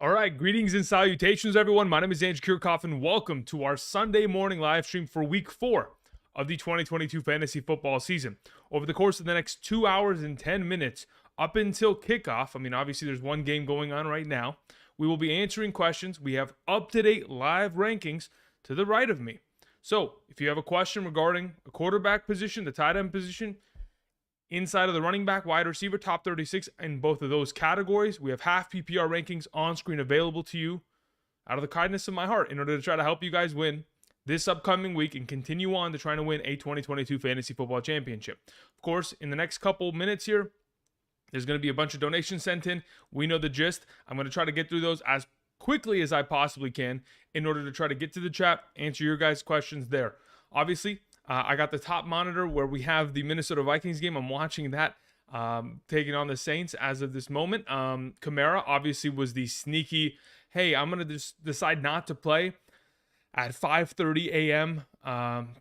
All right, greetings and salutations, everyone. My name is Kiorkof, and welcome to our Sunday morning live stream for Week 4 of the 2022 fantasy football season. Over the course of the next 2 hours and 10 minutes, up until kickoff, obviously there's one game going on right now, we will be answering questions. We have up-to-date live rankings to the right of me. So, if you have a question regarding a quarterback position, the tight end position, inside of the running back, wide receiver, top 36 in both of those categories, we have half PPR rankings on screen available to you out of the kindness of my heart in order to try to help you guys win this upcoming week and continue on to trying to win a 2022 fantasy football championship. Of course, in the next couple minutes here, there's going to be a bunch of donations sent in. We know the gist. I'm going to try to get through those as quickly as I possibly can in order to try to get to the chat, answer your guys' questions there. Obviously, I got the top monitor where we have the Minnesota Vikings game. I'm watching that, taking on the Saints as of this moment. Kamara obviously was the sneaky, hey, I'm going to just decide not to play at 5:30 a.m.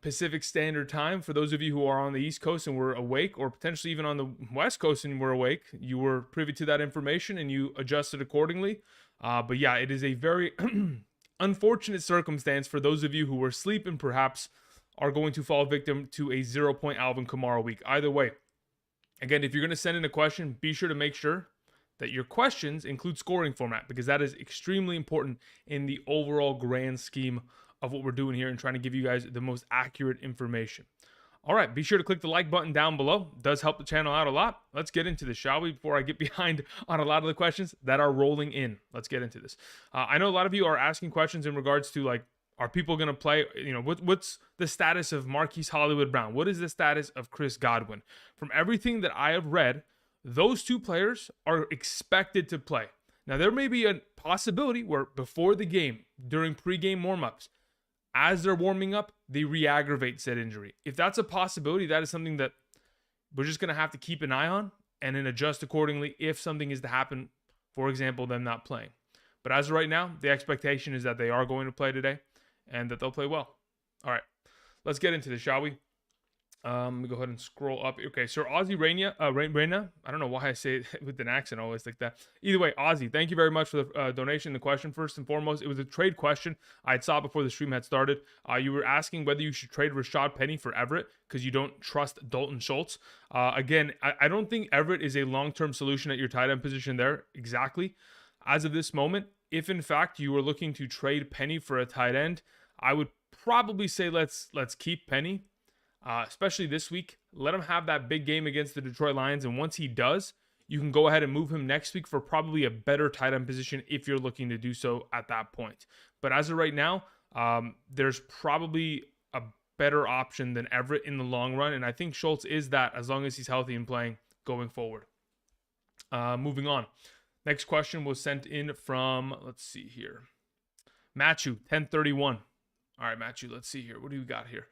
Pacific Standard Time. For those of you who are on the East Coast and were awake, or potentially even on the West Coast and were awake, you were privy to that information and you adjusted accordingly. But yeah, it is a very unfortunate circumstance for those of you who were asleep and perhaps are going to fall victim to a 0-point Alvin Kamara week. Either way, again, if you're going to send in a question, be sure to make sure that your questions include scoring format, because that is extremely important in the overall grand scheme of what we're doing here and trying to give you guys the most accurate information. All right, be sure to click the like button down below. It does help the channel out a lot. Let's get into this, shall we? Before I get behind on a lot of the questions that are rolling in. Let's get into this. I know a lot of you are asking questions in regards to, like, are people going to play? What's the status of Marquise Hollywood Brown? What is the status of Chris Godwin? From everything that I have read, those two players are expected to play. Now, there may be a possibility where before the game, during pregame warmups, as they're warming up, they re-aggravate said injury. If that's a possibility, that is something that we're just going to have to keep an eye on and then adjust accordingly if something is to happen, for example, them not playing. But as of right now, the expectation is that they are going to play today and that they'll play well. All right, let's get into this, shall we? Let me go ahead and scroll up. Okay, Sir Ozzy Reyna. I don't know why I say it with an accent always like that. Either way, Ozzy, thank you very much for the donation. The question, first and foremost, it was a trade question. I saw it before the stream had started. You were asking whether you should trade Rashad Penny for Everett because you don't trust Dalton Schultz. Again, I don't think Everett is a long-term solution at your tight end position there. Exactly. As of this moment, if in fact you were looking to trade Penny for a tight end, I would probably say let's keep Penny. Especially this week, let him have that big game against the Detroit Lions. And once he does, you can go ahead and move him next week for probably a better tight end position if you're looking to do so at that point. But as of right now, there's probably a better option than Everett in the long run. And I think Schultz is that as long as he's healthy and playing going forward. Moving on. Next question was sent in from, let's see here, Matthew, 1031. All right, Matthew, let's see here. What do we got here?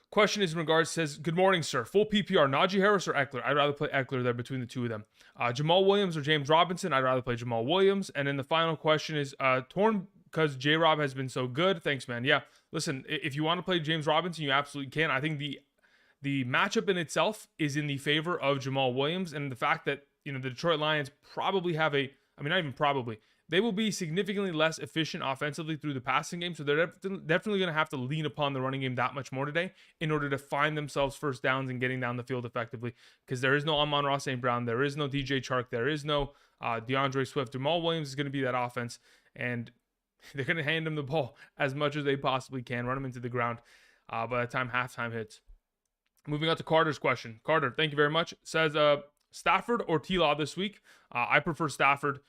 Question is in regards, says, good morning, sir. Full PPR, Najee Harris or Eckler? I'd rather play Eckler there between the two of them. Jamal Williams or James Robinson? I'd rather play Jamal Williams. And then the final question is, torn because J-Rob has been so good. Thanks, man. Yeah, listen, if you want to play James Robinson, you absolutely can. I think the matchup in itself is in the favor of Jamal Williams. And the fact that, the Detroit Lions probably have not even probably, they will be significantly less efficient offensively through the passing game. So they're definitely going to have to lean upon the running game that much more today in order to find themselves first downs and getting down the field effectively. Because there is no Amon-Ra St. Brown. There is no DJ Chark. There is no DeAndre Swift. Jamal Williams is going to be that offense. And they're going to hand him the ball as much as they possibly can. Run him into the ground by the time halftime hits. Moving on to Carter's question. Carter, thank you very much. Says, Stafford or T-Law this week? I prefer Stafford.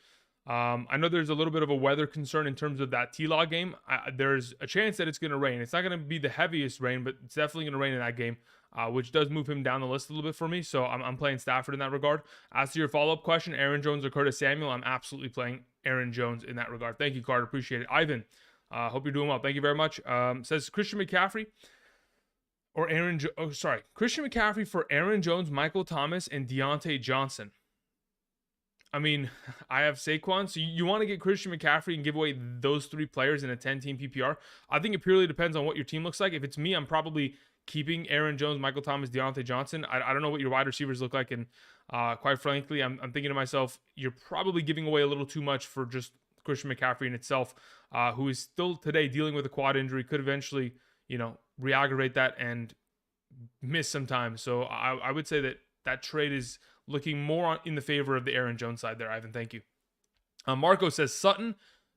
I know there's a little bit of a weather concern in terms of that T-Law game. There's a chance that it's going to rain. It's not going to be the heaviest rain, but it's definitely going to rain in that game, which does move him down the list a little bit for me. So I'm playing Stafford in that regard. As to your follow-up question, Aaron Jones or Curtis Samuel, I'm absolutely playing Aaron Jones in that regard. Thank you, Carter. Appreciate it. Ivan, hope you're doing well. Thank you very much. Says Christian McCaffrey or Christian McCaffrey for Aaron Jones, Michael Thomas, and Deontay Johnson. I mean, I have Saquon, so you want to get Christian McCaffrey and give away those three players in a 10-team PPR. I think it purely depends on what your team looks like. If it's me, I'm probably keeping Aaron Jones, Michael Thomas, Deontay Johnson. I don't know what your wide receivers look like, and quite frankly, I'm thinking to myself, you're probably giving away a little too much for just Christian McCaffrey in itself, who is still today dealing with a quad injury, could eventually, re-aggravate that and miss some time. So I would say that trade is looking more in the favor of the Aaron Jones side there, Ivan. Thank you. Marco says Sutton,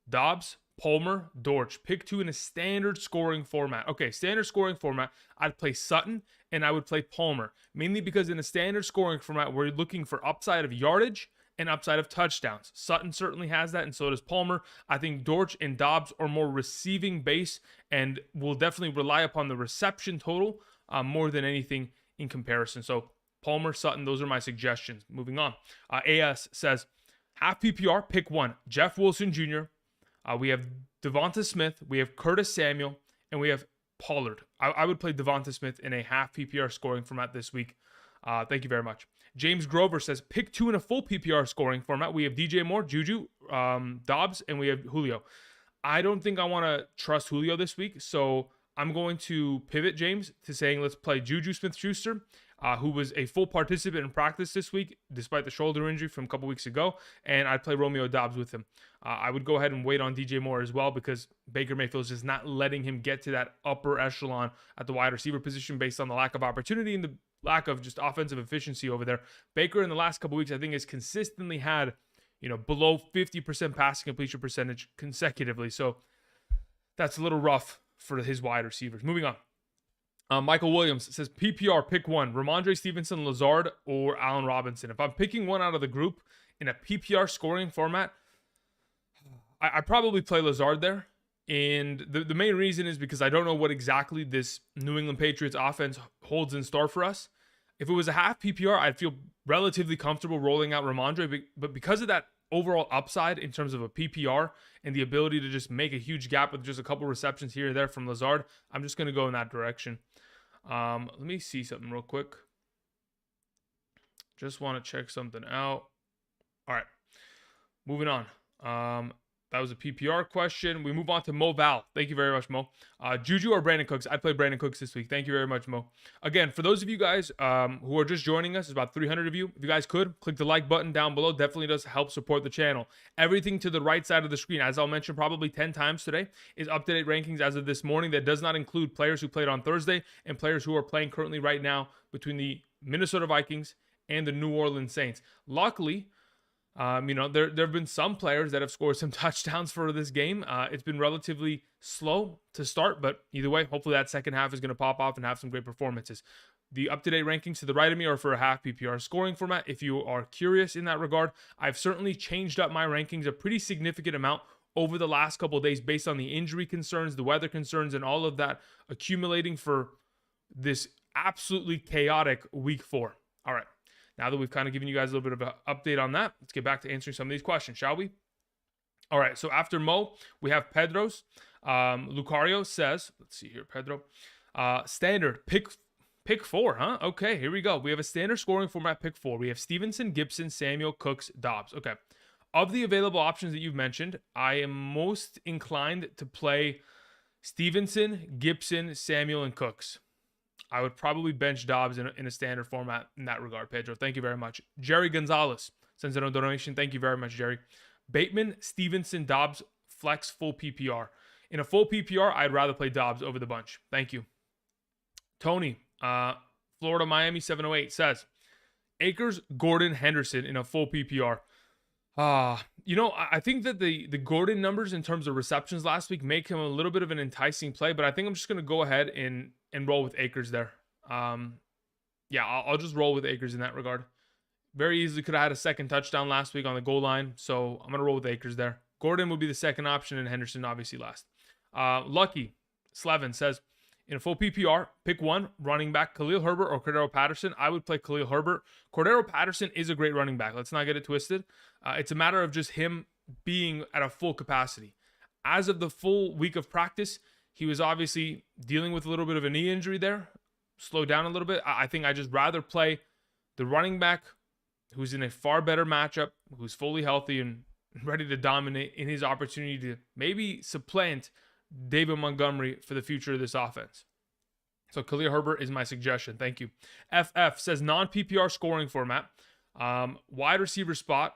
Dobbs, Palmer, Dortch. Pick 2 in a standard scoring format. Okay, standard scoring format, I'd play Sutton and I would play Palmer. Mainly because in a standard scoring format, we're looking for upside of yardage and upside of touchdowns. Sutton certainly has that, and so does Palmer. I think Dortch and Dobbs are more receiving base and will definitely rely upon the reception total more than anything in comparison. So Palmer, Sutton, those are my suggestions. Moving on. AS says, half PPR, pick 1, Jeff Wilson Jr., we have Devonta Smith, we have Curtis Samuel, and we have Pollard. I would play Devonta Smith in a half PPR scoring format this week. Thank you very much. James Grover says, pick 2 in a full PPR scoring format. We have DJ Moore, Juju, Dobbs, and we have Julio. I don't think I want to trust Julio this week, so I'm going to pivot, James, to saying let's play Juju Smith-Schuster, who was a full participant in practice this week, despite the shoulder injury from a couple weeks ago, and I'd play Romeo Dobbs with him. I would go ahead and wait on DJ Moore as well because Baker Mayfield is just not letting him get to that upper echelon at the wide receiver position based on the lack of opportunity and the lack of just offensive efficiency over there. Baker in the last couple weeks, I think, has consistently had, below 50% passing completion percentage consecutively. So that's a little rough for his wide receivers. Moving on. Michael Williams says, PPR, pick 1, Ramondre Stevenson, Lazard, or Allen Robinson. If I'm picking one out of the group in a PPR scoring format, I probably play Lazard there. And the main reason is because I don't know what exactly this New England Patriots offense holds in store for us. If it was a half PPR, I'd feel relatively comfortable rolling out Ramondre. But because of that overall upside in terms of a PPR and the ability to just make a huge gap with just a couple receptions here or there from Lazard, I'm just going to go in that direction. Let me see something real quick. Just want to check something out. All right. Moving on. That was a PPR question. We move on to Mo Val. Thank you very much, Mo. Juju or Brandon Cooks? I'd play Brandon Cooks this week. Thank you very much, Mo. Again, for those of you guys who are just joining us, there's about 300 of you. If you guys could, click the like button down below. Definitely does help support the channel. Everything to the right side of the screen, as I'll mention probably 10 times today, is up-to-date rankings as of this morning. That does not include players who played on Thursday and players who are playing currently right now between the Minnesota Vikings and the New Orleans Saints. Luckily, there have been some players that have scored some touchdowns for this game. It's been relatively slow to start, but either way, hopefully that second half is going to pop off and have some great performances. The up-to-date rankings to the right of me are for a half PPR scoring format. If you are curious in that regard, I've certainly changed up my rankings a pretty significant amount over the last couple of days based on the injury concerns, the weather concerns, and all of that accumulating for this absolutely chaotic week 4. All right. Now that we've kind of given you guys a little bit of an update on that, let's get back to answering some of these questions, shall we? All right, so after Mo, we have Pedro's. Lucario says, let's see here, Pedro. Standard, pick 4, huh? Okay, here we go. We have a standard scoring format, pick 4. We have Stevenson, Gibson, Samuel, Cooks, Dobbs. Okay. Of the available options that you've mentioned, I am most inclined to play Stevenson, Gibson, Samuel, and Cooks. I would probably bench Dobbs in a standard format in that regard, Pedro. Thank you very much. Jerry Gonzalez sends in a donation. Thank you very much, Jerry. Bateman, Stevenson, Dobbs, flex, full PPR. In a full PPR, I'd rather play Dobbs over the bunch. Thank you. Tony, Florida Miami 708 says, Akers, Gordon, Henderson in a full PPR. I think that the Gordon numbers in terms of receptions last week make him a little bit of an enticing play, but I think I'm just going to go ahead and roll with Akers there. I'll just roll with Akers in that regard. Very easily could have had a second touchdown last week on the goal line, so I'm going to roll with Akers there. Gordon would be the second option, and Henderson obviously last. Lucky Slevin says, in a full PPR, pick 1, running back, Khalil Herbert or Cordero Patterson. I would play Khalil Herbert. Cordero Patterson is a great running back. Let's not get it twisted. It's a matter of just him being at a full capacity. As of the full week of practice, he was obviously dealing with a little bit of a knee injury there. Slowed down a little bit. I think I just rather play the running back who's in a far better matchup, who's fully healthy and ready to dominate in his opportunity to maybe supplant David Montgomery for the future of this offense. So Khalil Herbert is my suggestion. Thank you. FF says non-PPR scoring format. Wide receiver spot.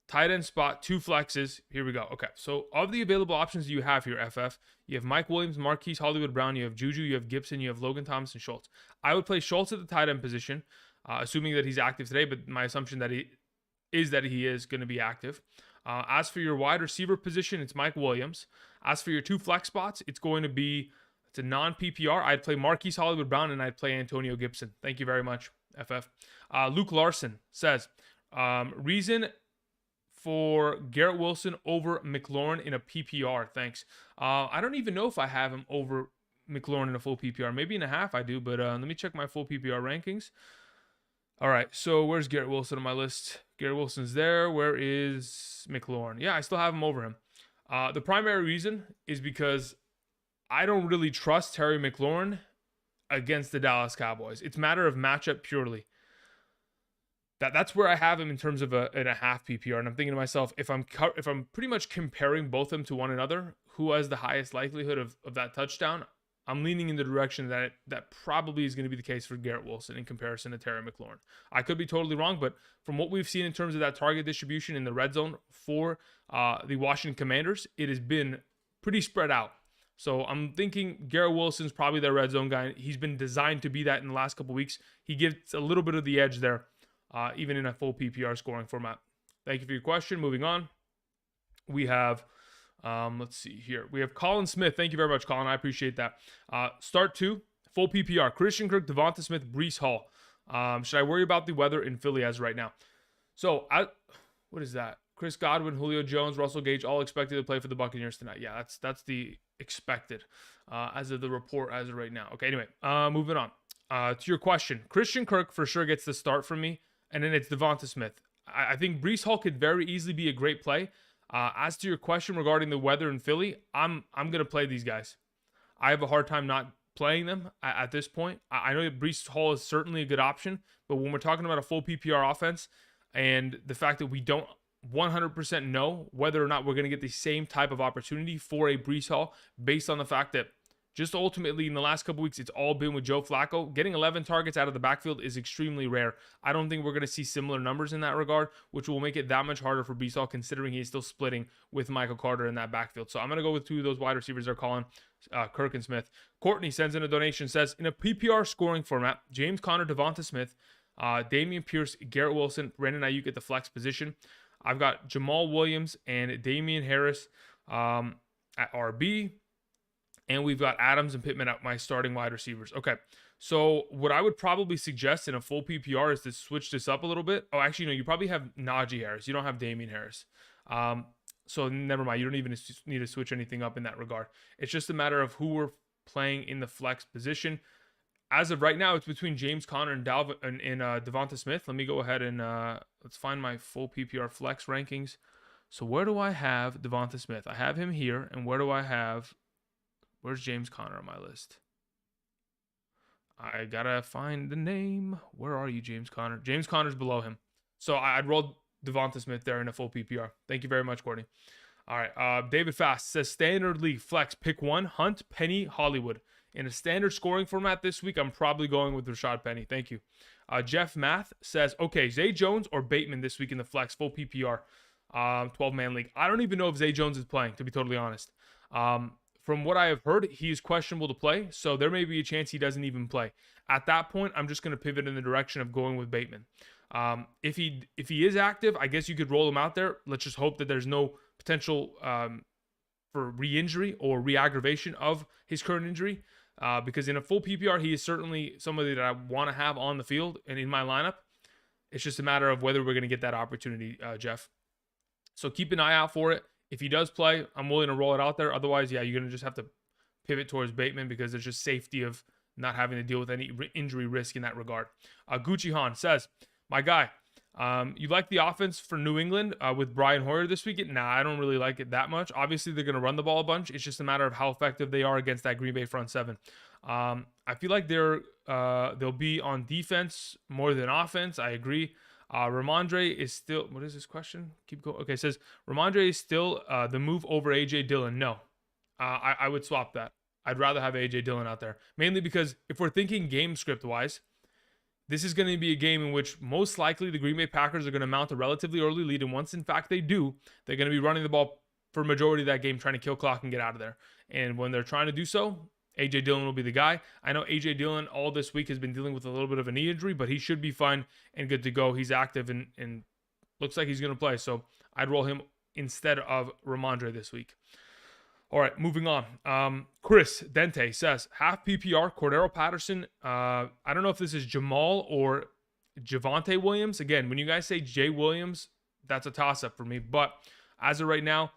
Tight end spot, 2 flexes. Here we go. Okay, so of the available options you have here, FF, you have Mike Williams, Marquise Hollywood Brown, you have Juju, you have Gibson, you have Logan Thomas, and Schultz. I would play Schultz at the tight end position, assuming that he's active today, but my assumption that he is going to be active. As for your wide receiver position, it's Mike Williams. As for your 2 flex spots, it's a non-PPR. I'd play Marquise Hollywood Brown and I'd play Antonio Gibson. Thank you very much, FF. Luke Larson says, reason for Garrett Wilson over McLaurin in a PPR. Thanks. I don't even know if I have him over McLaurin in a full PPR. Maybe in a half I do, but let me check my full PPR rankings. All right, so where's Garrett Wilson on my list? Garrett Wilson's there. Where is McLaurin? Yeah, I still have him over him. The primary reason is because I don't really trust Terry McLaurin against the Dallas Cowboys. It's a matter of matchup purely. That's where I have him in terms of in a half PPR, and I'm thinking to myself, if I'm pretty much comparing both of them to one another, who has the highest likelihood of that touchdown? I'm leaning in the direction that probably is going to be the case for Garrett Wilson in comparison to Terry McLaurin. I could be totally wrong, but from what we've seen in terms of that target distribution in the red zone for the Washington Commanders, it has been pretty spread out. So I'm thinking Garrett Wilson's probably their red zone guy. He's been designed to be that in the last couple weeks. He gives a little bit of the edge there, even in a full PPR scoring format. Thank you for your question. Moving on, we have... let's see here. We have Colin Smith. Thank you very much, Colin. I appreciate that. Start 2, full PPR. Christian Kirk, Devonta Smith, Breece Hall. Should I worry about the weather in Philly as right now? So, what is that? Chris Godwin, Julio Jones, Russell Gage, all expected to play for the Buccaneers tonight. Yeah, that's the expected as of the report as of right now. Okay, anyway, moving on. To your question, Christian Kirk for sure gets the start from me, and then it's Devonta Smith. I think Breece Hall could very easily be a great play. As to your question regarding the weather in Philly, I'm going to play these guys. I have a hard time not playing them at this point. I know that Breece Hall is certainly a good option, but when we're talking about a full PPR offense and the fact that we don't 100% know whether or not we're going to get the same type of opportunity for a Breece Hall based on the fact that just ultimately in the last couple weeks, it's all been with Joe Flacco. Getting 11 targets out of the backfield is extremely rare. I don't think we're going to see similar numbers in that regard, which will make it that much harder for Breece Hall considering he's still splitting with Michael Carter in that backfield. So I'm going to go with 2 of those wide receivers they're calling, Kirk and Smith. Courtney sends in a donation, says, in a PPR scoring format, James Conner, Devonta Smith, Dameon Pierce, Garrett Wilson, Brandon Ayuk at the flex position. I've got Jamal Williams and Damian Harris at RB. And we've got Adams and Pittman at my starting wide receivers. Okay, so what I would probably suggest in a full PPR is to switch this up a little bit. Oh, actually, no, you probably have Najee Harris. You don't have Damian Harris. So never mind. You don't even need to switch anything up in that regard. It's just a matter of who we're playing in the flex position. As of right now, it's between James Conner and Devonta Smith. Let me go ahead and let's find my full PPR flex rankings. So where do I have Devonta Smith? I have him here. And where do I have... Where's James Conner on my list? I gotta find the name. Where are you, James Conner? James Conner's below him. So I'd roll Devonta Smith there in a full PPR. Thank you very much, Courtney. All right. David Fast says, standard league flex, pick 1, Hunt, Penny, Hollywood. In a standard scoring format this week, I'm probably going with Rashad Penny. Thank you. Jeff Math says, okay, Zay Jones or Bateman this week in the flex, full PPR, 12-man league. I don't even know if Zay Jones is playing, to be totally honest. From what I have heard, he is questionable to play, so there may be a chance he doesn't even play. At that point, I'm just going to pivot in the direction of going with Bateman. If he is active, I guess you could roll him out there. Let's just hope that there's no potential for re-injury or re-aggravation of his current injury, because in a full PPR, he is certainly somebody that I want to have on the field and in my lineup. It's just a matter of whether we're going to get that opportunity, Jeff. So keep an eye out for it. If he does play, I'm willing to roll it out there. Otherwise, yeah, you're going to just have to pivot towards Bateman because there's just safety of not having to deal with any injury risk in that regard. Gucci Han says, my guy, you like the offense for New England with Brian Hoyer this weekend? Nah, I don't really like it that much. Obviously, they're going to run the ball a bunch. It's just a matter of how effective they are against that Green Bay front seven. I feel like they'll be on defense more than offense. I agree. Ramondre is still, what is this question? Keep going. Okay, it says, Ramondre is still the move over A.J. Dillon. No, I would swap that. I'd rather have A.J. Dillon out there. Mainly because if we're thinking game script-wise, this is going to be a game in which most likely the Green Bay Packers are going to mount a relatively early lead. And once, in fact, they do, they're going to be running the ball for a majority of that game, trying to kill clock and get out of there. And when they're trying to do so, A.J. Dillon will be the guy. I know A.J. Dillon all this week has been dealing with a little bit of a knee injury, but he should be fine and good to go. He's active and looks like he's going to play. So I'd roll him instead of Ramondre this week. All right, moving on. Chris Dente says, half PPR, Cordero Patterson. I don't know if this is Jamal or Javonte Williams. Again, when you guys say Jay Williams, that's a toss-up for me. But as of right now,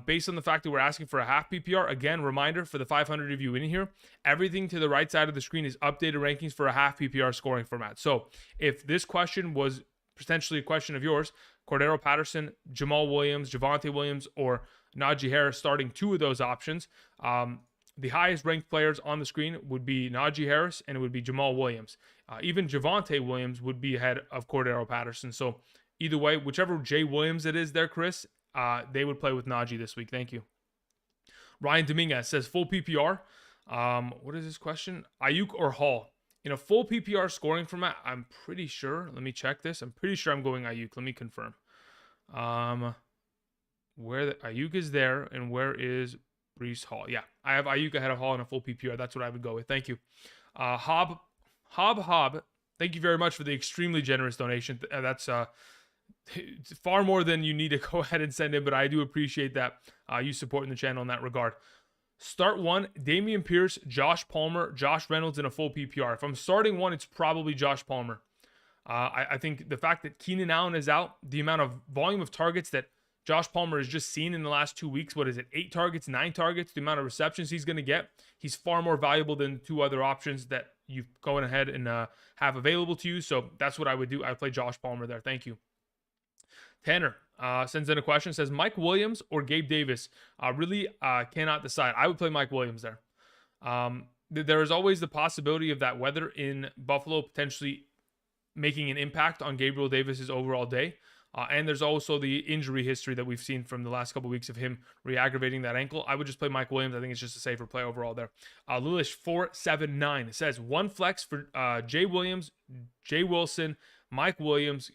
based on the fact that we're asking for a half PPR, again, reminder for the 500 of you in here, everything to the right side of the screen is updated rankings for a half PPR scoring format. So if this question was potentially a question of yours, Cordero Patterson, Jamal Williams, Javonte Williams, or Najee Harris starting two of those options, the highest ranked players on the screen would be Najee Harris and it would be Jamal Williams. Even Javonte Williams would be ahead of Cordero Patterson. So either way, whichever Jay Williams it is there, Chris, they would play with Najee this week. Thank you. Ryan Dominguez says full PPR. What is this question? Ayuk or Hall? In a full PPR scoring format, I'm pretty sure. Let me check this. I'm pretty sure I'm going Ayuk. Let me confirm. Where the Ayuk is there, and where is Breece Hall? Yeah, I have Ayuk ahead of Hall in a full PPR. That's what I would go with. Thank you. Hob. Thank you very much for the extremely generous donation. That's far more than you need to go ahead and send in, but I do appreciate that you supporting the channel in that regard. Start one, Dameon Pierce, Josh Palmer, Josh Reynolds in a full PPR. If I'm starting one, it's probably Josh Palmer. I think the fact that Keenan Allen is out, the amount of volume of targets that Josh Palmer has just seen in the last 2 weeks, what is it, 8 targets, 9 targets, the amount of receptions he's going to get, he's far more valuable than two other options that you've gone ahead and have available to you. So that's what I would do. I would play Josh Palmer there. Thank you. Tanner sends in a question, says Mike Williams or Gabe Davis. Really cannot decide. I would play Mike Williams there. There is always the possibility of that weather in Buffalo potentially making an impact on Gabriel Davis's overall day. And there's also the injury history that we've seen from the last couple of weeks of him re-aggravating that ankle. I would just play Mike Williams. I think it's just a safer play overall there. Lulish479 says one flex for Jay Williams, Jay Wilson, Mike Williams,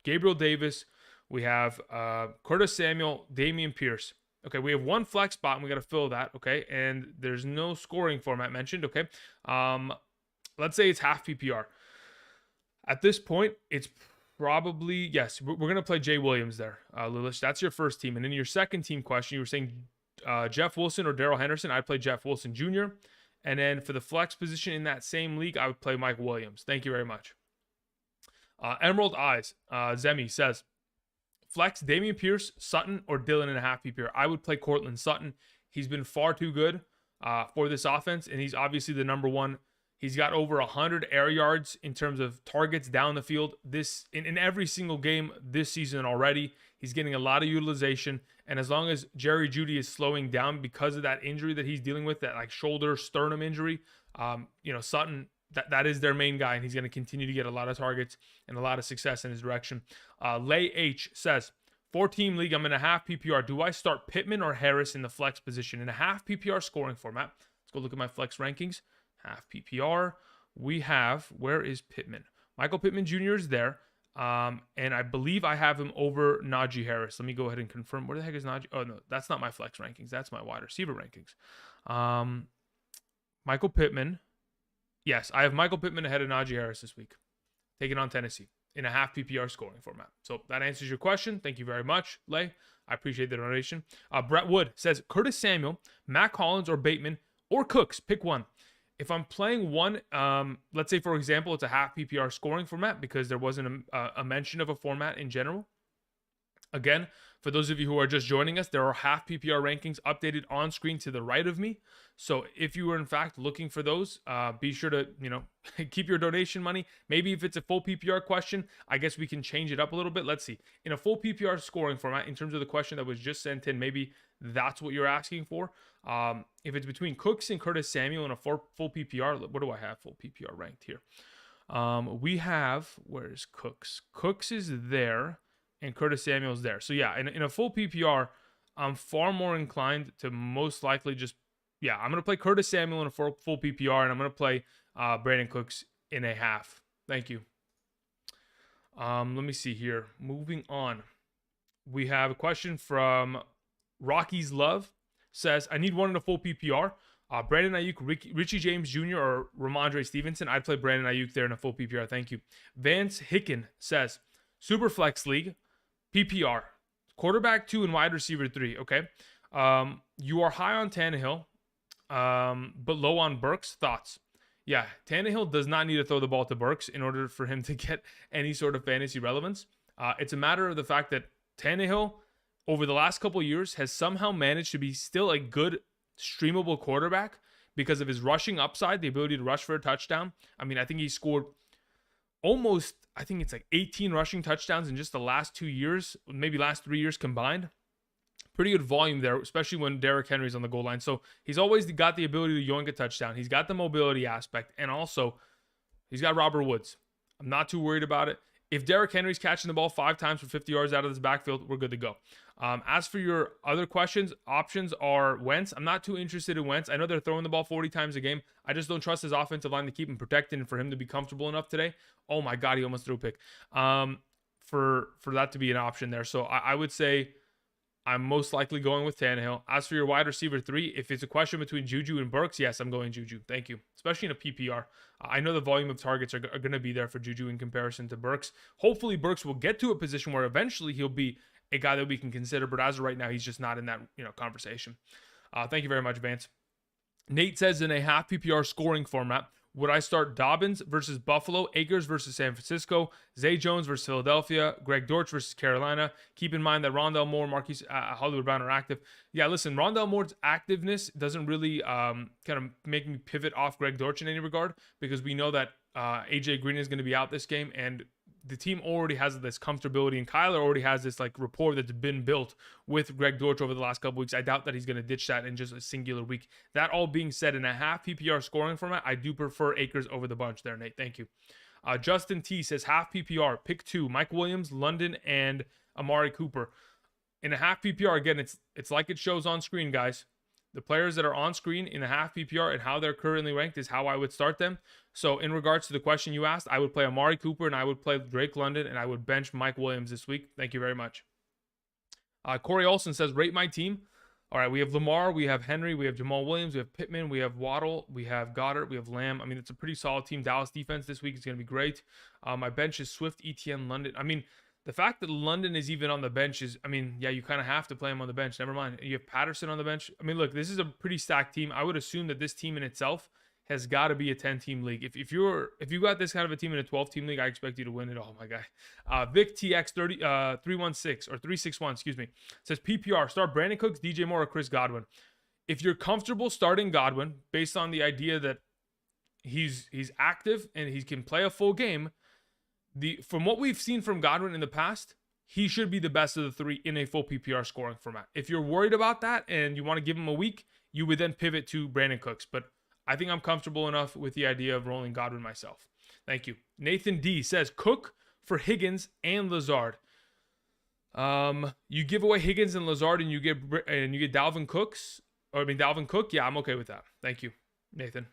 Gabriel Davis. We have Curtis Samuel, Dameon Pierce. Okay, we have one flex spot, and we got to fill that, okay? And there's no scoring format mentioned, okay? Let's say it's half PPR. At this point, it's probably, yes, we're going to play Jay Williams there, Lulish. That's your first team. And in your second team question, you were saying Jeff Wilson or Darrell Henderson. I'd play Jeff Wilson Jr. And then for the flex position in that same league, I would play Mike Williams. Thank you very much. Emerald Eyes, Zemi says, flex Dameon Pierce, Sutton, or Dillon in a half PPR. I would play Cortland Sutton. He's been far too good for this offense, and he's obviously the number one. He's got over 100 air yards in terms of targets down the field in every single game this season already. He's getting a lot of utilization, and as long as Jerry Jeudy is slowing down because of that injury that he's dealing with, that like shoulder sternum injury, Sutton, that is their main guy, and he's going to continue to get a lot of targets and a lot of success in his direction. Lay H says, 4-team league, I'm in a half PPR. Do I start Pittman or Harris in the flex position? In a half PPR scoring format, let's go look at my flex rankings. Half PPR, we have, where is Pittman? Michael Pittman Jr. is there, and I believe I have him over Najee Harris. Let me go ahead and confirm. Where the heck is Najee? Oh, no, that's not my flex rankings. That's my wide receiver rankings. Michael Pittman. Yes, I have Michael Pittman ahead of Najee Harris this week, taking on Tennessee in a half PPR scoring format. So that answers your question. Thank you very much, Lay. I appreciate the donation. Brett Wood says, Curtis Samuel, Matt Collins, or Bateman, or Cooks. Pick one. If I'm playing one, let's say, for example, it's a half PPR scoring format because there wasn't a mention of a format in general. Again, for those of you who are just joining us, there are half PPR rankings updated on screen to the right of me. So if you were, in fact, looking for those, be sure to, keep your donation money. Maybe if it's a full PPR question, I guess we can change it up a little bit. Let's see. In a full PPR scoring format, in terms of the question that was just sent in, maybe that's what you're asking for. If it's between Cooks and Curtis Samuel in a full PPR, what do I have full PPR ranked here? We have, where's Cooks? Cooks is there. And Curtis Samuel's there. So yeah, in a full PPR, I'm far more inclined to most likely I'm going to play Curtis Samuel in a full PPR, and I'm going to play Brandon Cooks in a half Thank you. Let me see here. Moving on. We have a question from Rocky's Love. Says, I need one in a full PPR. Brandon Ayuk, Richie James Jr., or Ramondre Stevenson. I'd play Brandon Ayuk there in a full PPR. Thank you. Vance Hicken says, Superflex League, PPR, quarterback 2 and wide receiver 3. Okay. You are high on Tannehill, but low on Burks. Thoughts? Yeah, Tannehill does not need to throw the ball to Burks in order for him to get any sort of fantasy relevance. It's a matter of the fact that Tannehill, over the last couple of years, has somehow managed to be still a good streamable quarterback because of his rushing upside, the ability to rush for a touchdown. I mean, I think he scored almost, I think it's like 18 rushing touchdowns in just the last 2 years, maybe last 3 years combined. Pretty good volume there, especially when Derrick Henry's on the goal line. So he's always got the ability to yoink a touchdown. He's got the mobility aspect, and also he's got Robert Woods. I'm not too worried about it. If Derrick Henry's catching the ball 5 times for 50 yards out of this backfield, we're good to go. As for your other questions, options are Wentz. I'm not too interested in Wentz. I know they're throwing the ball 40 times a game. I just don't trust his offensive line to keep him protected and for him to be comfortable enough today. Oh my God, he almost threw a pick. For that to be an option there. So I would say I'm most likely going with Tannehill. As for your wide receiver 3, if it's a question between Juju and Burks, yes, I'm going Juju. Thank you. Especially in a PPR. I know the volume of targets are going to be there for Juju in comparison to Burks. Hopefully, Burks will get to a position where eventually he'll be a guy that we can consider. But as of right now, he's just not in that conversation. Thank you very much, Vance. Nate says, in a half PPR scoring format, would I start Dobbins versus Buffalo, Akers versus San Francisco, Zay Jones versus Philadelphia, Greg Dortch versus Carolina? Keep in mind that Rondale Moore, Marquise Hollywood Brown are active. Yeah, listen, Rondale Moore's activeness doesn't really kind of make me pivot off Greg Dortch in any regard, because we know that AJ Green is going to be out this game, and the team already has this comfortability, and Kyler already has this like rapport that's been built with Greg Dortch over the last couple weeks. I doubt that he's going to ditch that in just a singular week. That all being said, in a half PPR scoring format, I do prefer Akers over the bunch there, Nate. Thank you. Justin T says half PPR, pick 2, Mike Williams, London, and Amari Cooper. In a half PPR, again, it's like it shows on screen, guys. The players that are on screen in a half PPR and how they're currently ranked is how I would start them. So in regards to the question you asked, I would play Amari Cooper and I would play Drake London and I would bench Mike Williams this week. Thank you very much. Corey Olson says, rate my team. All right, we have Lamar, we have Henry, we have Jamal Williams, we have Pittman, we have Waddle, we have Goddard, we have Lamb. I mean, it's a pretty solid team. Dallas defense this week is going to be great. My bench is Swift, ETN, London. I mean, the fact that London is even on the bench is, I mean, yeah, you kind of have to play him on the bench. Never mind. You have Patterson on the bench. I mean, look, this is a pretty stacked team. I would assume that this team in itself has got to be a 10-team league. If you got this kind of a team in a 12-team league, I expect you to win it all, my guy. Vic TX 316 or 361, excuse me, says PPR, start Brandon Cooks, DJ Moore, or Chris Godwin. If you're comfortable starting Godwin based on the idea that he's active and he can play a full game, from what we've seen from Godwin in the past, he should be the best of the 3 in a full PPR scoring format. If you're worried about that and you want to give him a week, you would then pivot to Brandon Cooks. But I think I'm comfortable enough with the idea of rolling Godwin myself. Thank you. Nathan D says, Cook for Higgins and Lazard. You give away Higgins and Lazard and you get Dalvin Cook. Yeah, I'm okay with that. Thank you, Nathan.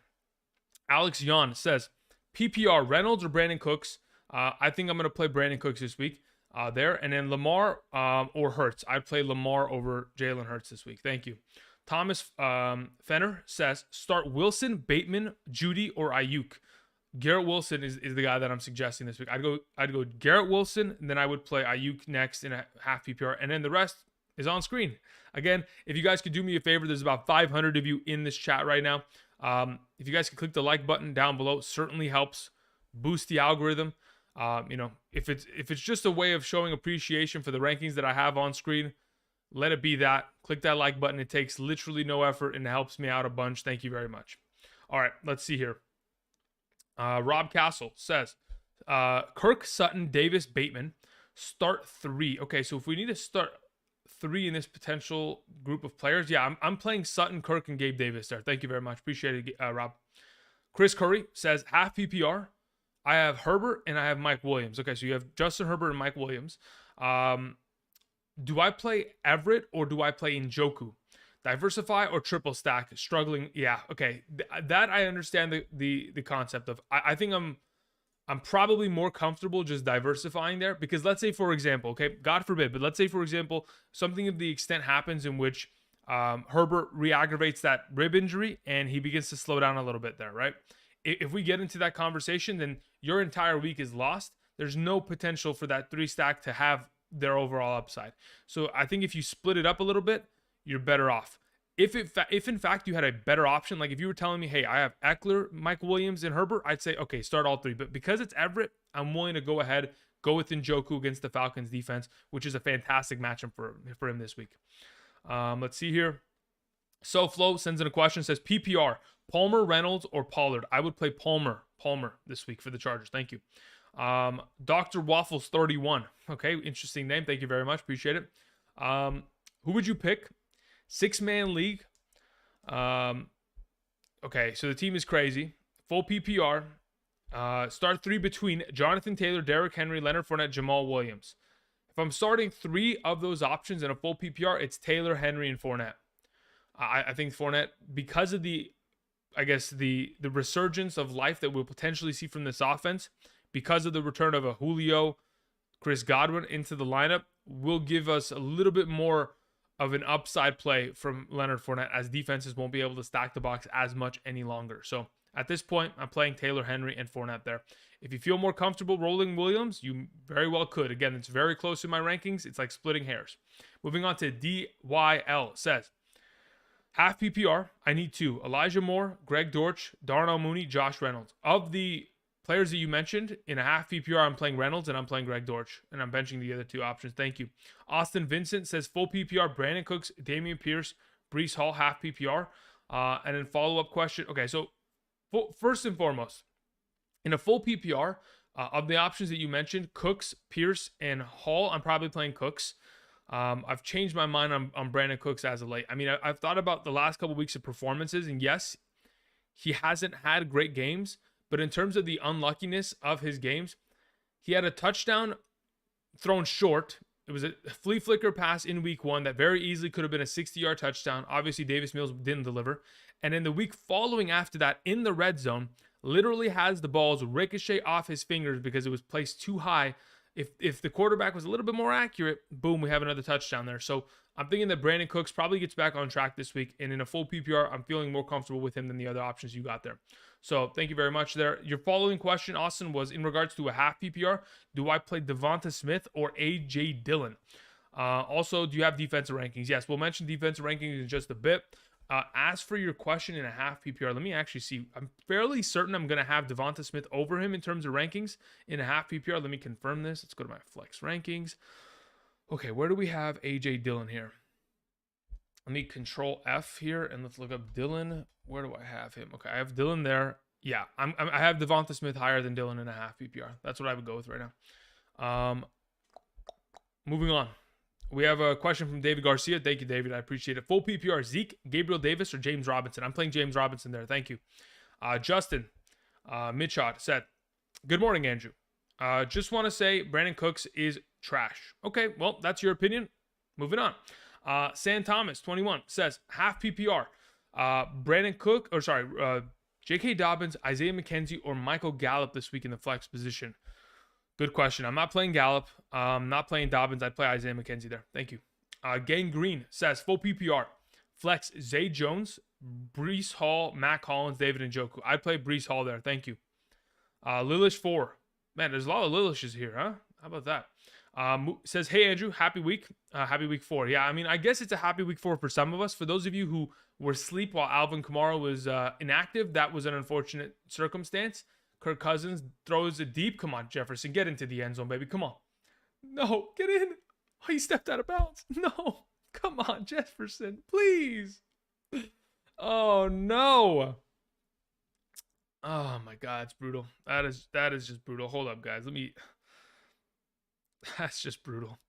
Alex Yon says, PPR, Reynolds or Brandon Cooks? I think I'm going to play Brandon Cooks this week there. And then Lamar or Hurts. I'd play Lamar over Jalen Hurts this week. Thank you. Thomas Fenner says, start Wilson, Bateman, Judy, or Ayuk. Garrett Wilson is the guy that I'm suggesting this week. I'd go Garrett Wilson, and then I would play Ayuk next in a half PPR. And then the rest is on screen. Again, if you guys could do me a favor, there's about 500 of you in this chat right now. If you guys could click the like button down below, it certainly helps boost the algorithm. If it's just a way of showing appreciation for the rankings that I have on screen, let it be that. Click that like button. It takes literally no effort and it helps me out a bunch. Thank you very much. All right, let's see here. Rob Castle says, Kirk, Sutton, Davis, Bateman, start 3. Okay, so if we need to start 3 in this potential group of players, yeah, I'm playing Sutton, Kirk, and Gabe Davis there. Thank you very much. Appreciate it, Rob. Chris Curry says, half PPR. I have Herbert and I have Mike Williams. Okay, so you have Justin Herbert and Mike Williams. Do I play Everett or do I play Njoku? Diversify or triple stack? Struggling. Yeah, okay. That I understand the concept of. I think I'm I'm probably more comfortable just diversifying there, because let's say, for example, okay, God forbid, but let's say, for example, something of the extent happens in which Herbert re-aggravates that rib injury and he begins to slow down a little bit there, right? If we get into that conversation, then your entire week is lost. There's no potential for that 3 stack to have their overall upside. So I think if you split it up a little bit, you're better off. If in fact you had a better option, like if you were telling me, hey, I have Eckler, Mike Williams, and Herbert, I'd say, okay, start all 3. But because it's Everett, I'm willing to go ahead, go with Njoku against the Falcons defense, which is a fantastic matchup for him this week. Let's see here. SoFlo sends in a question, says PPR, Palmer, Reynolds, or Pollard. I would play Palmer this week for the Chargers. Thank you. Dr. Waffles 31. Okay, interesting name. Thank you very much. Appreciate it. Who would you pick? 6-man league. Okay, so the team is crazy. Full PPR. Start 3 between Jonathan Taylor, Derrick Henry, Leonard Fournette, Jamal Williams. If I'm starting 3 of those options in a full PPR, it's Taylor, Henry, and Fournette. I think Fournette, because of the resurgence of life that we'll potentially see from this offense, because of the return of a Julio, Chris Godwin into the lineup, will give us a little bit more of an upside play from Leonard Fournette, as defenses won't be able to stack the box as much any longer. So at this point, I'm playing Taylor, Henry, and Fournette there. If you feel more comfortable rolling Williams, you very well could. Again, it's very close in my rankings. It's like splitting hairs. Moving on to DYL says, half PPR, I need 2. Elijah Moore, Greg Dortch, Darnell Mooney, Josh Reynolds. Of the players that you mentioned, in a half PPR, I'm playing Reynolds and I'm playing Greg Dortch, and I'm benching the other 2 options. Thank you. Austin Vincent says full PPR, Brandon Cooks, Damian Pierce, Breece Hall, half PPR. And then follow-up question. Okay, so first and foremost, in a full PPR, of the options that you mentioned, Cooks, Pierce, and Hall, I'm probably playing Cooks. I've changed my mind on Brandon Cooks as of late. I mean, I've thought about the last couple weeks of performances, and yes, he hasn't had great games, but in terms of the unluckiness of his games, he had a touchdown thrown short. It was a flea flicker pass in week 1 that very easily could have been a 60-yard touchdown. Obviously, Davis Mills didn't deliver. And in the week following after that, in the red zone, literally has the balls ricochet off his fingers because it was placed too high. If the quarterback was a little bit more accurate, boom, we have another touchdown there. So I'm thinking that Brandon Cooks probably gets back on track this week. And in a full PPR, I'm feeling more comfortable with him than the other options you got there. So thank you very much there. Your following question, Austin, was in regards to a half PPR. Do I play Devonta Smith or A.J. Dillon? Also, do you have defensive rankings? Yes, we'll mention defensive rankings in just a bit. As for your question in a half PPR, let me actually see. I'm fairly certain I'm going to have Devonta Smith over him in terms of rankings in a half PPR. Let me confirm this. Let's go to my flex rankings. Okay, where do we have A.J. Dillon here? Let me control F here and let's look up Dillon. Where do I have him? Okay, I have Dillon there. Yeah, I have Devonta Smith higher than Dillon in a half PPR. That's what I would go with right now. Moving on. We have a question from David Garcia. Thank you, David. I appreciate it. Full PPR, Zeke, Gabriel Davis, or James Robinson? I'm playing James Robinson there. Thank you. Justin Mitchot said, good morning, Andrew. Just want to say Brandon Cooks is trash. Okay, well, that's your opinion. Moving on. Sam Thomas, 21, says, half PPR. Brandon Cook, J.K. Dobbins, Isaiah McKenzie, or Michael Gallup this week in the flex position? Good question. I'm not playing Gallup. I'm not playing Dobbins. I'd play Isaiah McKenzie there. Thank you. Gang Green says, full PPR. Flex, Zay Jones, Breece Hall, Matt Collins, David Njoku. I'd play Breece Hall there. Thank you. Lilish 4. Man, there's a lot of Lilishes here, huh? How about that? Says, hey, Andrew, happy week. Happy week 4. Yeah, I mean, I guess it's a happy week 4 for some of us. For those of you who were asleep while Alvin Kamara was inactive, that was an unfortunate circumstance. Kirk Cousins throws it deep. Come on, Jefferson, get into the end zone, baby. Come on. No, get in. Oh, he stepped out of bounds. No, come on, Jefferson, please. Oh, no. Oh, my God, it's brutal. That is just brutal. Hold up, guys. That's just brutal.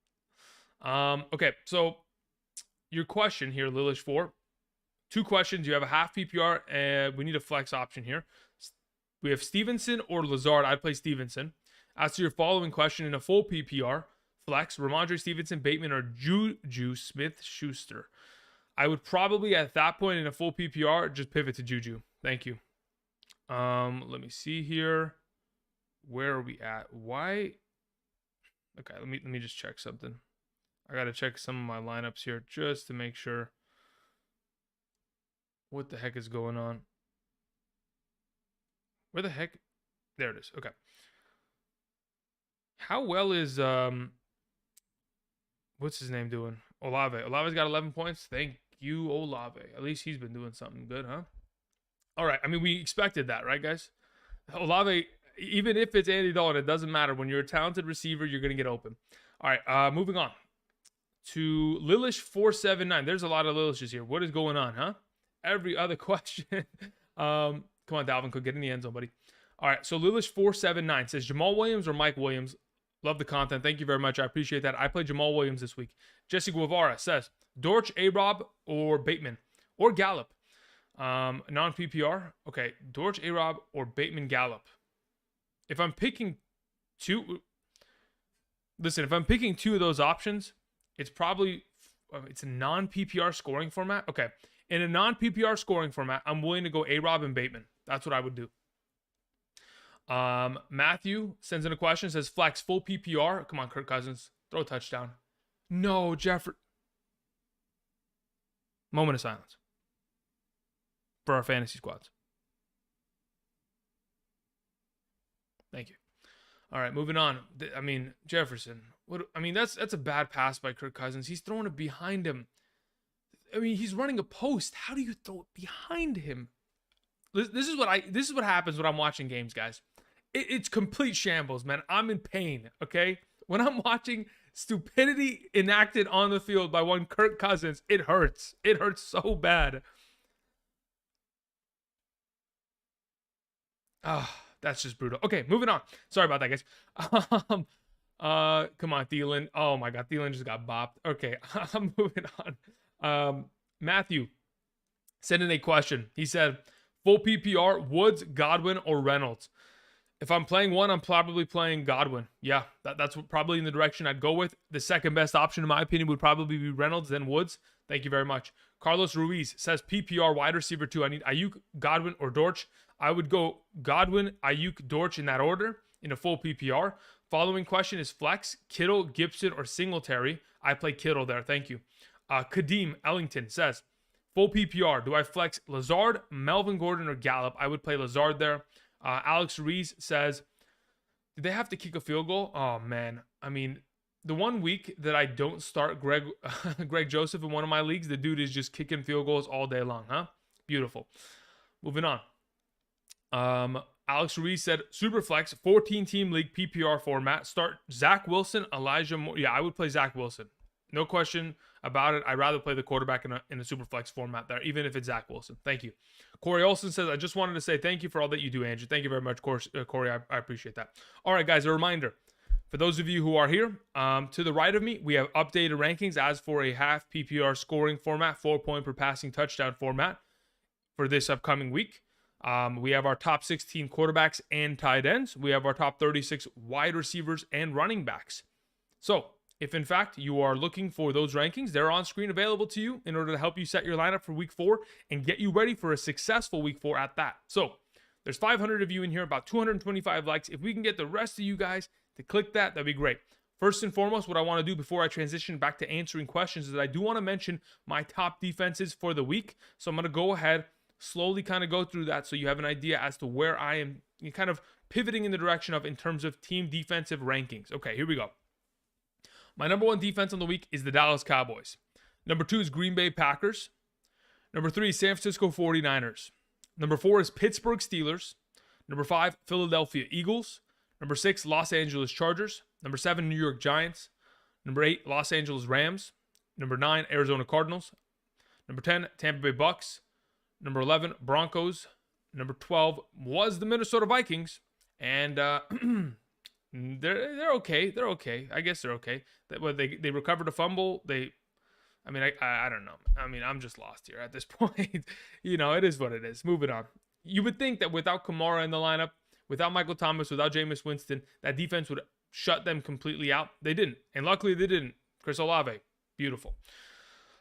Okay, so your question here, Lilish 4. 2 questions. You have a half PPR, and we need a flex option here. We have Stevenson or Lazard. I'd play Stevenson. As to your following question, in a full PPR, flex, Ramondre Stevenson, Bateman, or Juju Smith-Schuster. I would probably, at that point in a full PPR, just pivot to Juju. Thank you. Let me see here. where are we at? Why? Okay, let me just check something. I gotta check some of my lineups here just to make sure. What the heck is going on? Where the heck? There it is. Okay. How well is what's his name doing? Olave. Olave's got 11 points. Thank you, Olave. At least he's been doing something good, huh? All right. I mean, we expected that, right, guys? Olave, even if it's Andy Dalton, it doesn't matter. When you're a talented receiver, you're going to get open. All right. Moving on to Lilish479. There's a lot of Lilishes here. What is going on, huh? Every other question. Come on, Dalvin Cook. Get in the end zone, buddy. All right. So Lilish479 says Jamal Williams or Mike Williams. Love the content. Thank you very much. I appreciate that. I played Jamal Williams this week. Jesse Guevara says Dortch, A-Rob, or Bateman, or Gallup. Non-PPR. Okay. Dortch, A-Rob, or Bateman, Gallup. If I'm picking two, listen, if I'm picking two of those options, it's probably, it's a non-PPR scoring format. Okay. In a non-PPR scoring format, I'm willing to go A-Rob and Bateman. That's what I would do. Matthew sends in a question, says flex full PPR. Come on, Kirk Cousins. Throw a touchdown. No, Jeffrey. Moment of silence for our fantasy squads. Thank you. All right, moving on. I mean, Jefferson. That's a bad pass by Kirk Cousins. He's throwing it behind him. I mean, he's running a post. How do you throw it behind him? This is what happens when I'm watching games, guys. It's complete shambles, man. I'm in pain, okay? When I'm watching stupidity enacted on the field by one Kirk Cousins, it hurts. It hurts so bad. That's just brutal. Okay, moving on. Sorry about that, guys. Come on, Thielen. Oh my God, Thielen just got bopped. Okay, I'm moving on. Matthew sent in a question. He said, full PPR, Woods, Godwin, or Reynolds? If I'm playing one, I'm probably playing Godwin. Yeah, that's probably in the direction I'd go with. The second best option, in my opinion, would probably be Reynolds, then Woods. Thank you very much. Carlos Ruiz says PPR wide receiver 2. I need Ayuk, Godwin, or Dortch. I would go Godwin, Ayuk, Dortch in that order in a full PPR. Following question is flex, Kittle, Gibson, or Singletary. I play Kittle there. Thank you. Kadeem Ellington says, full PPR. Do I flex Lazard, Melvin Gordon, or Gallup? I would play Lazard there. Alex Reese says, did they have to kick a field goal? Oh, man. I mean, the one week that I don't start Greg Joseph in one of my leagues, the dude is just kicking field goals all day long, huh? Beautiful. Moving on. Alex Reese said, Superflex, 14-team league PPR format. Start Zach Wilson, Elijah Moore. Yeah, I would play Zach Wilson. No question about it. I'd rather play the quarterback in a Superflex format there, even if it's Zach Wilson. Thank you. Corey Olson says, I just wanted to say thank you for all that you do, Andrew. Thank you very much, Corey. I appreciate that. All right, guys, a reminder. For those of you who are here, to the right of me, we have updated rankings as for a half PPR scoring format, 4-point per passing touchdown format for this upcoming week. We have our top 16 quarterbacks and tight ends. We have our top 36 wide receivers and running backs. So, if in fact you are looking for those rankings, they're on screen available to you in order to help you set your lineup for week 4 and get you ready for a successful week 4 at that. So, there's 500 of you in here, about 225 likes. If we can get the rest of you guys to click that, that'd be great. First and foremost, what I want to do before I transition back to answering questions is that I do want to mention my top defenses for the week. So I'm going to go ahead, slowly kind of go through that so you have an idea as to where I am kind of pivoting in the direction of in terms of team defensive rankings. Okay, here we go. My number 1 defense on the week is the Dallas Cowboys. Number 2 is Green Bay Packers. Number 3 is San Francisco 49ers. Number 4 is Pittsburgh Steelers. Number 5, Philadelphia Eagles. Number 6, Los Angeles Chargers. Number 7, New York Giants. Number 8, Los Angeles Rams. Number 9, Arizona Cardinals. Number 10, Tampa Bay Bucks. Number 11, Broncos. Number 12 was the Minnesota Vikings. And they're okay. They're okay. I guess they're okay. They recovered a fumble. I don't know. I mean, I'm just lost here at this point. It is what it is. Moving on. You would think that without Kamara in the lineup, without Michael Thomas, without Jameis Winston, that defense would shut them completely out. They didn't. And luckily they didn't. Chris Olave. Beautiful.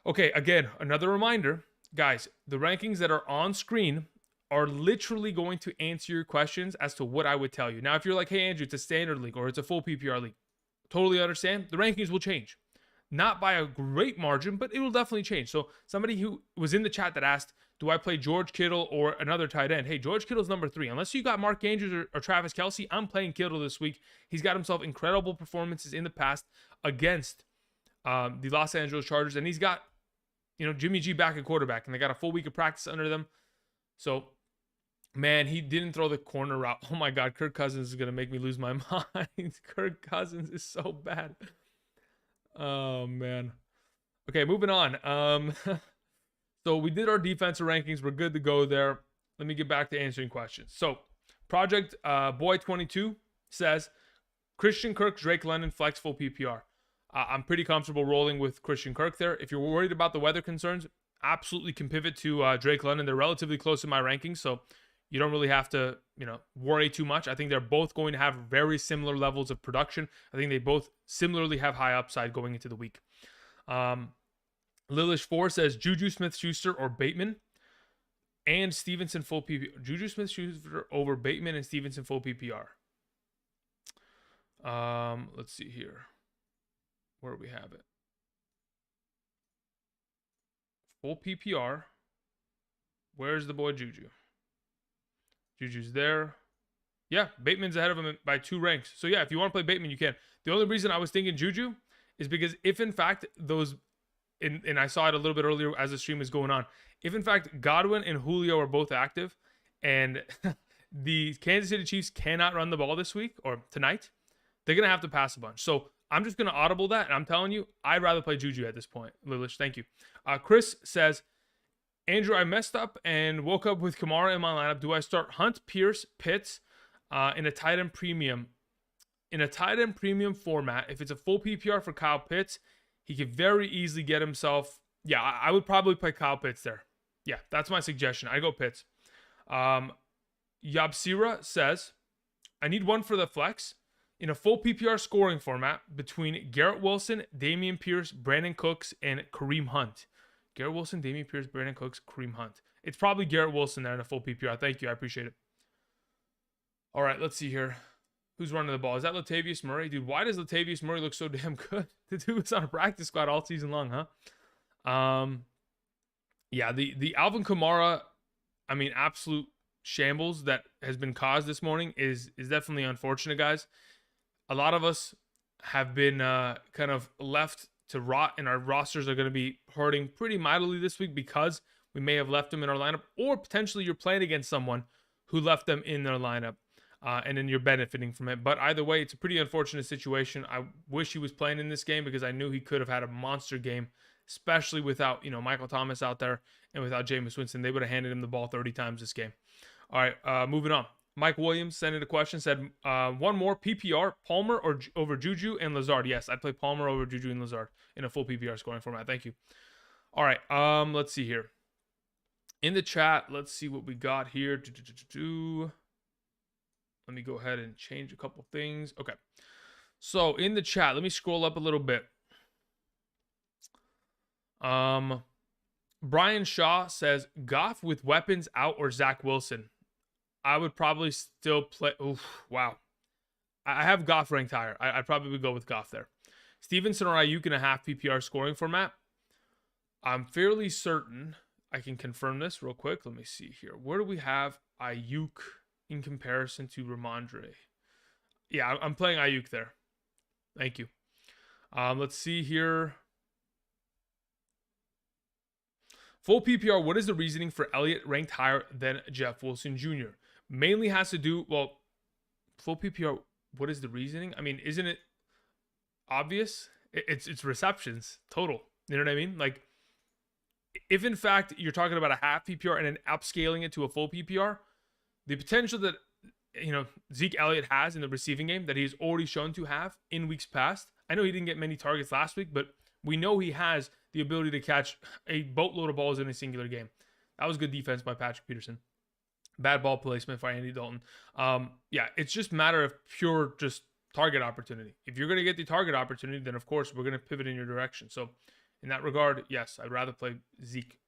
Okay, again, another reminder. Guys, the rankings that are on screen are literally going to answer your questions as to what I would tell you. Now, if you're like, hey, Andrew, it's a standard league or it's a full PPR league, totally understand. The rankings will change. Not by a great margin, but it will definitely change. So somebody who was in the chat that asked, do I play George Kittle or another tight end? Hey, George Kittle's number 3. Unless you got Mark Andrews or Travis Kelce, I'm playing Kittle this week. He's got himself incredible performances in the past against the Los Angeles Chargers. And he's got, Jimmy G back at quarterback. And they got a full week of practice under them. So, man, he didn't throw the corner route. Oh, my God. Kirk Cousins is going to make me lose my mind. Kirk Cousins is so bad. Oh, man. Okay, moving on. So we did our defensive rankings. We're good to go there. Let me get back to answering questions. So Project Boy 22 says, Christian Kirk, Drake London, flex full PPR. I'm pretty comfortable rolling with Christian Kirk there. If you're worried about the weather concerns, absolutely can pivot to Drake London. They're relatively close in my rankings, so you don't really have to, worry too much. I think they're both going to have very similar levels of production. I think they both similarly have high upside going into the week. Lilish4 says Juju Smith-Schuster or Bateman and Stevenson full PPR. Juju Smith-Schuster over Bateman and Stevenson full PPR. Let's see here. Where do we have it? Full PPR. Where's the boy Juju? Juju's there. Yeah, Bateman's ahead of him by 2 ranks. So yeah, if you want to play Bateman, you can. The only reason I was thinking Juju is because if in fact those, and I saw it a little bit earlier as the stream is going on, if in fact Godwin and Julio are both active and the Kansas City Chiefs cannot run the ball this week or tonight, they're going to have to pass a bunch. So I'm just going to audible that, and I'm telling you, I'd rather play Juju at this point. Lilish, thank you. Chris says, Andrew, I messed up and woke up with Kamara in my lineup. Do I start Hunt, Pierce, Pitts in a tight end premium? In a tight end premium format, if it's a full PPR for Kyle Pitts, he could very easily get himself. Yeah, I would probably play Kyle Pitts there. Yeah, that's my suggestion. I go Pitts. Yabsira says, I need one for the flex in a full PPR scoring format between Garrett Wilson, Dameon Pierce, Brandon Cooks, and Kareem Hunt. Garrett Wilson, Dameon Pierce, Brandon Cooks, Kareem Hunt. It's probably Garrett Wilson there in a full PPR. Thank you. I appreciate it. All right, let's see here. Who's running the ball? Is that Latavius Murray? Dude, why does Latavius Murray look so damn good? The dude was on a practice squad all season long, huh? Yeah, the Alvin Kamara, I mean, absolute shambles that has been caused this morning is definitely unfortunate, guys. A lot of us have been kind of left to rot, and our rosters are going to be hurting pretty mightily this week because we may have left them in our lineup, or potentially you're playing against someone who left them in their lineup. And then you're benefiting from it. But either way, it's a pretty unfortunate situation. I wish he was playing in this game because I knew he could have had a monster game, especially without, Michael Thomas out there and without Jameis Winston. They would have handed him the ball 30 times this game. All right, moving on. Mike Williams sent in a question, said, one more PPR, Palmer or over Juju and Lazard. Yes, I'd play Palmer over Juju and Lazard in a full PPR scoring format. Thank you. All right, let's see here. In the chat, let's see what we got here. Let me go ahead and change a couple things. Okay. So in the chat, let me scroll up a little bit. Brian Shaw says, Goff with weapons out or Zach Wilson? I would probably still play. Oof, wow. I have Goff ranked higher. I'd probably go with Goff there. Stevenson or Ayuk in a half PPR scoring format? I'm fairly certain. I can confirm this real quick. Let me see here. Where do we have Ayuk in comparison to Ramondre? Yeah, I'm playing Ayuk there. Thank you. Let's see here. Full PPR, what is the reasoning for Elliott ranked higher than Jeff Wilson Jr.? Mainly has to do, well, full PPR, what is the reasoning? I mean, isn't it obvious? It's receptions total. You know what I mean? Like, if in fact you're talking about a half PPR and then upscaling it to a full PPR, the potential that, Zeke Elliott has in the receiving game that he's already shown to have in weeks past. I know he didn't get many targets last week, but we know he has the ability to catch a boatload of balls in a singular game. That was good defense by Patrick Peterson. Bad ball placement by Andy Dalton. Yeah, it's just a matter of pure just target opportunity. If you're going to get the target opportunity, then of course we're going to pivot in your direction. So in that regard, yes, I'd rather play Zeke.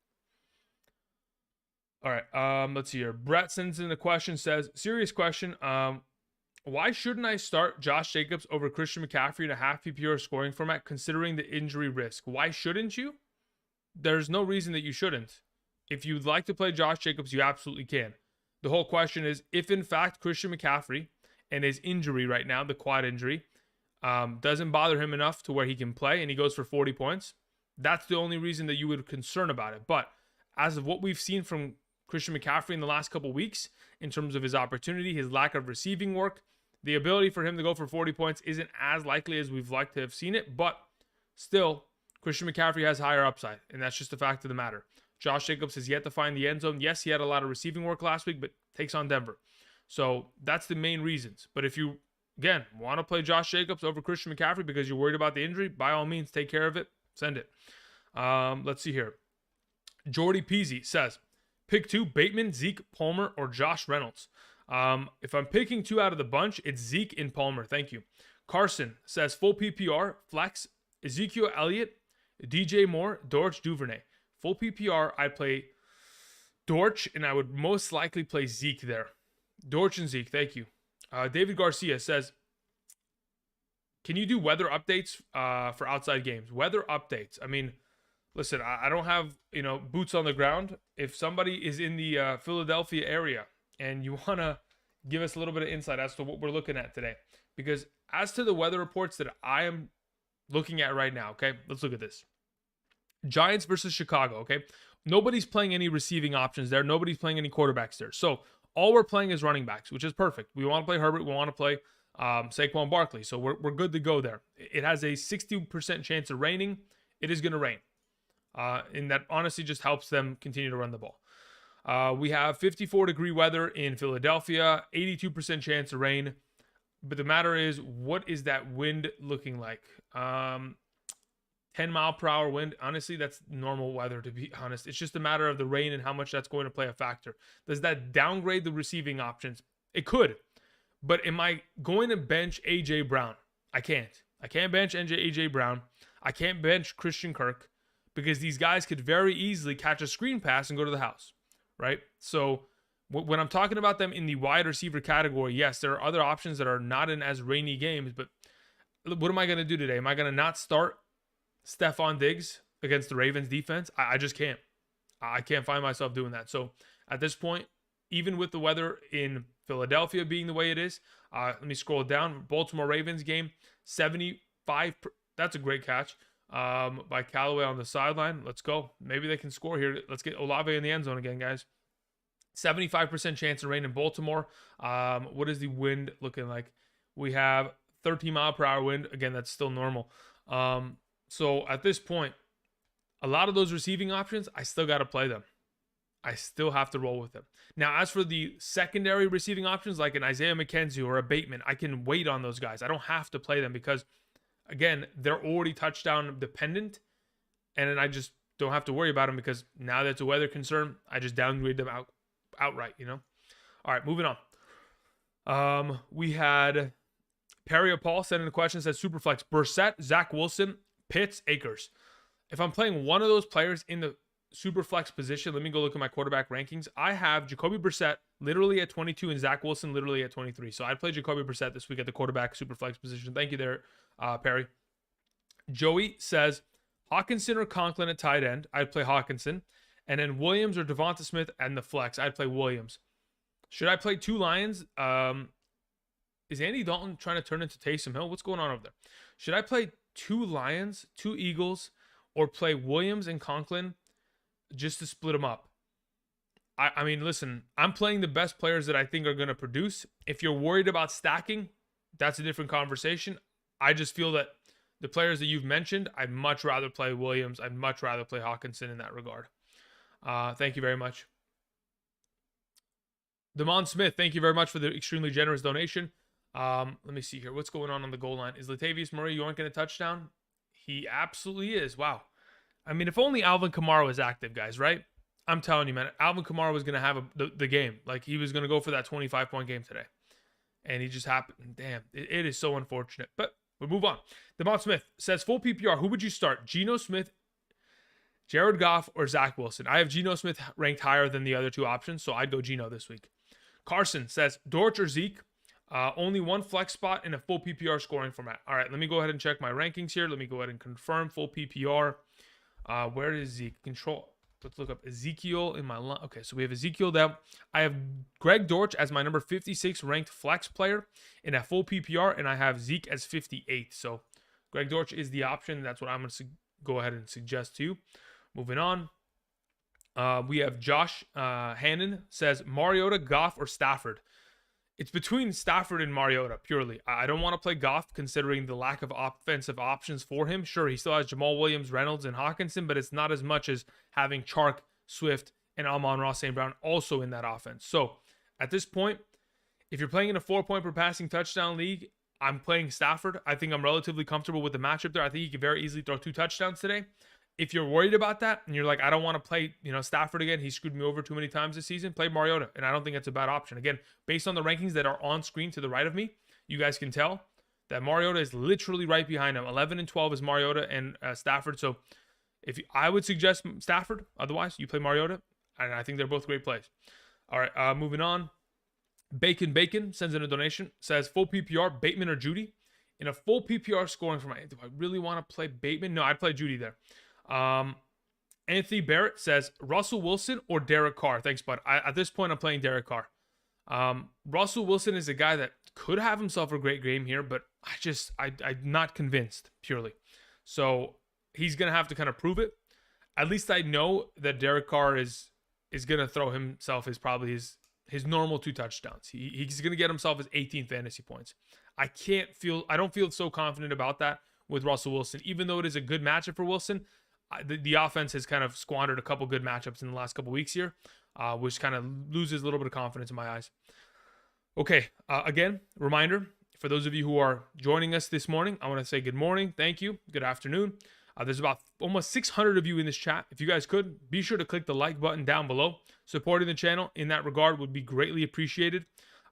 All right. Let's see here. Brett sends in a question, says, serious question. Why shouldn't I start Josh Jacobs over Christian McCaffrey in a half PPR scoring format considering the injury risk? Why shouldn't you? There's no reason that you shouldn't. If you'd like to play Josh Jacobs, you absolutely can. The whole question is, if in fact Christian McCaffrey and his injury right now, the quad injury, doesn't bother him enough to where he can play and he goes for 40 points, that's the only reason that you would concern about it. But as of what we've seen from Christian McCaffrey in the last couple weeks, in terms of his opportunity, his lack of receiving work, the ability for him to go for 40 points isn't as likely as we've liked to have seen it, but still, Christian McCaffrey has higher upside, and that's just the fact of the matter. Josh Jacobs has yet to find the end zone. Yes, he had a lot of receiving work last week, but takes on Denver. So that's the main reasons. But if you, again, want to play Josh Jacobs over Christian McCaffrey because you're worried about the injury, by all means, take care of it. Send it. Let's see here. Jordy Peasy says, pick 2, Bateman, Zeke, Palmer, or Josh Reynolds. If I'm picking 2 out of the bunch, it's Zeke and Palmer. Thank you. Carson says, full PPR, flex, Ezekiel Elliott, DJ Moore, Dortch, Duvernay. Full PPR, I'd play Dortch, and I would most likely play Zeke there. Dortch and Zeke, thank you. David Garcia says, can you do weather updates for outside games? Weather updates. I mean, listen, I don't have, boots on the ground. If somebody is in the Philadelphia area and you want to give us a little bit of insight as to what we're looking at today. Because as to the weather reports that I am looking at right now, okay, let's look at this. Giants versus Chicago, okay? Nobody's playing any receiving options there. Nobody's playing any quarterbacks there. So all we're playing is running backs, which is perfect. We want to play Herbert. We want to play Saquon Barkley. So we're good to go there. It has a 60% chance of raining. It is going to rain. And that honestly just helps them continue to run the ball. We have 54-degree weather in Philadelphia, 82% chance of rain. But the matter is, what is that wind looking like? 10-mile-per-hour wind. Honestly, that's normal weather, to be honest. It's just a matter of the rain and how much that's going to play a factor. Does that downgrade the receiving options? It could. But am I going to bench A.J. Brown? I can't. I can't bench A.J. Brown. I can't bench Christian Kirk because these guys could very easily catch a screen pass and go to the house, right? So when I'm talking about them in the wide receiver category, yes, there are other options that are not in as rainy games, but what am I going to do today? Am I going to not start Stephon Diggs against the Ravens defense? I just can't. I can't find myself doing that. So at this point, even with the weather in Philadelphia being the way it is, let me scroll down. Baltimore Ravens game, 75. That's a great catch by Callaway on the sideline. Let's go. Maybe they can score here. Let's get Olave in the end zone again, guys. 75% chance of rain in Baltimore. What is the wind looking like? We have 13-mile-per-hour wind. Again, that's still normal. So at this point, a lot of those receiving options, I still got to play them. I still have to roll with them. Now, as for the secondary receiving options, like an Isaiah McKenzie or a Bateman, I can wait on those guys. I don't have to play them because, again, they're already touchdown dependent, and then I just don't have to worry about them because now that's a weather concern. I just downgrade them outright, All right, moving on. We had Perry Paul sending a question, says Superflex, Brissett, Zach Wilson, Pitts, Akers. If I'm playing one of those players in the Superflex position, let me go look at my quarterback rankings. I have Jacoby Brissett literally at 22 and Zach Wilson literally at 23. So I'd play Jacoby Brissett this week at the quarterback Superflex position. Thank you there, Perry. Joey says Hawkinson or Conklin at tight end. I'd play Hawkinson. And then Williams or Devonta Smith and the flex. I'd play Williams. Should I play 2 Lions? Is Andy Dalton trying to turn into Taysom Hill? What's going on over there? Should I play 2 Lions, 2 Eagles, or play Williams and Conklin just to split them up? I mean, listen, I'm playing the best players that I think are going to produce. If you're worried about stacking, that's a different conversation. I just feel that the players that you've mentioned, I'd much rather play Williams. I'd much rather play Hawkinson in that regard. Thank you very much. Damon Smith, thank you very much for the extremely generous donation. Let me see here. What's going on the goal line? Is Latavius Murray, you aren't going to touchdown? He absolutely is. Wow. I mean, if only Alvin Kamara was active, guys, right? I'm telling you, man, Alvin Kamara was going to have the game. Like, he was going to go for that 25-point game today. And he just happened. Damn, it is so unfortunate. But we'll move on. Damon Smith says, full PPR, who would you start? Geno Smith, Jared Goff or Zach Wilson. I have Geno Smith ranked higher than the other two options, so I'd go Geno this week. Carson says, Dortch or Zeke? Only one flex spot in a full PPR scoring format. All right, let me go ahead and check my rankings here. Let me go ahead and confirm full PPR. Where is Zeke? Control. Let's look up Ezekiel in my line. Okay, so we have Ezekiel down. I have Greg Dortch as my number 56 ranked flex player in a full PPR, and I have Zeke as 58. So Greg Dortch is the option. That's what I'm going to go ahead and suggest to you. Moving on. We have Josh Hannon says Mariota, Goff, or Stafford. It's between Stafford and Mariota, purely. I don't want to play Goff considering the lack of offensive options for him. Sure, he still has Jamal Williams, Reynolds, and Hawkinson, but it's not as much as having Chark, Swift, and Amon-Ra St. Brown also in that offense. So, at this point, if you're playing in a 4-point per passing touchdown league, I'm playing Stafford. I think I'm relatively comfortable with the matchup there. I think he could very easily throw 2 touchdowns today. If you're worried about that and you're like, I don't want to play, Stafford again, he screwed me over too many times this season, play Mariota. And I don't think that's a bad option. Again, based on the rankings that are on screen to the right of me, you guys can tell that Mariota is literally right behind him. 11 and 12 is Mariota and Stafford. So I would suggest Stafford. Otherwise, you play Mariota. And I think they're both great plays. All right, moving on. Bacon sends in a donation. Says, full PPR, Bateman or Judy? In a full PPR scoring format, do I really want to play Bateman? No, I'd play Judy there. Anthony Barrett says Russell Wilson or Derek Carr. Thanks, bud. At this point, I'm playing Derek Carr. Russell Wilson is a guy that could have himself a great game here, but I'm not convinced purely. So he's gonna have to kind of prove it. At least I know that Derek Carr is gonna throw himself his normal 2 touchdowns. He's gonna get himself his 18 fantasy points. I don't feel so confident about that with Russell Wilson, even though it is a good matchup for Wilson. The offense has kind of squandered a couple good matchups in the last couple weeks here, which kind of loses a little bit of confidence in my eyes. Okay, again, reminder, for those of you who are joining us this morning, I want to say good morning, thank you, good afternoon. There's about almost 600 of you in this chat. If you guys could, be sure to click the like button down below. Supporting the channel in that regard would be greatly appreciated.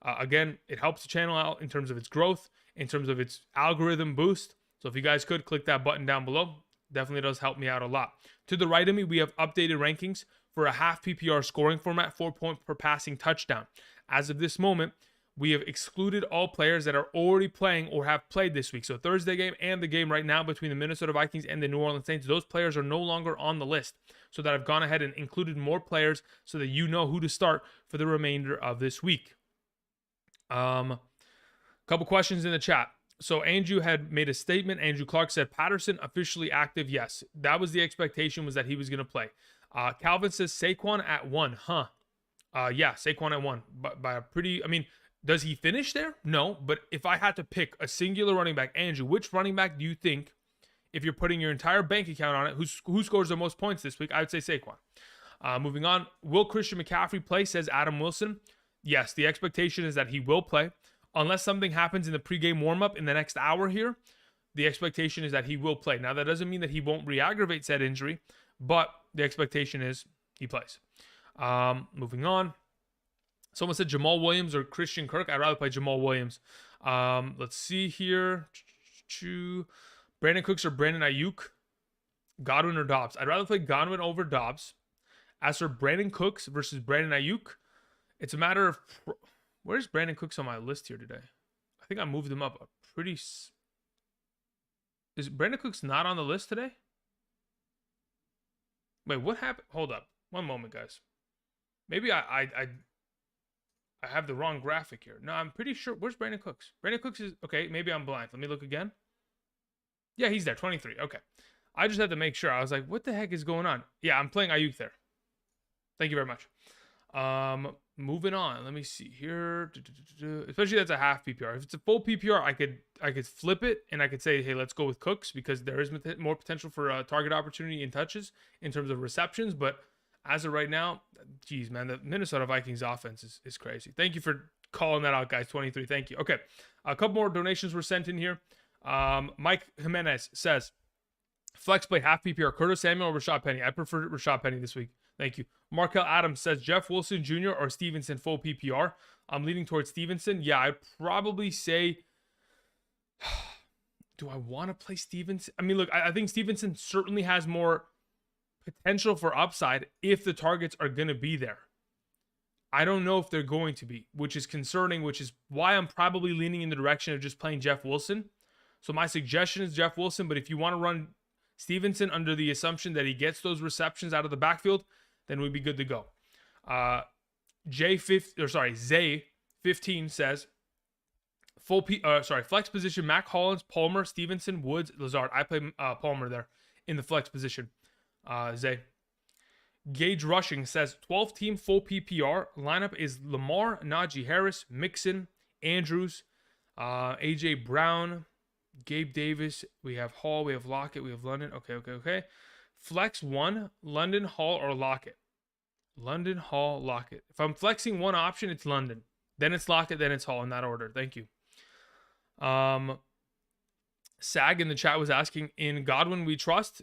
Again, it helps the channel out in terms of its growth, in terms of its algorithm boost. So if you guys could, click that button down below. Definitely does help me out a lot. To the right of me, we have updated rankings for a half PPR scoring format, 4-point per passing touchdown. As of this moment, we have excluded all players that are already playing or have played this week. So Thursday game and the game right now between the Minnesota Vikings and the New Orleans Saints, those players are no longer on the list. So that I've gone ahead and included more players so that you know who to start for the remainder of this week. Couple questions in the chat. So Andrew had made a statement. Andrew Clark said, Patterson officially active. Yes, that was the expectation, was that he was going to play. Calvin says Saquon at 1. Yeah, Saquon at 1. But by a pretty, does he finish there? No, but if I had to pick a singular running back, Andrew, which running back do you think, if you're putting your entire bank account on it, who scores the most points this week? I would say Saquon. Moving on. Will Christian McCaffrey play, says Adam Wilson. Yes, the expectation is that he will play. Unless something happens in the pregame warm-up in the next hour here, the expectation is that he will play. Now, that doesn't mean that he won't re-aggravate said injury, but the expectation is he plays. Moving on. Someone said Jamal Williams or Christian Kirk. I'd rather play Jamal Williams. Let's see here. Brandon Cooks or Brandon Ayuk? Godwin or Dobbs? I'd rather play Godwin over Dobbs. As for Brandon Cooks versus Brandon Ayuk, it's a matter of... Where's Brandon Cooks on my list here today? I think I moved him up a pretty... Is Brandon Cooks not on the list today? Wait, what happened? Hold up. One moment, guys. Maybe I have the wrong graphic here. No, I'm pretty sure. Where's Brandon Cooks? Brandon Cooks is... Okay, maybe I'm blind. Let me look again. Yeah, he's there. 23. Okay. I just had to make sure. I was like, what the heck is going on? Yeah, I'm playing Ayuk there. Thank you very much. Moving on. Let me see here. Especially that's a half PPR. If it's a full PPR, I could flip it and I could say, hey, let's go with Cooks because there is more potential for a target opportunity and touches in terms of receptions. But as of right now, geez, man, the Minnesota Vikings offense is crazy. Thank you for calling that out, guys. 23. Thank you. Okay. A couple more donations were sent in here. Mike Jimenez says, flex play half PPR, Curtis Samuel or Rashad Penny. I prefer Rashad Penny this week. Thank you. Markel Adams says Jeff Wilson Jr. or Stevenson full PPR. I'm leaning towards Stevenson. Yeah, I'd probably say, do I want to play Stevenson? I mean, look, I think Stevenson certainly has more potential for upside if the targets are going to be there. I don't know if they're going to be, which is concerning, which is why I'm probably leaning in the direction of just playing Jeff Wilson. So my suggestion is Jeff Wilson, but if you want to run Stevenson under the assumption that he gets those receptions out of the backfield, then we'd be good to go. Zay 15 says flex position: Mac Hollins, Palmer, Stevenson, Woods, Lazard. I play Palmer there in the flex position. Zay. Gage Rushing says 12-team full PPR lineup is Lamar, Najee Harris, Mixon, Andrews, AJ Brown, Gabe Davis. We have Hall, we have Lockett, we have London. Okay. Flex 1, London, Hall, or Lockett. London, Hall, Lockett. If I'm flexing one option, it's London. Then it's Lockett, then it's Hall in that order. Thank you. Sag in the chat was asking, in Godwin we trust?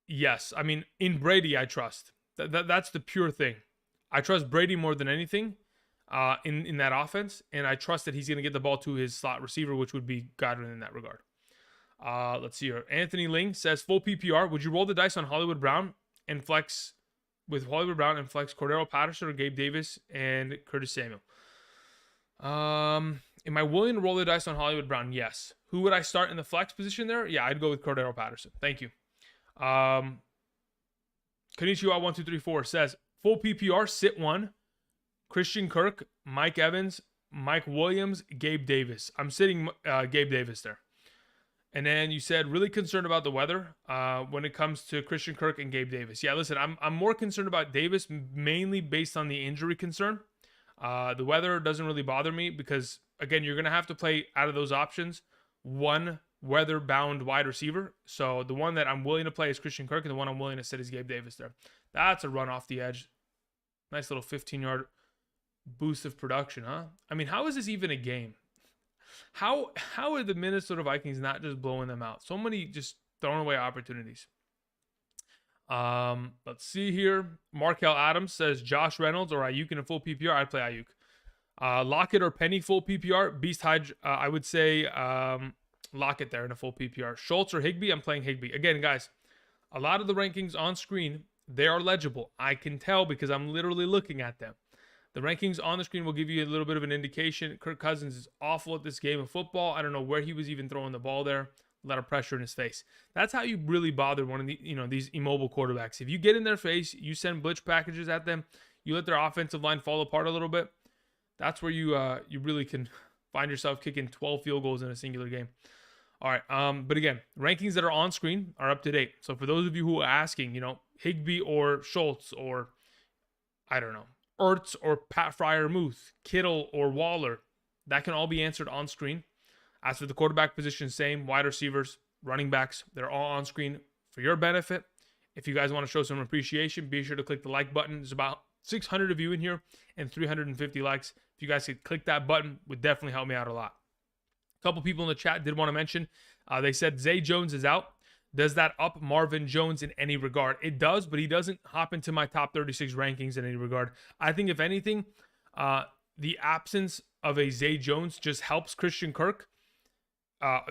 Yes. I mean, in Brady I trust. That's the pure thing. I trust Brady more than anything in that offense, and I trust that he's going to get the ball to his slot receiver, which would be Godwin in that regard. Let's see here. Anthony Ling says, full PPR, would you roll the dice on Hollywood Brown and flex Cordero Patterson or Gabe Davis and Curtis Samuel? Am I willing to roll the dice on Hollywood Brown? Yes. Who would I start in the flex position there? Yeah, I'd go with Cordero Patterson. Thank you. Konnichiwa1234 says, full PPR, sit 1, Christian Kirk, Mike Evans, Mike Williams, Gabe Davis. I'm sitting Gabe Davis there. And then you said, really concerned about the weather when it comes to Christian Kirk and Gabe Davis. Yeah, listen, I'm more concerned about Davis, mainly based on the injury concern. The weather doesn't really bother me because, again, you're going to have to play out of those options one weather-bound wide receiver. So the one that I'm willing to play is Christian Kirk, and the one I'm willing to sit is Gabe Davis there. That's a run off the edge. Nice little 15-yard boost of production, huh? I mean, how is this even a game? How are the Minnesota Vikings not just blowing them out? So many just throwing away opportunities. Let's see here. Markel Adams says Josh Reynolds or Ayuk in a full PPR. I'd play Ayuk. Lockett or Penny full PPR. Beast Hydra, I would say Lockett there in a full PPR. Schultz or Higbee, I'm playing Higbee. Again, guys, a lot of the rankings on screen, they are legible. I can tell because I'm literally looking at them. The rankings on the screen will give you a little bit of an indication. Kirk Cousins is awful at this game of football. I don't know where he was even throwing the ball there. A lot of pressure in his face. That's how you really bother one of the, these immobile quarterbacks. If you get in their face, you send blitz packages at them, you let their offensive line fall apart a little bit. That's where you really can find yourself kicking 12 field goals in a singular game. All right, but again, rankings that are on screen are up to date. So for those of you who are asking, Higbee or Schultz or, I don't know, Ertz or Pat Fryer-Muth, Kittle or Waller, that can all be answered on screen. As for the quarterback position, same. Wide receivers, running backs, they're all on screen for your benefit. If you guys want to show some appreciation, be sure to click the like button. There's about 600 of you in here and 350 likes. If you guys could click that button, would definitely help me out a lot. A couple people in the chat did want to mention, they said Zay Jones is out. Does that up Marvin Jones in any regard? It does, but he doesn't hop into my top 36 rankings in any regard. I think if anything, the absence of a Zay Jones just helps Christian Kirk,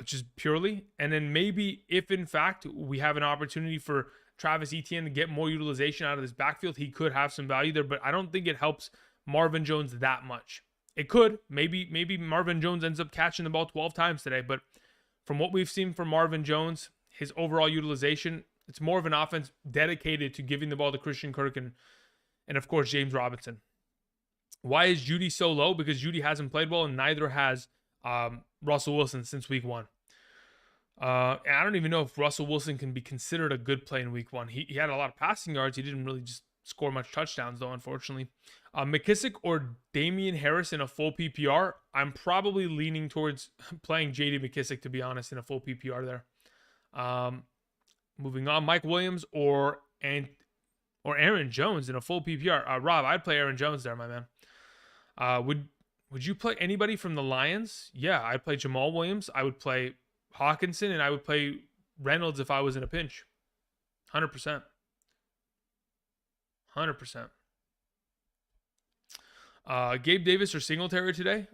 just purely. And then maybe if in fact we have an opportunity for Travis Etienne to get more utilization out of this backfield, he could have some value there, but I don't think it helps Marvin Jones that much. It could. Maybe Marvin Jones ends up catching the ball 12 times today, but from what we've seen from Marvin Jones, his overall utilization, it's more of an offense dedicated to giving the ball to Christian Kirk and of course, James Robinson. Why is Judy so low? Because Judy hasn't played well, and neither has Russell Wilson since week 1. And I don't even know if Russell Wilson can be considered a good play in week 1. He had a lot of passing yards. He didn't really just score much touchdowns, though, unfortunately. McKissick or Damian Harris in a full PPR? I'm probably leaning towards playing J.D. McKissick, to be honest, in a full PPR there. Moving on, Mike Williams or Aaron Jones in a full PPR. Rob, I'd play Aaron Jones there, my man. Would you play anybody from the Lions? Yeah, I'd play Jamal Williams. I would play Hawkinson, and I would play Reynolds if I was in a pinch. 100%. 100%. Gabe Davis or Singletary today?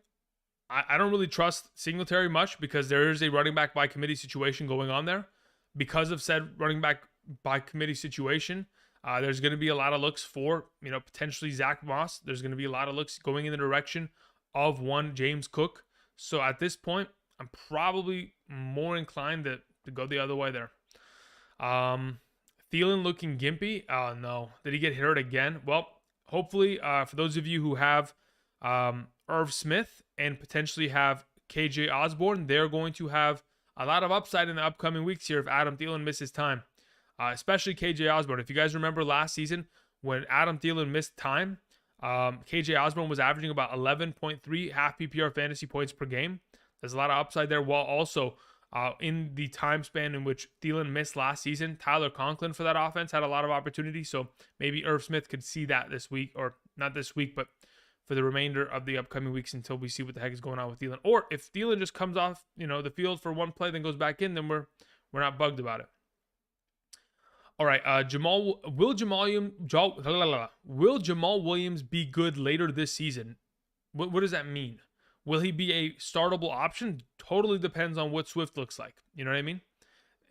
I don't really trust Singletary much because there is a running back by committee situation going on there. Because of said running back by committee situation, There's going to be a lot of looks for, potentially Zach Moss. There's going to be a lot of looks going in the direction of one James Cook. So at this point, I'm probably more inclined to go the other way there. Thielen looking gimpy. Oh, no. Did he get hurt again? Well, hopefully, for those of you who have Irv Smith and potentially have KJ Osborne, they're going to have a lot of upside in the upcoming weeks here if Adam Thielen misses time. Especially KJ Osborne. If you guys remember last season when Adam Thielen missed time, KJ Osborne was averaging about 11.3 half PPR fantasy points per game. There's a lot of upside there, while also in the time span in which Thielen missed last season, Tyler Conklin for that offense had a lot of opportunity. So maybe Irv Smith could see that this week, or not this week, but for the remainder of the upcoming weeks until we see what the heck is going on with Thielen. Or if Thielen just comes off, the field for one play, then goes back in, then we're not bugged about it. All right, will Jamal Williams be good later this season? What does that mean? Will he be a startable option? Totally depends on what Swift looks like. You know what I mean?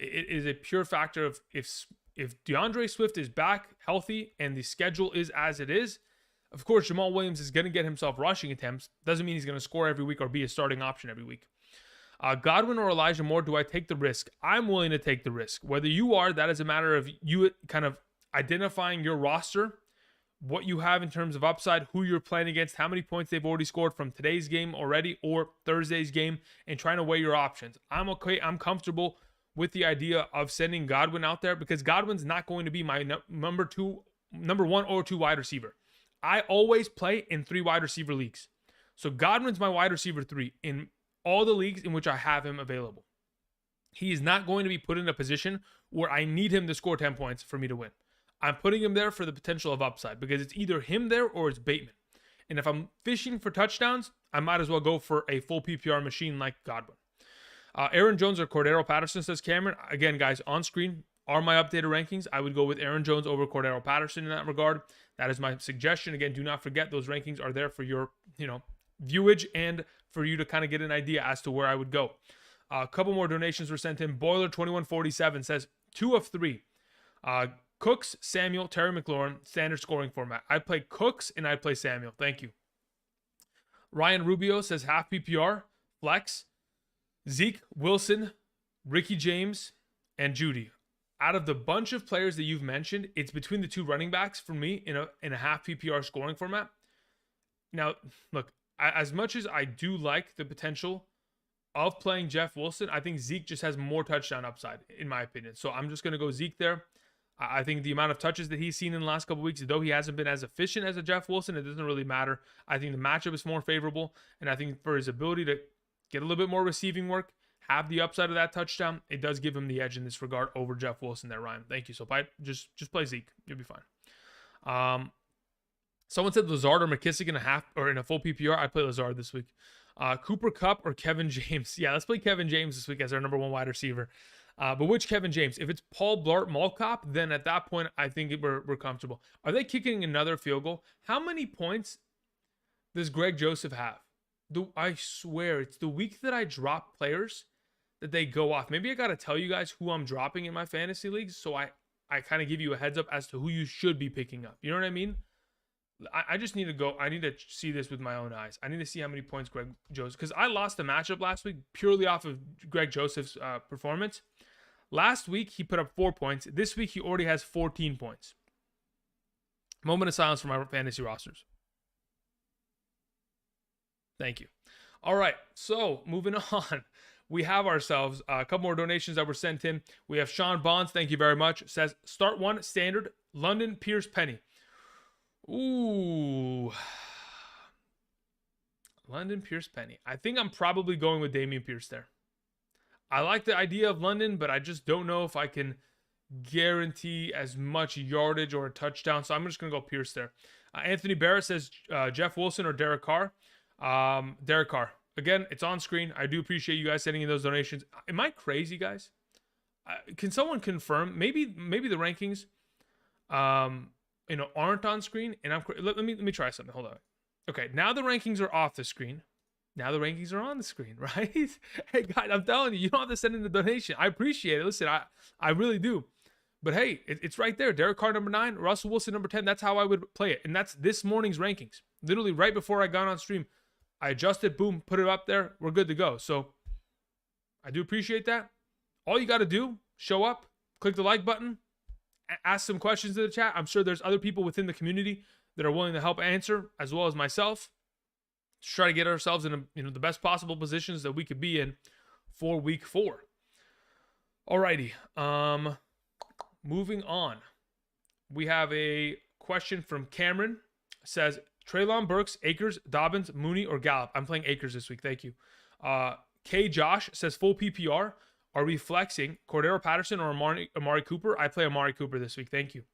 It is a pure factor of if DeAndre Swift is back healthy and the schedule is as it is, of course, Jamal Williams is going to get himself rushing attempts. Doesn't mean he's going to score every week or be a starting option every week. Godwin or Elijah Moore, do I take the risk? I'm willing to take the risk. Whether you are, that is a matter of you kind of identifying your roster, what you have in terms of upside, who you're playing against, how many points they've already scored from today's game already or Thursday's game, and trying to weigh your options. I'm okay. I'm comfortable with the idea of sending Godwin out there because Godwin's not going to be my number one or two wide receiver. I always play in 3 wide receiver leagues. So Godwin's my wide receiver 3 in all the leagues in which I have him available. He is not going to be put in a position where I need him to score 10 points for me to win. I'm putting him there for the potential of upside because it's either him there or it's Bateman. And if I'm fishing for touchdowns, I might as well go for a full PPR machine like Godwin. Aaron Jones or Cordero Patterson, says Cameron. Again, guys, on screen are my updated rankings. I would go with Aaron Jones over Cordero Patterson in that regard. That is my suggestion. Again, do not forget those rankings are there for your, viewage and for you to kind of get an idea as to where I would go. A couple more donations were sent in. Boiler 2147 says 2 of 3. Cooks, Samuel, Terry McLaurin, standard scoring format. I play Cooks and I play Samuel. Thank you. Ryan Rubio says half PPR, flex, Zeke, Wilson, Ricky James, and Judy. Out of the bunch of players that you've mentioned, it's between the 2 running backs for me in a half PPR scoring format. Now, look, as much as I do like the potential of playing Jeff Wilson, I think Zeke just has more touchdown upside, in my opinion. So I'm just going to go Zeke there. I think the amount of touches that he's seen in the last couple of weeks, though he hasn't been as efficient as a Jeff Wilson, it doesn't really matter. I think the matchup is more favorable, and I think for his ability to get a little bit more receiving work, have the upside of that touchdown, it does give him the edge in this regard over Jeff Wilson there, Ryan. Thank you. So just play Zeke. You'll be fine. Someone said Lazard or McKissick in a full PPR. I play Lazard this week. Cooper Kupp or Kevin James. Yeah, let's play Kevin James this week as our number 1 wide receiver. But which Kevin James? If it's Paul Blart Mall Cop, then at that point, I think we're comfortable. Are they kicking another field goal? How many points does Greg Joseph have? I swear, it's the week that I drop players that they go off. Maybe I got to tell you guys who I'm dropping in my fantasy leagues so I kind of give you a heads up as to who you should be picking up. You know what I mean? I just need to go. I need to see this with my own eyes. I need to see how many points Greg Joseph, because I lost the matchup last week purely off of Greg Joseph's performance. Last week, he put up 4 points. This week, he already has 14 points. Moment of silence for my fantasy rosters. Thank you. All right, so moving on. We have ourselves a couple more donations that were sent in. We have Sean Bonds, thank you very much. Says, start 1, standard, London, Pierce, Penny. Ooh. London, Pierce, Penny. I think I'm probably going with Dameon Pierce there. I like the idea of London, but I just don't know if I can guarantee as much yardage or a touchdown. So I'm just going to go Pierce there. Anthony Barrett says Jeff Wilson or Derek Carr. Derek Carr. Again, it's on screen. I do appreciate you guys sending in those donations. Am I crazy, guys? Can someone confirm? Maybe the rankings, aren't on screen. And let me try something. Hold on. Okay, now the rankings are off the screen. Now the rankings are on the screen, right? Hey, guys, I'm telling you, you don't have to send in the donation. I appreciate it. Listen, I really do. But hey, it's right there. Derek Carr, number 9, Russell Wilson, number 10. That's how I would play it. And that's this morning's rankings. Literally right before I got on stream, I adjusted, boom, put it up there. We're good to go. So I do appreciate that. All you got to do, show up, click the like button, ask some questions in the chat. I'm sure there's other people within the community that are willing to help answer, as well as myself, to try to get ourselves in the best possible positions that we could be in for week 4. Alrighty. Moving on. We have a question from Cameron. It says, Treylon Burks, Akers, Dobbins, Mooney, or Gallup? I'm playing Akers this week. Thank you. K. Josh says, full PPR. Are we flexing Cordero Patterson or Amari Cooper? I play Amari Cooper this week. Thank you.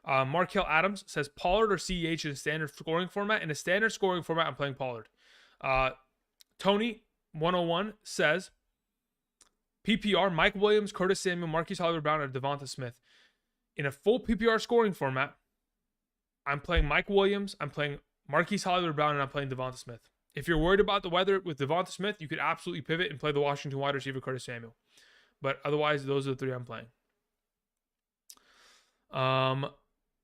Markel Adams says, Pollard or CEH in a standard scoring format? In a standard scoring format, I'm playing Pollard. Tony 101 says, PPR, Mike Williams, Curtis Samuel, Marquise Hollywood-Brown, and Devonta Smith. In a full PPR scoring format, I'm playing Mike Williams, I'm playing Marquise Hollywood-Brown, and I'm playing Devonta Smith. If you're worried about the weather with Devonta Smith, you could absolutely pivot and play the Washington wide receiver, Curtis Samuel. But otherwise, those are the 3 I'm playing.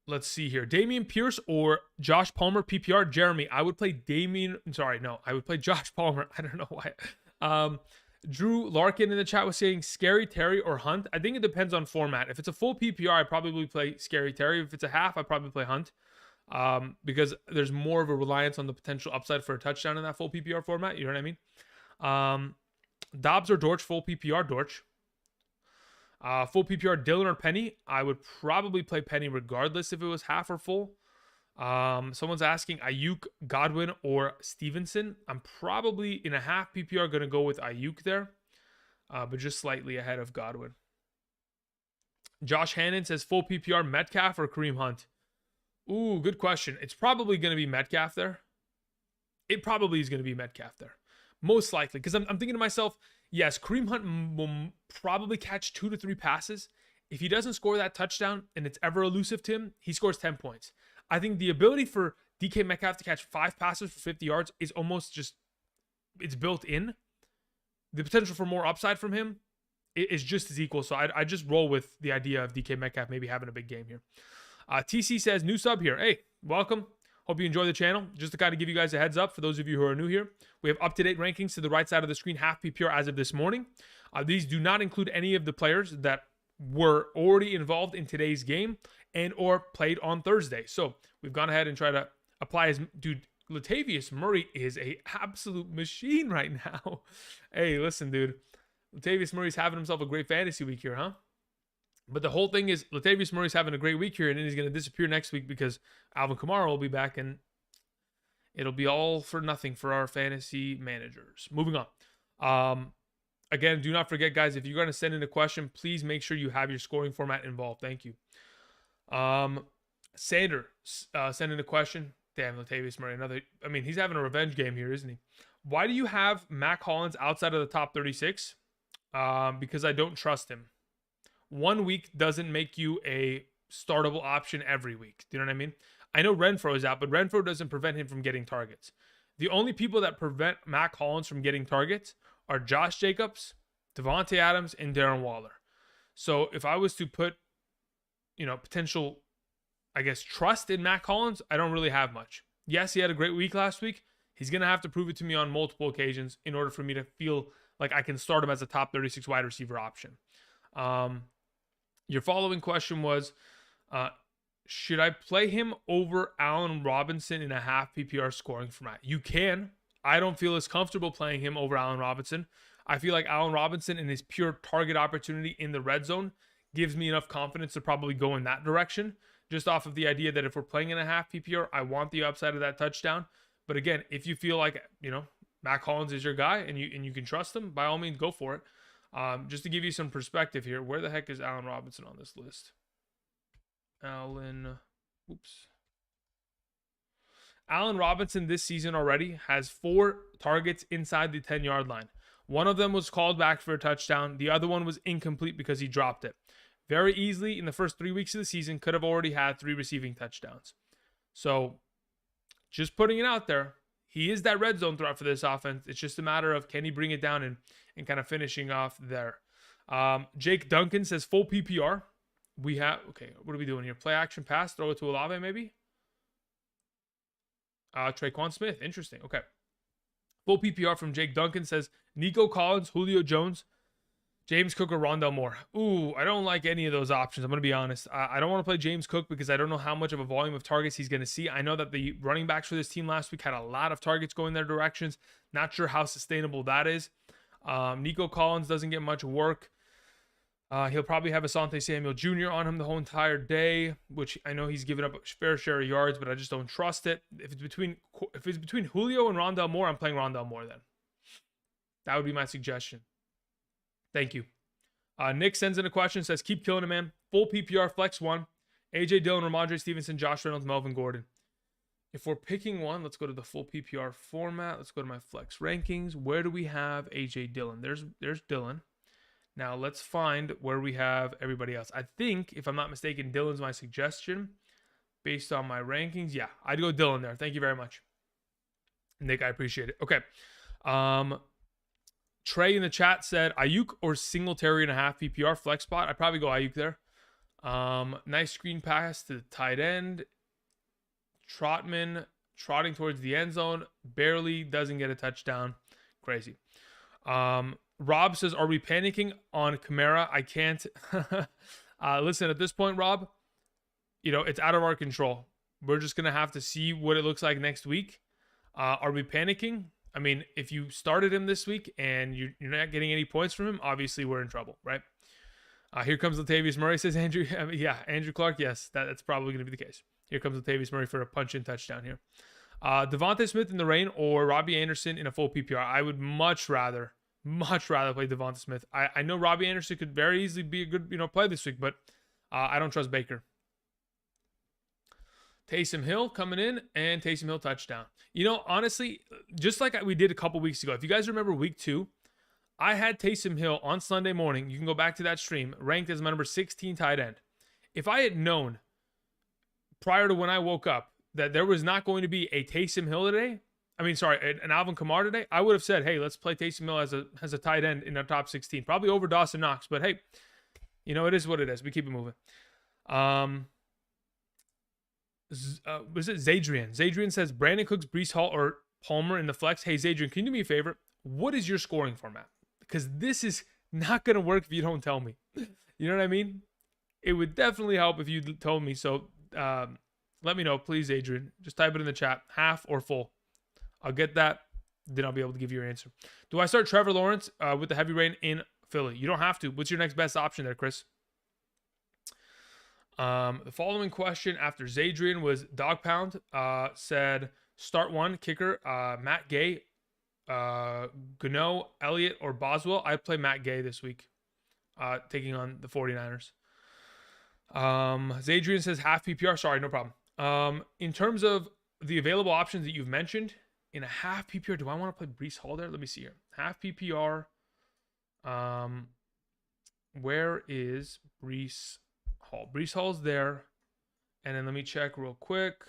Let's see here. Dameon Pierce or Josh Palmer, PPR. Jeremy, I would play I would play Josh Palmer. I don't know why. Drew Larkin in the chat was saying Scary Terry or Hunt. I think it depends on format. If it's a full PPR, I probably play Scary Terry. If it's a half, I probably play Hunt. Because there's more of a reliance on the potential upside for a touchdown in that full PPR format. You know what I mean? Dobbs or Dortch, full PPR, Dortch. Full PPR, Dillon or Penny. I would probably play Penny regardless if it was half or full. Someone's asking Ayuk, Godwin, or Stevenson. I'm probably in a half PPR going to go with Ayuk there, but just slightly ahead of Godwin. Josh Hannon says full PPR, Metcalf or Kareem Hunt. Ooh, good question. It's probably going to be Metcalf there. It probably is going to be Metcalf there. Most likely. Because I'm thinking to myself, yes, Kareem Hunt will probably catch 2 to 3 passes. If he doesn't score that touchdown and it's ever elusive to him, he scores 10 points. I think the ability for DK Metcalf to catch 5 passes for 50 yards is almost just, it's built in. The potential for more upside from him is just as equal. So I just roll with the idea of DK Metcalf maybe having a big game here. TC says, new sub here. Hey, welcome. Hope you enjoy the channel. Just to kind of give you guys a heads up for those of you who are new here, we have up-to-date rankings to the right side of the screen, half PPR as of this morning. These do not include any of the players that were already involved in today's game and or played on Thursday. So we've gone ahead and tried to apply his dude. Latavius Murray is a absolute machine right now. Hey, listen, dude. Latavius Murray's having himself a great fantasy week here, huh? But the whole thing is Latavius Murray's having a great week here, and then he's going to disappear next week because Alvin Kamara will be back, and it'll be all for nothing for our fantasy managers. Moving on. Again, do not forget, guys, if you're going to send in a question, please make sure you have your scoring format involved. Thank you. Sander sent in a question. Damn, Latavius Murray. He's having a revenge game here, isn't he? Why do you have Mac Hollins outside of the top 36? Because I don't trust him. 1 week doesn't make you a startable option every week. Do you know what I mean? I know Renfro is out, but Renfro doesn't prevent him from getting targets. The only people that prevent Mac Hollins from getting targets are Josh Jacobs, Devontae Adams, and Darren Waller. So if I was to put, potential, trust in Mac Hollins, I don't really have much. Yes, he had a great week last week. He's going to have to prove it to me on multiple occasions in order for me to feel like I can start him as a top 36 wide receiver option. Your following question was, should I play him over Allen Robinson in a half PPR scoring format? You can. I don't feel as comfortable playing him over Allen Robinson. I feel like Allen Robinson and his pure target opportunity in the red zone gives me enough confidence to probably go in that direction, just off of the idea that if we're playing in a half PPR, I want the upside of that touchdown. But again, if you feel like, Mac Hollins is your guy and you can trust him, by all means, go for it. Just to give you some perspective here, where the heck is Allen Robinson on this list? Allen Robinson this season already has 4 targets inside the 10-yard line. One of them was called back for a touchdown. The other one was incomplete because he dropped it. Very easily, in the first 3 weeks of the season, could have already had 3 receiving touchdowns. So, just putting it out there, he is that red zone threat for this offense. It's just a matter of can he bring it down and kind of finishing off there. Jake Duncan says full PPR. We have, okay, what are we doing here? Play action pass, throw it to Olave maybe? Traquan Smith, interesting. Okay. Full PPR from Jake Duncan says Nico Collins, Julio Jones, James Cook, or Rondell Moore. Ooh, I don't like any of those options. I'm going to be honest. I don't want to play James Cook because I don't know how much of a volume of targets he's going to see. I know that the running backs for this team last week had a lot of targets going their directions. Not sure how sustainable that is. Nico Collins doesn't get much work. He'll probably have Asante Samuel Jr. on him the whole entire day, which I know he's given up a fair share of yards, but I just don't trust it. If it's between Julio and Rondell Moore, I'm playing Rondell Moore then. That would be my suggestion. Thank you. Nick sends in a question, says, keep killing it, man. Full PPR flex 1. AJ Dillon, Ramondre Stevenson, Josh Reynolds, Melvin Gordon. If we're picking one, let's go to the full PPR format. Let's go to my flex rankings. Where do we have AJ Dillon? There's Dillon. Now let's find where we have everybody else. I think, if I'm not mistaken, Dillon's my suggestion based on my rankings. Yeah, I'd go Dillon there. Thank you very much, Nick. I appreciate it. Okay. Trey in the chat said Ayuk or Singletary and a half PPR flex spot. I'd probably go Ayuk there. Nice screen pass to the tight end. Trotman trotting towards the end zone. Barely doesn't get a touchdown. Crazy. Rob says, are we panicking on Kamara? I can't. Listen, at this point, Rob, it's out of our control. We're just going to have to see what it looks like next week. Are we panicking? I mean, if you started him this week and you're not getting any points from him, obviously we're in trouble, right? Here comes Latavius Murray, says Andrew. Andrew Clark, yes, that's probably going to be the case. Here comes Latavius Murray for a punch-in touchdown here. Devontae Smith in the rain or Robbie Anderson in a full PPR. I would much rather play Devonta Smith. I know Robbie Anderson could very easily be a good, play this week, but I don't trust Baker. Taysom Hill coming in and Taysom Hill touchdown. Honestly, just like we did a couple weeks ago, if you guys remember week 2, I had Taysom Hill on Sunday morning. You can go back to that stream, ranked as my number 16 tight end. If I had known prior to when I woke up that there was not going to be a Taysom Hill today, an Alvin Kamara today, I would have said, hey, let's play Taysom Hill as a tight end in our top 16. Probably over Dawson Knox, but hey, it is what it is. We keep it moving. Was it Zadrian? Zadrian says Brandon Cooks, Breece Hall, or Palmer in the flex. Hey, Zadrian, can you do me a favor? What is your scoring format? Because this is not going to work if you don't tell me. You know what I mean? It would definitely help if you told me. So let me know, please, Adrian. Just type it in the chat, half or full. I'll get that. Then I'll be able to give you your answer. Do I start Trevor Lawrence with the heavy rain in Philly? You don't have to. What's your next best option there, Chris? The following question after Zadrian was Dog Pound. Said start one kicker, Matt Gay, Gano, Elliott, or Boswell. I'd play Matt Gay this week, taking on the 49ers. Zadrian says half PPR. Sorry, no problem. In terms of the available options that you've mentioned, in a half PPR, do I want to play Breece Hall there? Let me see here. Half PPR. Where is Breece Hall? Breece Hall's there. And then let me check real quick.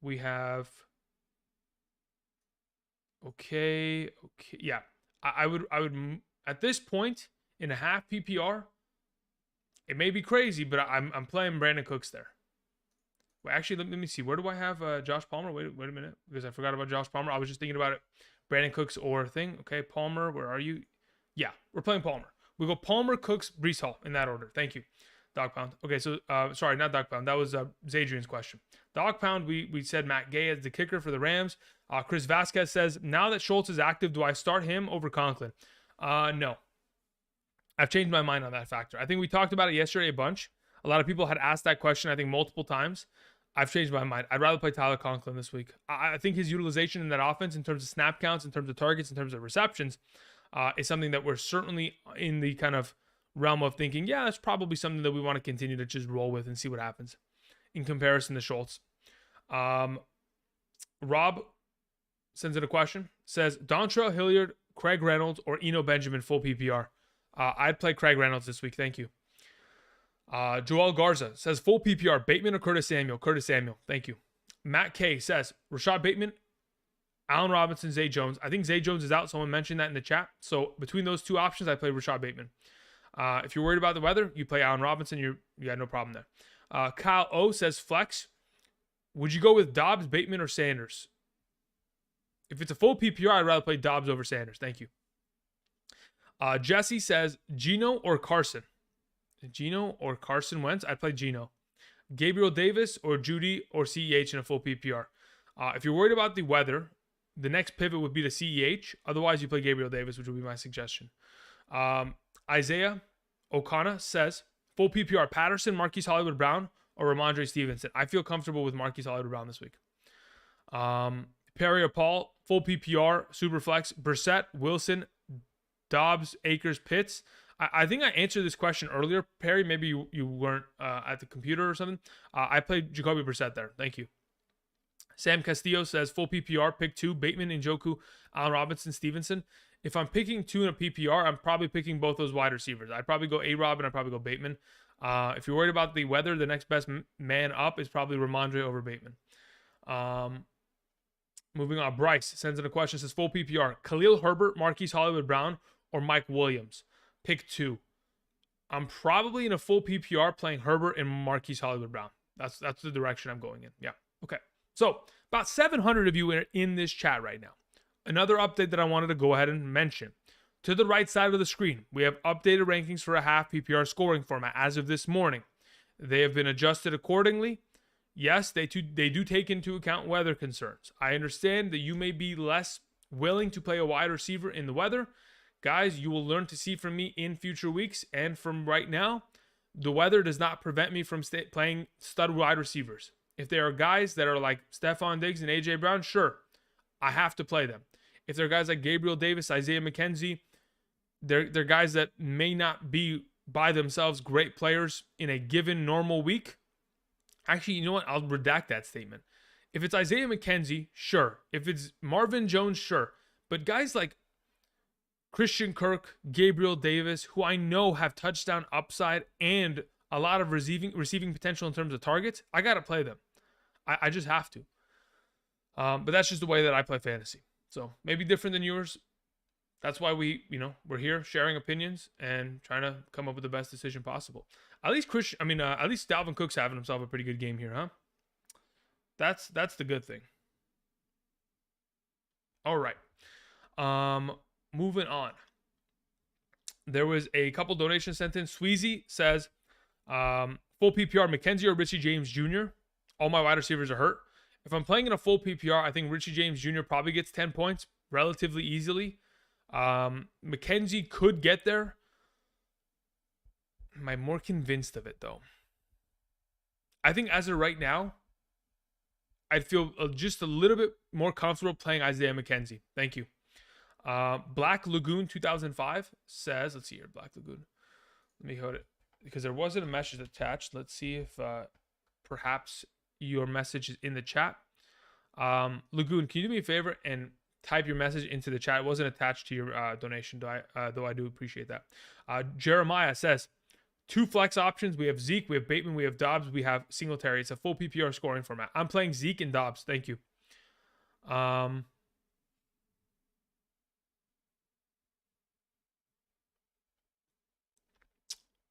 We have... Okay. Yeah. I would at this point in a half PPR, it may be crazy, but I'm playing Brandon Cooks there. Well, actually, let me see. Where do I have Josh Palmer? Wait a minute, because I forgot about Josh Palmer. I was just thinking about it. Brandon Cooks or thing. Okay, Palmer, where are you? Yeah, we're playing Palmer. We go Palmer, Cooks, Breece Hall in that order. Thank you, Dog Pound. Okay, so sorry, not Dog Pound. That was Zadrian's question. Dog Pound, we said Matt Gay as the kicker for the Rams. Chris Vasquez says, now that Schultz is active, do I start him over Conklin? No. I've changed my mind on that factor. I think we talked about it yesterday a bunch. A lot of people had asked that question, I think, multiple times. I've changed my mind. I'd rather play Tyler Conklin this week. I think his utilization in that offense, in terms of snap counts, in terms of targets, in terms of receptions, is something that we're certainly in the kind of realm of thinking, yeah, that's probably something that we want to continue to just roll with and see what happens in comparison to Schultz. Rob sends in a question, says, Dontrell Hilliard, Craig Reynolds, or Eno Benjamin full PPR. I'd play Craig Reynolds this week. Thank you. Joel Garza says, full PPR, Bateman or Curtis Samuel? Curtis Samuel. Thank you. Matt K says, Rashad Bateman, Allen Robinson, Zay Jones. I think Zay Jones is out. Someone mentioned that in the chat. So between those two options, I play Rashad Bateman. If you're worried about the weather, you play Allen Robinson. You got no problem there. Kyle O says flex. Would you go with Dobbs, Bateman, or Sanders? If it's a full PPR, I'd rather play Dobbs over Sanders. Thank you. Jesse says Geno or Carson. Geno or Carson Wentz? I'd play Geno. Gabriel Davis or Judy or CEH in a full PPR. If you're worried about the weather, the next pivot would be to CEH. Otherwise, you play Gabriel Davis, which would be my suggestion. Isaiah O'Connor says full PPR Patterson, Marquise Hollywood Brown, or Ramondre Stevenson. I feel comfortable with Marquise Hollywood Brown this week. Perry or Paul, full PPR, superflex, Brissett, Wilson, Dobbs, Akers, Pitts. I think I answered this question earlier, Perry. Maybe you weren't at the computer or something. I played Jacoby Brissett there. Thank you. Sam Castillo says full PPR, pick 2, Bateman, Njoku, Allen Robinson, Stevenson. If I'm picking 2 in a PPR, I'm probably picking both those wide receivers. I'd probably go A-Rob and I'd probably go Bateman. If you're worried about the weather, the next best man up is probably Ramondre over Bateman. Moving on, Bryce sends in a question, says full PPR, Khalil Herbert, Marquise Hollywood Brown, or Mike Williams. Pick 2. I'm probably in a full PPR playing Herbert and Marquise Hollywood Brown. That's the direction I'm going in. Yeah. Okay. So about 700 of you are in this chat right now. Another update that I wanted to go ahead and mention. To the right side of the screen, we have updated rankings for a half PPR scoring format as of this morning. They have been adjusted accordingly. Yes, they do take into account weather concerns. I understand that you may be less willing to play a wide receiver in the weather. Guys, you will learn to see from me in future weeks, and from right now, the weather does not prevent me from playing stud wide receivers. If there are guys that are like Stephon Diggs and A.J. Brown, sure, I have to play them. If there are guys like Gabriel Davis, Isaiah McKenzie, they're guys that may not be by themselves great players in a given normal week. Actually, you know what? I'll redact that statement. If it's Isaiah McKenzie, sure. If it's Marvin Jones, sure. But guys like Christian Kirk, Gabriel Davis, who I know have touchdown upside and a lot of receiving potential in terms of targets, I got to play them. I just have to. But that's just the way that I play fantasy. So maybe different than yours. That's why we're here sharing opinions and trying to come up with the best decision possible. At least Dalvin Cook's having himself a pretty good game here, huh? That's the good thing. All right. Moving on. There was a couple donations sent in. Sweezy says, full PPR, McKenzie or Richie James Jr. All my wide receivers are hurt. If I'm playing in a full PPR, I think Richie James Jr. probably gets 10 points relatively easily. McKenzie could get there. Am I more convinced of it, though? I think as of right now, I'd feel just a little bit more comfortable playing Isaiah McKenzie. Thank you. Black Lagoon 2005 says, let's see here, Black Lagoon. Let me hold it because there wasn't a message attached. Let's see if perhaps your message is in the chat. Lagoon, can you do me a favor and type your message into the chat? It wasn't attached to your donation, though I do appreciate that. Jeremiah says, 2 flex options. We have Zeke, we have Bateman, we have Dobbs, we have Singletary. It's a full PPR scoring format. I'm playing Zeke and Dobbs. Thank you.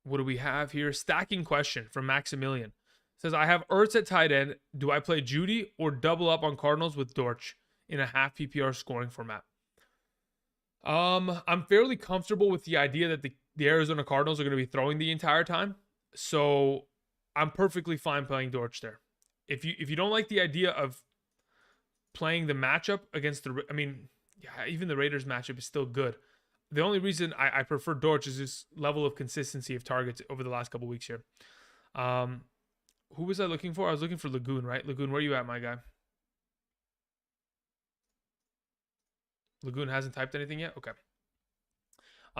What do we have here? Stacking question from Maximilian. Says, I have Ertz at tight end. Do I play Judy or double up on Cardinals with Dortch in a half PPR scoring format? I'm fairly comfortable with the idea that the Arizona Cardinals are going to be throwing the entire time. So I'm perfectly fine playing Dortch there. If you don't like the idea of playing the matchup against even the Raiders matchup is still good. The only reason I prefer Dortch is this level of consistency of targets over the last couple weeks here. Who was I looking for? I was looking for Lagoon, right? Lagoon, where are you at, my guy? Lagoon hasn't typed anything yet? Okay.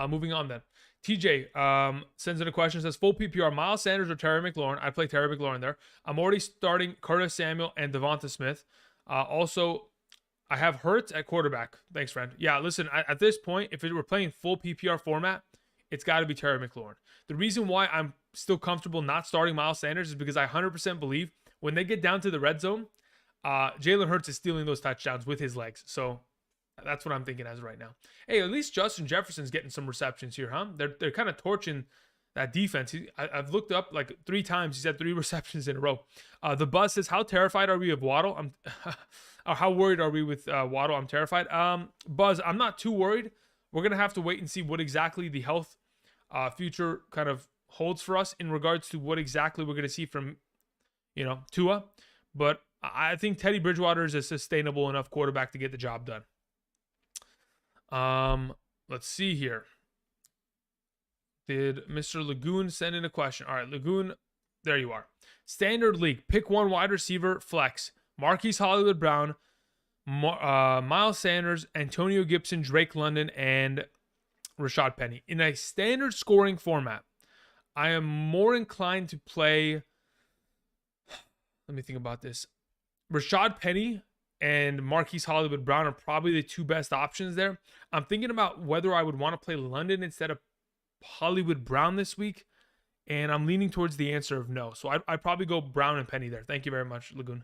Moving on then. TJ sends in a question, says, full PPR, Miles Sanders or Terry McLaurin? I'd play Terry McLaurin there. I'm already starting Curtis Samuel and Devonta Smith. Also, I have Hurts at quarterback. Thanks, friend. Yeah, listen, at this point, if we're playing full PPR format, it's got to be Terry McLaurin. The reason why I'm still comfortable not starting Miles Sanders is because I 100% believe when they get down to the red zone, Jalen Hurts is stealing those touchdowns with his legs. So That's what I'm thinking as of right now. Hey, at least Justin Jefferson's getting some receptions here, huh? They're kind of torching that defense. I've looked up like 3 times. He's had 3 receptions in a row. The buzz says, "How terrified are we of Waddle?" Or how worried are we with Waddle? I'm terrified. Buzz, I'm not too worried. We're gonna have to wait and see what exactly the health future kind of holds for us in regards to what exactly we're gonna see from Tua. But I think Teddy Bridgewater is a sustainable enough quarterback to get the job done. Let's see here. Did Mr. Lagoon send in a question? All right, Lagoon, there you are. Standard league, pick 1 wide receiver, flex. Marquise Hollywood Brown, Miles Sanders, Antonio Gibson, Drake London, and Rashad Penny. In a standard scoring format, I am more inclined to play, let me think about this. Rashad Penny and Marquise Hollywood Brown are probably the 2 best options there. I'm thinking about whether I would want to play London instead of Hollywood Brown this week, and I'm leaning towards the answer of no. So I'd probably go Brown and Penny there. Thank you very much, Lagoon.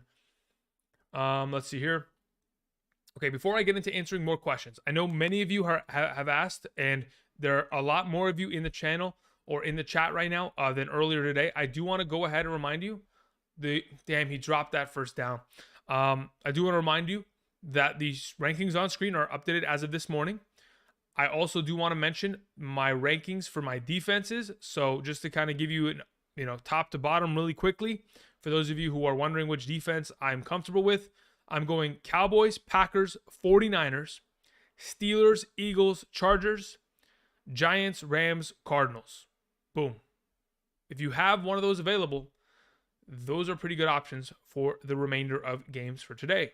Let's see here. Okay, before I get into answering more questions, I know many of you have asked, and there are a lot more of you in the channel or in the chat right now than earlier today. I do want to go ahead and remind you, damn, he dropped that first down. I do want to remind you that the rankings on screen are updated as of this morning. I also do want to mention my rankings for my defenses. So just to kind of give you an, top to bottom really quickly, for those of you who are wondering which defense I'm comfortable with, I'm going Cowboys, Packers, 49ers, Steelers, Eagles, Chargers, Giants, Rams, Cardinals. Boom. If you have one of those available, those are pretty good options for the remainder of games for today.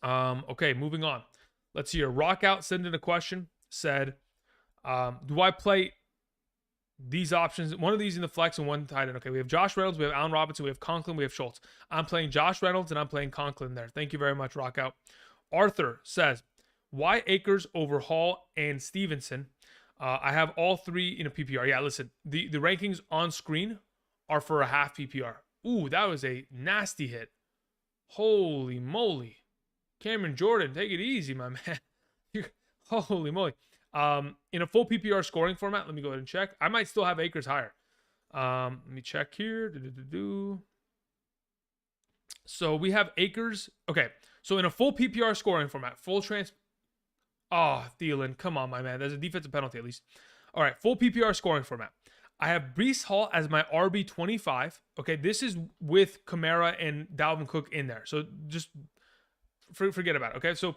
Okay, moving on. Let's see here. Rockout sent in a question, said, do I play these options, one of these in the flex and one tight end? Okay, we have Josh Reynolds, we have Allen Robinson, we have Conklin, we have Schultz. I'm playing Josh Reynolds and I'm playing Conklin there. Thank you very much, Rockout. Arthur says, why Akers over Hall and Stevenson? I have all 3 in a PPR. Yeah, listen, the rankings on screen are for a half PPR. Ooh, that was a nasty hit. Holy moly. Cameron Jordan, take it easy, my man. Holy moly. In a full PPR scoring format, let me go ahead and check. I might still have Akers higher. Let me check here. So we have Akers. Okay, so in a full PPR scoring format, Oh, Thielen, come on, my man. There's a defensive penalty at least. All right, full PPR scoring format. I have Breece Hall as my RB25. Okay, this is with Kamara and Dalvin Cook in there. So just forget about it, okay? So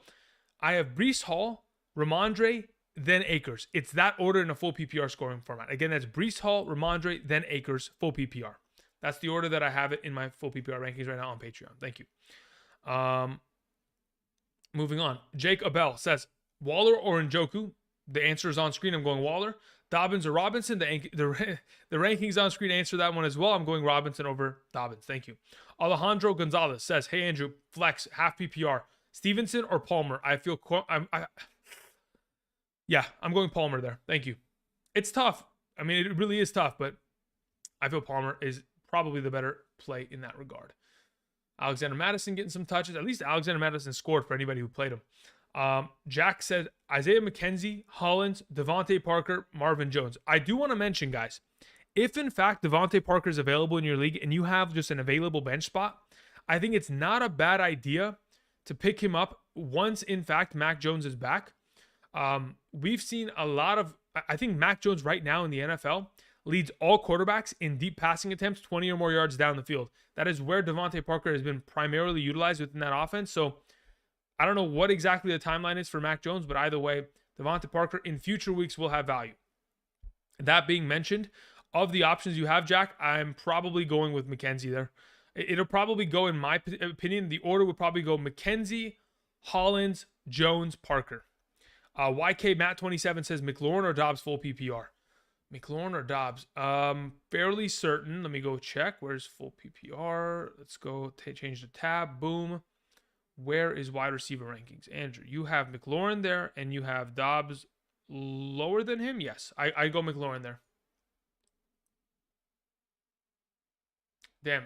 I have Breece Hall, Ramondre, then Akers. It's that order in a full PPR scoring format. Again, that's Breece Hall, Ramondre, then Akers, full PPR. That's the order that I have it in my full PPR rankings right now on Patreon. Thank you. Moving on. Jake Abel says, Waller or Njoku? The answer is on screen. I'm going Waller. Dobbins or Robinson? The rankings on screen answer that one as well. I'm going Robinson over Dobbins. Thank you. Alejandro Gonzalez says, hey, Andrew, flex, half PPR. Stevenson or Palmer? Yeah, I'm going Palmer there. Thank you. It's tough. I mean, it really is tough, but I feel Palmer is probably the better play in that regard. Alexander Madison getting some touches. At least Alexander Madison scored for anybody who played him. Jack said Isaiah McKenzie, Hollins, Devontae Parker, Marvin Jones. I do want to mention, guys, if in fact Devontae Parker is available in your league and you have just an available bench spot, I think it's not a bad idea to pick him up once in fact Mac Jones is back. We've seen a lot of, I think Mac Jones right now in the NFL leads all quarterbacks in deep passing attempts 20 or more yards down the field. That is where Devontae Parker has been primarily utilized within that offense. So I don't know what exactly the timeline is for Mac Jones, but either way, Devontae Parker in future weeks will have value. That being mentioned, of the options you have, Jack, I'm probably going with McKenzie there. It'll probably go, in my opinion, the order would probably go McKenzie, Hollins, Jones, Parker. YK Matt 27 says McLaurin or Dobbs full PPR. McLaurin or Dobbs? Fairly certain. Let me go check. Where's full PPR? Let's go change the tab. Boom. Where is wide receiver rankings? Andrew, you have McLaurin there and you have Dobbs lower than him? Yes, I go McLaurin there. Damn.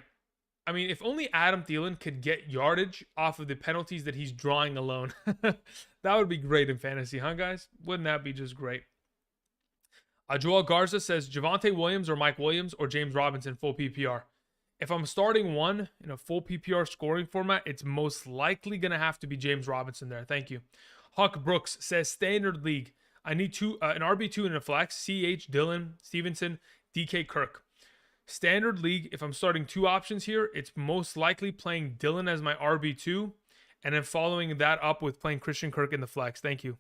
I mean, if only Adam Thielen could get yardage off of the penalties that he's drawing alone. That would be great in fantasy, huh, guys? Wouldn't that be just great? Joel Garza says Javonte Williams or Mike Williams or James Robinson full PPR. If I'm starting one in a full PPR scoring format, it's most likely going to have to be James Robinson there. Thank you. Huck Brooks says standard league. I need an RB2 in a flex. CH, Dillon, Stevenson, DK, Kirk. Standard league, if I'm starting two options here, it's most likely playing Dillon as my RB2 and then following that up with playing Christian Kirk in the flex. Thank you.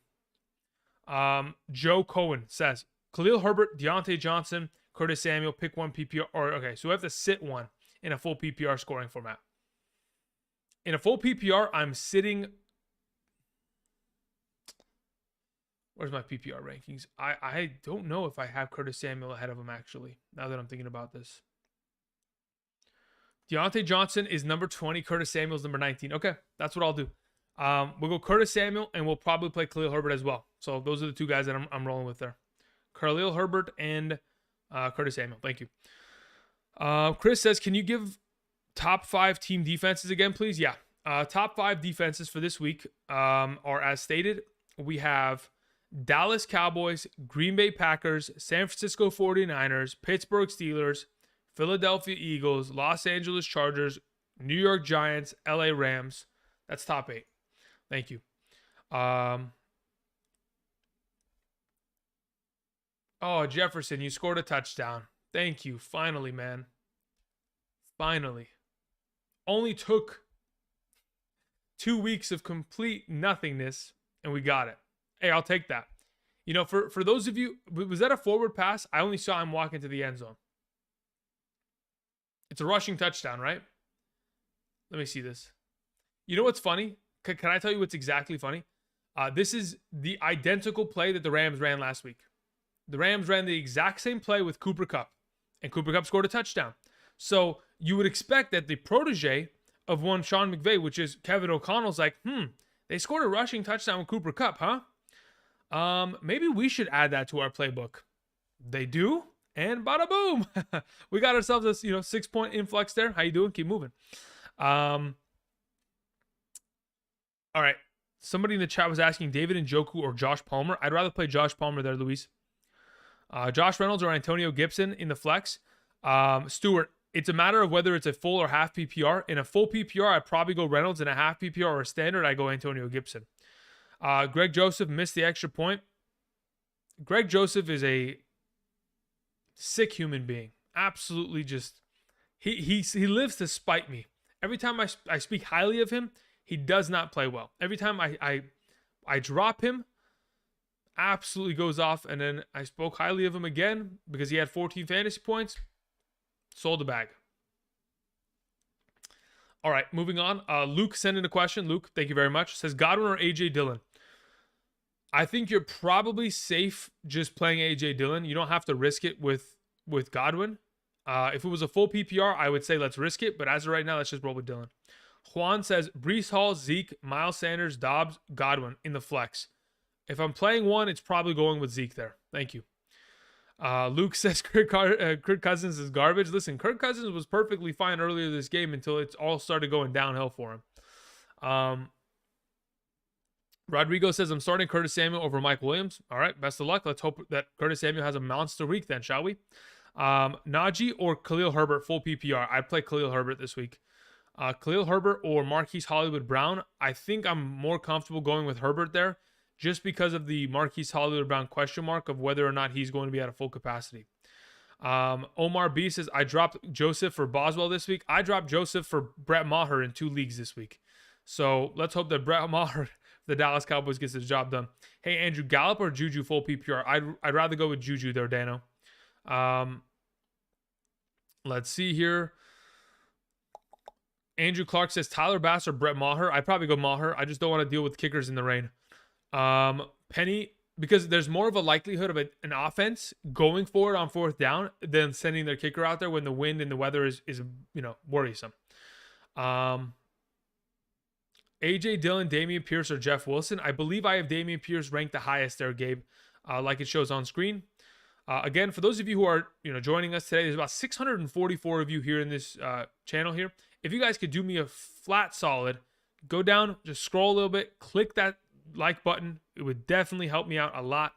Joe Cohen says Khalil Herbert, Deontay Johnson, Curtis Samuel, pick one PPR. Okay, so we have to sit one in a full PPR scoring format. In a full PPR, I'm sitting. Where's my PPR rankings? I don't know if I have Curtis Samuel ahead of him, actually, now that I'm thinking about this. Deontay Johnson is number 20. Curtis Samuel's number 19. Okay, that's what I'll do. We'll go Curtis Samuel, and we'll probably play Khalil Herbert as well. So those are the two guys that I'm rolling with there. Khalil Herbert and Curtis Samuel. Thank you. Chris says, can you give top 5 team defenses again, please? Yeah. Top 5 defenses for this week are as stated. We have Dallas Cowboys, Green Bay Packers, San Francisco 49ers, Pittsburgh Steelers, Philadelphia Eagles, Los Angeles Chargers, New York Giants, LA Rams. That's top 8. Thank you. Oh, Jefferson, you scored a touchdown. Thank you. Finally, man. Finally. Only took 2 weeks of complete nothingness, and we got it. Hey, I'll take that. You know, for those of you, was that a forward pass? I only saw him walk into the end zone. It's a rushing touchdown, right? Let me see this. You know what's funny? Can I tell you what's exactly funny? This is the identical play that the Rams ran last week. The Rams ran the exact same play with Cooper Kupp, and Cooper Kupp scored a touchdown. So you would expect that the protege of one Sean McVay, which is Kevin O'Connell's like, they scored a rushing touchdown with Cooper Kupp, huh? Maybe we should add that to our playbook. They do, and bada boom. We got ourselves a 6-point influx there. How you doing? Keep moving. All right. Somebody in the chat was asking David Njoku or Josh Palmer. I'd rather play Josh Palmer there, Luis. Josh Reynolds or Antonio Gibson in the flex. Stuart, it's a matter of whether it's a full or half PPR. In a full PPR, I'd probably go Reynolds. In a half PPR or a standard, I go Antonio Gibson. Greg Joseph missed the extra point. Greg Joseph is a sick human being. Absolutely just, he lives to spite me. Every time I speak highly of him, he does not play well. Every time I drop him, absolutely goes off. And then I spoke highly of him again because he had 14 fantasy points. Sold the bag. All right, moving on. Luke sent in a question. Luke, thank you very much. Says Godwin or A.J. Dillon? I think you're probably safe just playing A.J. Dillon. You don't have to risk it with Godwin. If it was a full PPR, I would say let's risk it. But as of right now, let's just roll with Dillon. Juan says Breece Hall, Zeke, Miles Sanders, Dobbs, Godwin in the flex. If I'm playing one, it's probably going with Zeke there. Thank you. Luke says Kirk Cousins is garbage. Listen, Kirk Cousins was perfectly fine earlier this game until it all started going downhill for him. Rodrigo says, I'm starting Curtis Samuel over Mike Williams. All right, best of luck. Let's hope that Curtis Samuel has a monster week then, shall we? Najee or Khalil Herbert, full PPR. I'd play Khalil Herbert this week. Khalil Herbert or Marquise Hollywood Brown. I think I'm more comfortable going with Herbert there just because of the Marquise Hollywood Brown question mark of whether or not he's going to be at a full capacity. Omar B says, I dropped Joseph for Boswell this week. I dropped Joseph for Brett Maher in 2 leagues this week. So let's hope that Brett Maher, the Dallas Cowboys, gets his job done. Hey, Andrew, Gallup or Juju full PPR? I'd rather go with Juju there, Dano. Let's see here. Andrew Clark says Tyler Bass or Brett Maher. I'd probably go Maher. I just don't want to deal with kickers in the rain. Penny, because there's more of a likelihood of an offense going for it on 4th down than sending their kicker out there when the wind and the weather is worrisome. AJ Dillon, Damian Pierce, or Jeff Wilson. I believe I have Damian Pierce ranked the highest there, Gabe, like it shows on screen. Again, for those of you who are joining us today, there's about 644 of you here in this channel here. if you guys could do me a flat solid, go down, just scroll a little bit, click that like button. It would definitely help me out a lot.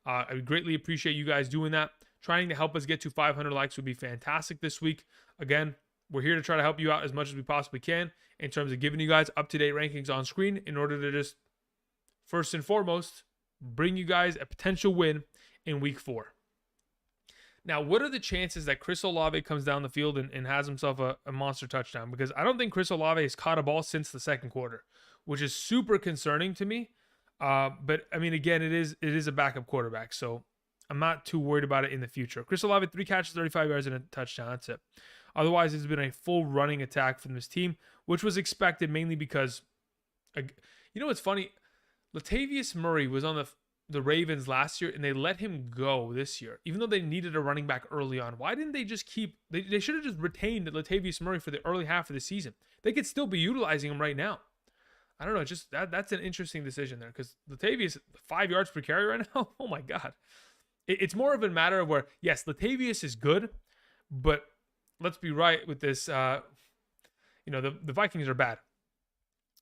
I would greatly appreciate you guys doing that. Trying to help us get to 500 likes would be fantastic this week. Again, we're here to try to help you out as much as we possibly can in terms of giving you guys up-to-date rankings on screen in order to just, first and foremost, bring you guys a potential win in week 4. Now, what are the chances that Chris Olave comes down the field and has himself a monster touchdown? Because I don't think Chris Olave has caught a ball since the second quarter, which is super concerning to me. But, I mean, again, it is a backup quarterback, so I'm not too worried about it in the future. Chris Olave, 3 catches, 35 yards, and a touchdown. That's it. Otherwise, it's been a full running attack from this team, which was expected mainly because, you know what's funny? Latavius Murray was on the Ravens last year, and they let him go this year, even though they needed a running back early on. Why didn't they just keep... They should have just retained Latavius Murray for the early half of the season. They could still be utilizing him right now. I don't know. Just that's an interesting decision there, because Latavius, 5 yards per carry right now? Oh, my God. It's more of a matter of where, yes, Latavius is good, but let's be right with this. The Vikings are bad.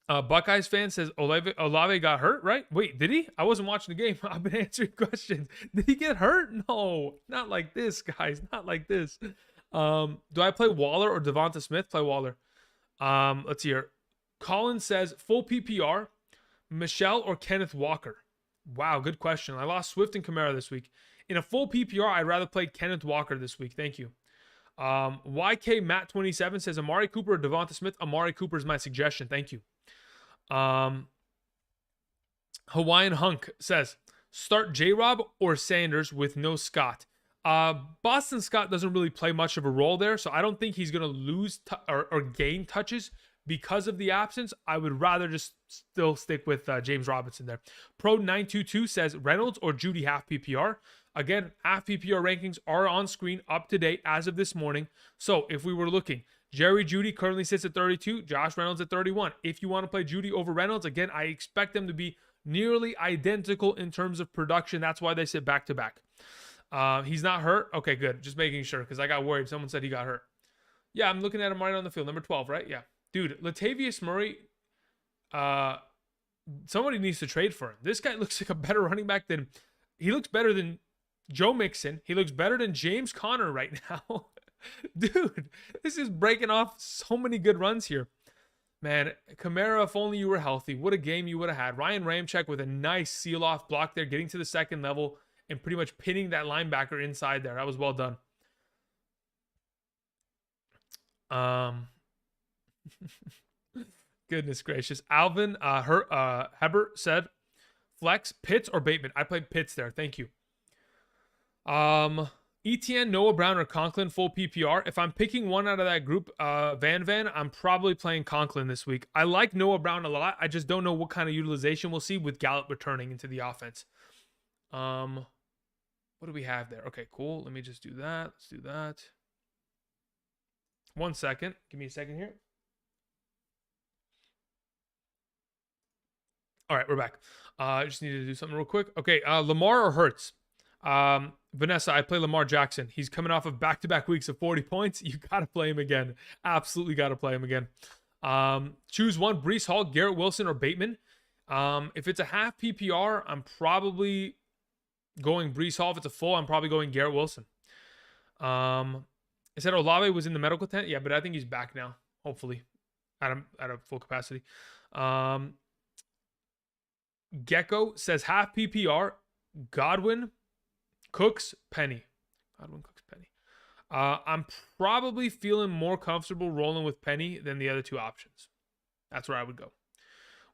Buckeyes fan says Olave got hurt, right? Wait, did he? I wasn't watching the game. I've been answering questions. Did he get hurt? No, not like this, guys. Not like this. Do I play Waller or Devonta Smith? Play Waller. Let's hear. Colin says full PPR, Michelle or Kenneth Walker? Wow, good question. I lost Swift and Kamara this week. In a full PPR, I'd rather play Kenneth Walker this week. Thank you. YK Matt 27 says Amari Cooper or Devonta Smith. Amari Cooper is my suggestion. Thank you. Hawaiian Hunk says start J-Rob or Sanders with no Scott. Boston Scott doesn't really play much of a role there, so I don't think he's going to lose or gain touches because of the absence. I would rather just still stick with James Robinson there. Pro922 says Reynolds or Judy half PPR. Again, half PPR rankings are on screen, up to date as of this morning. So if we were looking, Jerry Judy currently sits at 32, Josh Reynolds at 31. If you want to play Judy over Reynolds, again, I expect them to be nearly identical in terms of production. That's why they sit back to back. He's not hurt? Okay, good. Just making sure, because I got worried. Someone said he got hurt. Yeah, I'm looking at him right on the field. Number 12, right? Yeah. Dude, Latavius Murray, somebody needs to trade for him. This guy looks like a better running back than... He looks better than Joe Mixon. He looks better than James Conner right now. Dude, this is breaking off so many good runs here. Man, Kamara, if only you were healthy. What a game you would have had. Ryan Ramczyk with a nice seal-off block there, getting to the second level and pretty much pinning that linebacker inside there. That was well done. Goodness gracious. Alvin Hebert said, flex, Pitts or Bateman? I played Pitts there. Thank you. ETN, Noah Brown, or Conklin, full PPR. If I'm picking one out of that group, Van, I'm probably playing Conklin this week. I like Noah Brown a lot. I just don't know what kind of utilization we'll see with Gallup returning into the offense. What do we have there? Okay, cool. Let me just do that. Let's do that. 1 second. Give me a second here. All right, we're back. I just needed to do something real quick. Okay, Lamar or Hurts? Vanessa, I play Lamar Jackson. He's coming off of back-to-back weeks of 40 points. You got to play him again. Absolutely got to play him again. Choose one, Breece Hall, Garrett Wilson, or Bateman. If it's a half PPR, I'm probably going Breece Hall. If it's a full, I'm probably going Garrett Wilson. I said Olave was in the medical tent. Yeah, but I think he's back now, hopefully, at a full capacity. Gecko says half PPR, Godwin, Cooks, Penny. Godwin, Cooks, Penny. I'm probably feeling more comfortable rolling with Penny than the other two options. That's where I would go.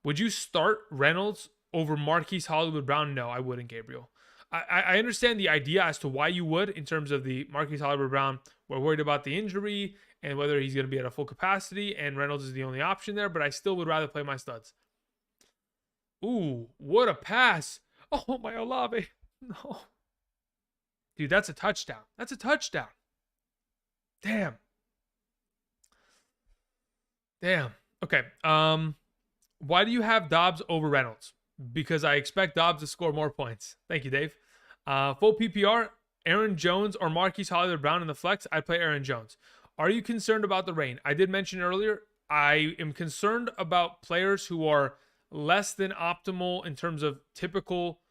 Would you start Reynolds over Marquise Hollywood Brown? No, I wouldn't, Gabriel. I understand the idea as to why you would in terms of the Marquise Hollywood Brown. We're worried about the injury and whether he's going to be at a full capacity, and Reynolds is the only option there, but I still would rather play my studs. Ooh, what a pass. Oh, my Olave. No. Dude, that's a touchdown. That's a touchdown. Damn. Okay. Why do you have Dobbs over Reynolds? Because I expect Dobbs to score more points. Thank you, Dave. Full PPR, Aaron Jones or Marquise Hollywood Brown in the flex. I'd play Aaron Jones. Are you concerned about the rain? I did mention earlier, I am concerned about players who are less than optimal in terms of typical,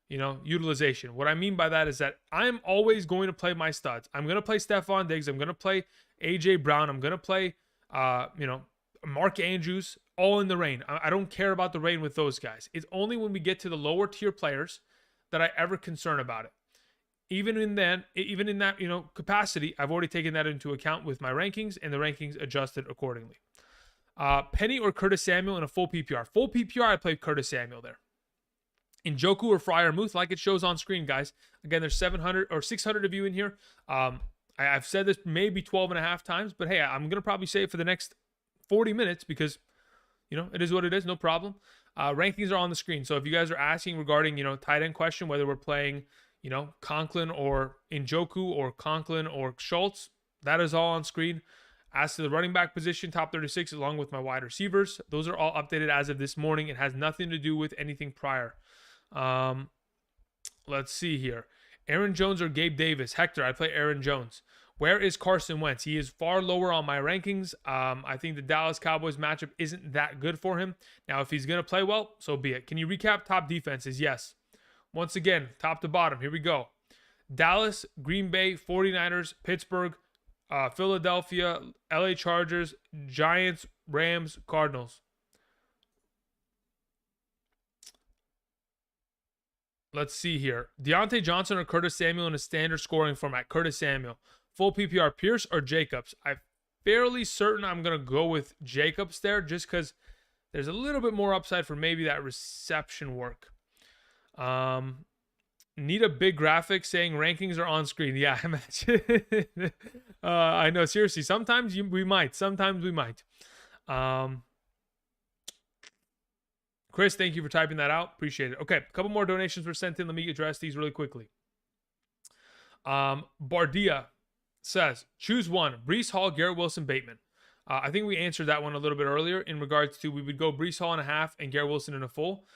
utilization. What I mean by that is that I'm always going to play my studs. I'm going to play Stephon Diggs. I'm going to play AJ Brown. I'm going to play, Mark Andrews, all in the rain. I don't care about the rain with those guys. It's only when we get to the lower tier players that I ever concern about it. Even in that, capacity, I've already taken that into account with my rankings, and the rankings adjusted accordingly. Penny or Curtis Samuel in a full PPR. Full PPR, I played Curtis Samuel there. Njoku or Freiermuth, like it shows on screen, guys. Again, there's 700 or 600 of you in here. I've said this maybe 12 and a half times, but hey, I'm going to probably say it for the next 40 minutes because, it is what it is. No problem. Rankings are on the screen. So if you guys are asking regarding, tight end question, whether we're playing, Conklin or Njoku or Conklin or Schultz, that is all on screen. As to the running back position, top 36, along with my wide receivers, those are all updated as of this morning. It has nothing to do with anything prior. Let's see here. Aaron Jones or Gabe Davis? Hector, I play Aaron Jones. Where is Carson Wentz? He is far lower on my rankings. I think the Dallas Cowboys matchup isn't that good for him. Now, if he's going to play well, so be it. Can you recap top defenses? Yes. Once again, top to bottom. Here we go. Dallas, Green Bay, 49ers, Pittsburgh, Philadelphia, LA Chargers, Giants, Rams, Cardinals. Let's see here. Deontay Johnson or Curtis Samuel in a standard scoring format? Curtis Samuel. Full PPR, Pierce or Jacobs? I'm fairly certain I'm going to go with Jacobs there just because there's a little bit more upside for maybe that reception work. Need a big graphic saying rankings are on screen. Yeah, imagine. I know, seriously. Sometimes we might. Chris, thank you for typing that out. Appreciate it. Okay, a couple more donations were sent in. Let me address these really quickly. Bardia says, choose one. Breece Hall, Garrett Wilson, Bateman. I think we answered that one a little bit earlier in regards to we would go Breece Hall in a half and Garrett Wilson in a full.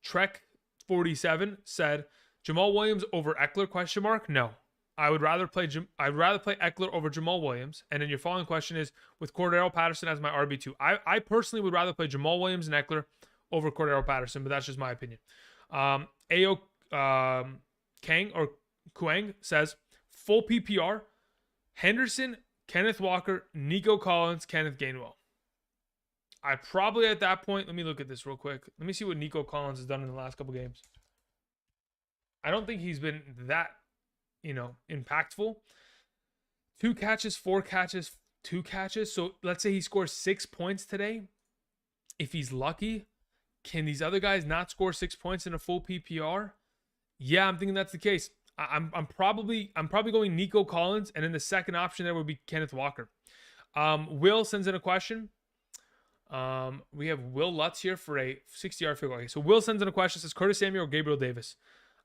Trek 47 said, Jamal Williams over Eckler? No. I'd rather play Eckler over Jamal Williams. And then your following question is, with Cordero Patterson as my RB2. I personally would rather play Jamal Williams and Eckler over Cordero Patterson, but that's just my opinion. Ayo Kang or Kuang says, full PPR, Henderson, Kenneth Walker, Nico Collins, Kenneth Gainwell. I probably at that point, let me look at this real quick. Let me see what Nico Collins has done in the last couple games. I don't think he's been that, impactful. 2 catches, 4 catches, 2 catches. So let's say he scores 6 points today. If he's lucky, can these other guys not score 6 points in a full PPR? Yeah, I'm thinking that's the case. I'm probably going Nico Collins, and then the second option there would be Kenneth Walker. Will sends in a question. We have Will Lutz here for a 60-yard field goal. Okay, so Will sends in a question, says Curtis Samuel or Gabriel Davis.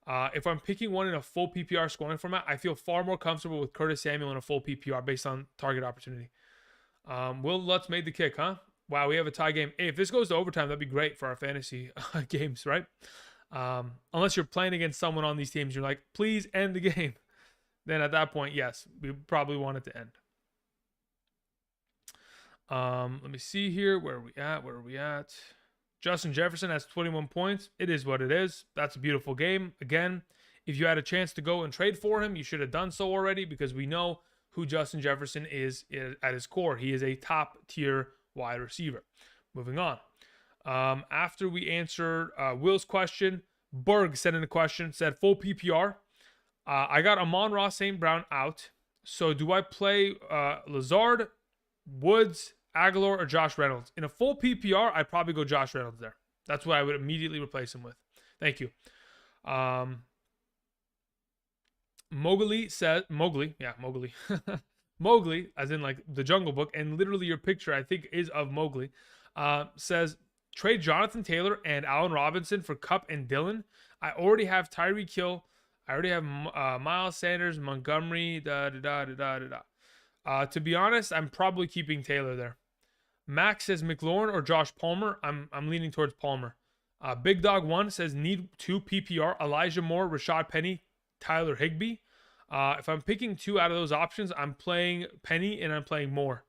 If I'm picking one in a full PPR scoring format, I feel far more comfortable with Curtis Samuel in a full PPR based on target opportunity. Will Lutz made the kick, huh? Wow, we have a tie game. Hey, if this goes to overtime, that'd be great for our fantasy games, right? Unless you're playing against someone on these teams, you're like, please end the game. Then at that point, yes, we probably want it to end. Let me see here. Where are we at? Justin Jefferson has 21 points. It is what it is. That's a beautiful game. Again, if you had a chance to go and trade for him, you should have done so already because we know who Justin Jefferson is at his core. He is a top tier wide receiver. Moving on. After we answered Will's question, Berg sent in a question, said full PPR. I got Amon-Ra St. Brown out. So do I play Lazard, Woods, Aguilar, or Josh Reynolds? In a full PPR, I'd probably go Josh Reynolds there. That's what I would immediately replace him with. Thank you. Mowgli says, Mowgli, as in like the Jungle Book, and literally your picture, I think, is of Mowgli, says, trade Jonathan Taylor and Allen Robinson for Kupp and Dillon. I already have Tyreek Hill. I already have Miles Sanders, Montgomery, To be honest, I'm probably keeping Taylor there. Max says McLaurin or Josh Palmer. I'm leaning towards Palmer. Big Dog 1 says need 2 PPR. Elijah Moore, Rashad Penny, Tyler Higbee. If I'm picking 2 out of those options, I'm playing Penny and I'm playing Moore.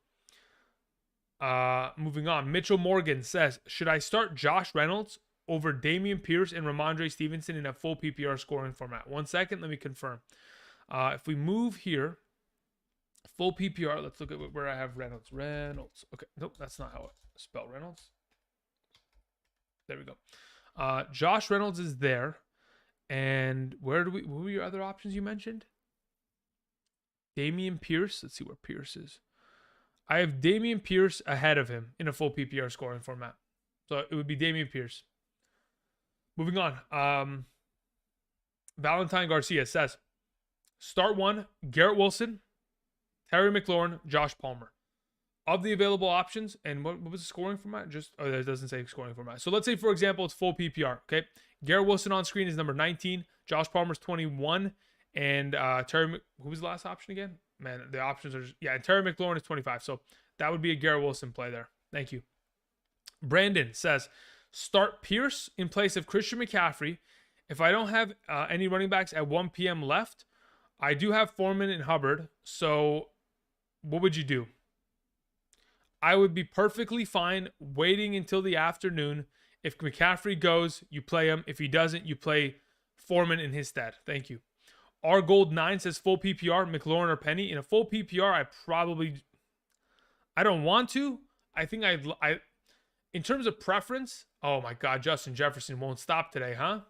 Moving on. Mitchell Morgan says, should I start Josh Reynolds over Damian Pierce and Ramondre Stevenson in a full PPR scoring format? 1 second, let me confirm. If we move here, full PPR, let's look at where I have Reynolds. Okay, nope, that's not how I spell Reynolds. There we go. Josh Reynolds is there. And what were your other options you mentioned? Damian Pierce. Let's see where Pierce is. I have Damian Pierce ahead of him in a full PPR scoring format. So it would be Damian Pierce. Moving on. Valentine Garcia says, start 1, Garrett Wilson, Terry McLaurin, Josh Palmer. Of the available options, and what was the scoring format? It doesn't say scoring format. So let's say, for example, it's full PPR. Okay. Garrett Wilson on screen is number 19. Josh Palmer's 21. And who was the last option again? Man, the options are and Terry McLaurin is 25. So that would be a Garrett Wilson play there. Thank you. Brandon says, start Pierce in place of Christian McCaffrey. If I don't have any running backs at 1 p.m. left, I do have Foreman and Hubbard. So what would you do? I would be perfectly fine waiting until the afternoon. If McCaffrey goes, you play him. If he doesn't, you play Foreman in his stead. Thank you. Our Gold 9 says full PPR, McLaurin or Penny. In a full PPR, I don't want to. I think in terms of preference, oh my God, Justin Jefferson won't stop today, huh?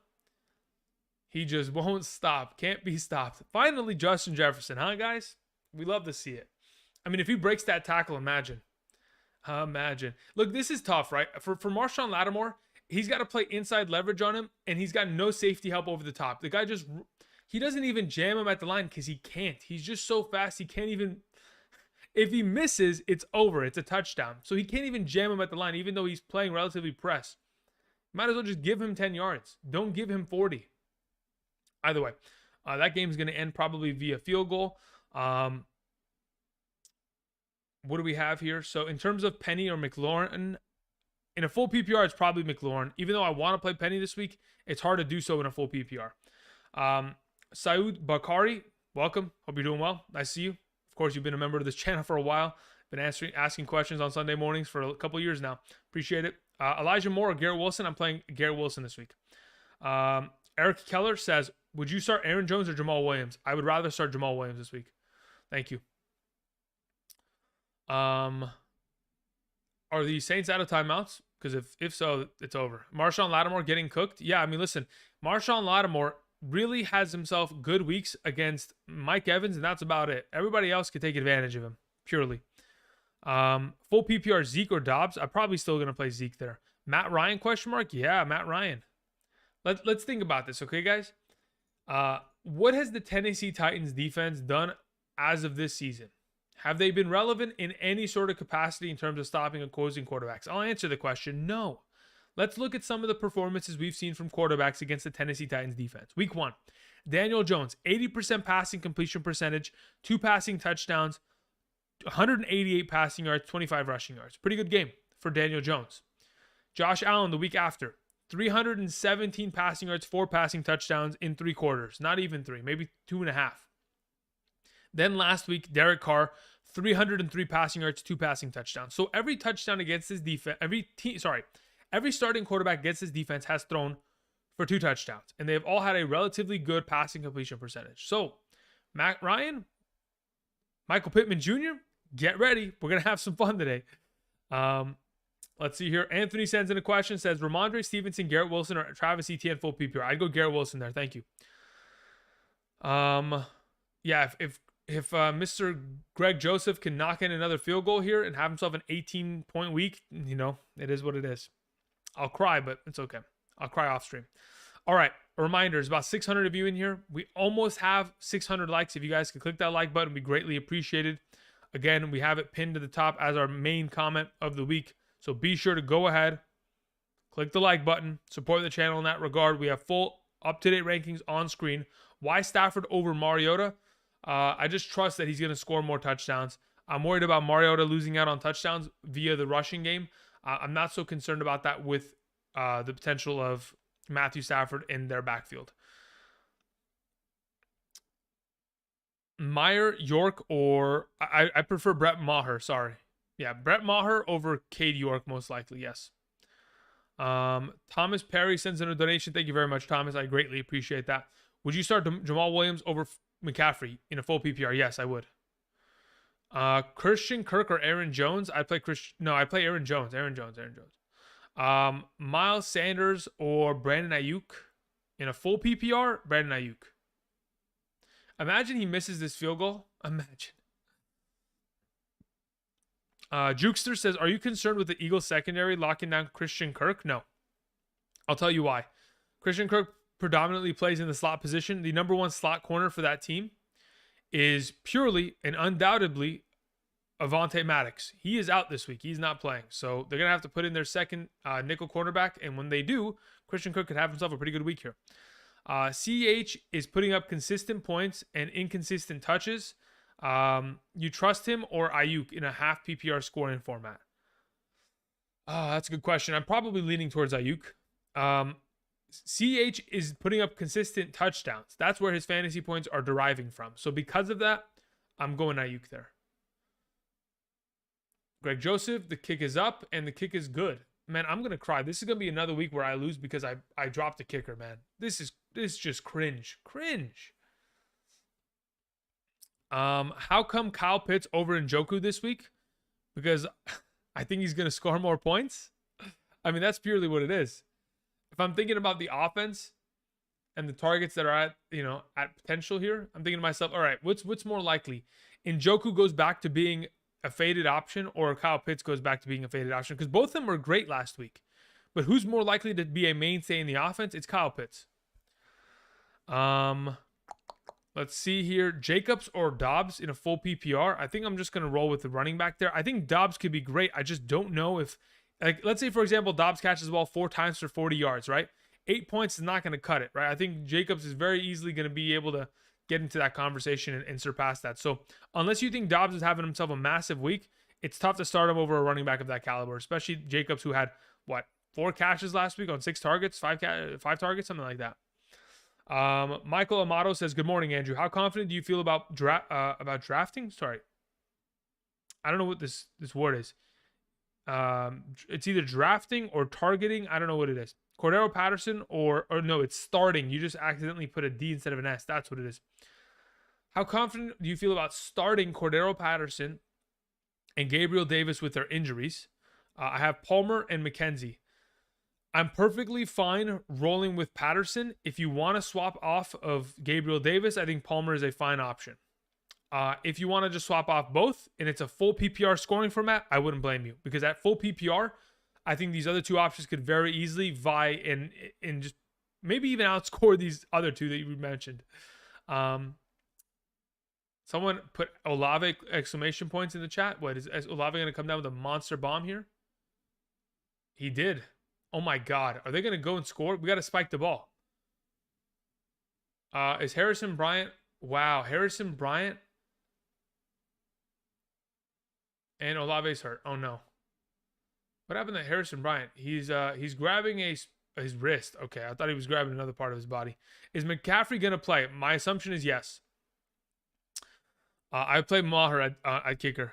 He just won't stop. Can't be stopped. Finally, Justin Jefferson, huh, guys? We love to see it. I mean, if he breaks that tackle, imagine. Look, this is tough, right? For Marshawn Lattimore, he's got to play inside leverage on him, and he's got no safety help over the top. The guy he doesn't even jam him at the line because he can't. He's just so fast, he can't even... If he misses, it's over. It's a touchdown. So he can't even jam him at the line, even though he's playing relatively press. Might as well just give him 10 yards. Don't give him 40. Either way, that game's going to end probably via field goal. What do we have here? So in terms of Penny or McLaurin, in a full PPR, it's probably McLaurin. Even though I want to play Penny this week, it's hard to do so in a full PPR. Saud Bakari, welcome. Hope you're doing well. Nice to see you. Of course, you've been a member of this channel for a while. Been asking questions on Sunday mornings for a couple years now. Appreciate it. Elijah Moore or Garrett Wilson? I'm playing Garrett Wilson this week. Eric Keller says, would you start Aaron Jones or Jamal Williams? I would rather start Jamal Williams this week. Thank you. Are the Saints out of timeouts? Because if so, it's over. Marshawn Lattimore getting cooked? Yeah, I mean, listen, Marshawn Lattimore really has himself good weeks against Mike Evans, and that's about it. Everybody else could take advantage of him, purely. Full PPR, Zeke or Dobbs? I'm probably still going to play Zeke there. Matt Ryan, question mark? Yeah, Matt Ryan. Let's think about this, okay, guys? What has the Tennessee Titans defense done as of this season? Have they been relevant in any sort of capacity in terms of stopping opposing quarterbacks? I'll answer the question, no. Let's look at some of the performances we've seen from quarterbacks against the Tennessee Titans defense. Week 1, Daniel Jones, 80% passing completion percentage, 2 passing touchdowns, 188 passing yards, 25 rushing yards. Pretty good game for Daniel Jones. Josh Allen the week after, 317 passing yards, 4 passing touchdowns in 3 quarters. Not even 3, maybe 2.5. Then last week, Derek Carr, 303 passing yards, 2 passing touchdowns. So every touchdown against his defense, every starting quarterback against his defense has thrown for 2 touchdowns. And they've all had a relatively good passing completion percentage. So Matt Ryan, Michael Pittman Jr., get ready. We're going to have some fun today. Let's see here. Anthony sends in a question, says, Ramondre Stevenson, Garrett Wilson, or Travis Etienne full PPR? I'd go Garrett Wilson there. Thank you. Yeah, if Mr. Greg Joseph can knock in another field goal here and have himself an 18-point week, it is what it is. I'll cry, but it's okay. I'll cry off stream. All right, a reminder, there's about 600 of you in here. We almost have 600 likes. If you guys could click that like button, we greatly appreciated. Again, we have it pinned to the top as our main comment of the week. So be sure to go ahead, click the like button, support the channel in that regard. We have full up-to-date rankings on screen. Why Stafford over Mariota? I just trust that he's going to score more touchdowns. I'm worried about Mariota losing out on touchdowns via the rushing game. I'm not so concerned about that with the potential of Matthew Stafford in their backfield. Meyer, York, or I prefer Brett Maher. Sorry. Yeah, Brett Maher over Cade York, most likely. Yes. Thomas Perry sends in a donation. Thank you very much, Thomas. I greatly appreciate that. Would you start Jamal Williams over McCaffrey in a full PPR? Yes, I would. Christian Kirk or Aaron Jones? I'd play Christian. No, I play Aaron Jones. Aaron Jones. Miles Sanders or Brandon Ayuk in a full PPR? Brandon Ayuk. Imagine he misses this field goal. Imagine. Jukester says, are you concerned with the Eagles secondary locking down Christian Kirk? No. I'll tell you why. Christian Kirk predominantly plays in the slot position. The number one slot corner for that team is purely and undoubtedly Avonte Maddox. He is out this week. He's not playing. So they're going to have to put in their second nickel cornerback. And when they do, Christian Kirk could have himself a pretty good week here. CEH is putting up consistent points and inconsistent touches. You trust him or Ayuk in a half PPR scoring format? That's a good question. I'm probably leaning towards Ayuk. CH is putting up consistent touchdowns. That's where his fantasy points are deriving from. So because of that, I'm going Ayuk there. Greg Joseph, the kick is up and the kick is good. Man, I'm going to cry. This is going to be another week where I lose because I dropped the kicker, man. This is just cringe. Cringe. How come Kyle Pitts over Njoku this week? Because I think he's going to score more points. I mean, that's purely what it is. If I'm thinking about the offense and the targets that are at potential here, I'm thinking to myself, all right, what's more likely? Njoku goes back to being a faded option or Kyle Pitts goes back to being a faded option? Because both of them were great last week. But who's more likely to be a mainstay in the offense? It's Kyle Pitts. Let's see here. Jacobs or Dobbs in a full PPR. I think I'm just going to roll with the running back there. I think Dobbs could be great. I just don't know if, let's say, for example, Dobbs catches the ball 4 times for 40 yards, right? 8 points is not going to cut it, right? I think Jacobs is very easily going to be able to get into that conversation and surpass that. So unless you think Dobbs is having himself a massive week, it's tough to start him over a running back of that caliber, especially Jacobs, who had, 4 catches last week on 6 targets, 5 targets, something like that. Michael Amato says, good morning, Andrew. How confident do you feel about drafting? Sorry. I don't know what this word is. It's either drafting or targeting. I don't know what it is. Cordero Patterson or no, it's starting. You just accidentally put a D instead of an S. That's what it is. How confident do you feel about starting Cordero Patterson and Gabriel Davis with their injuries? I have Palmer and McKenzie. I'm perfectly fine rolling with Patterson. If you want to swap off of Gabriel Davis, I think Palmer is a fine option. If you want to just swap off both and it's a full PPR scoring format, I wouldn't blame you, because at full PPR, I think these other two options could very easily vie and just maybe even outscore these other two that you mentioned. Someone put Olave exclamation points in the chat. What is Olave going to come down with a monster bomb here? He did. Oh my God. Are they going to go and score? We got to spike the ball. Is Harrison Bryant? Wow. Harrison Bryant and Olave's hurt. Oh no. What happened to Harrison Bryant? He's grabbing his wrist. Okay. I thought he was grabbing another part of his body. Is McCaffrey going to play? My assumption is yes. I play Maher at kicker.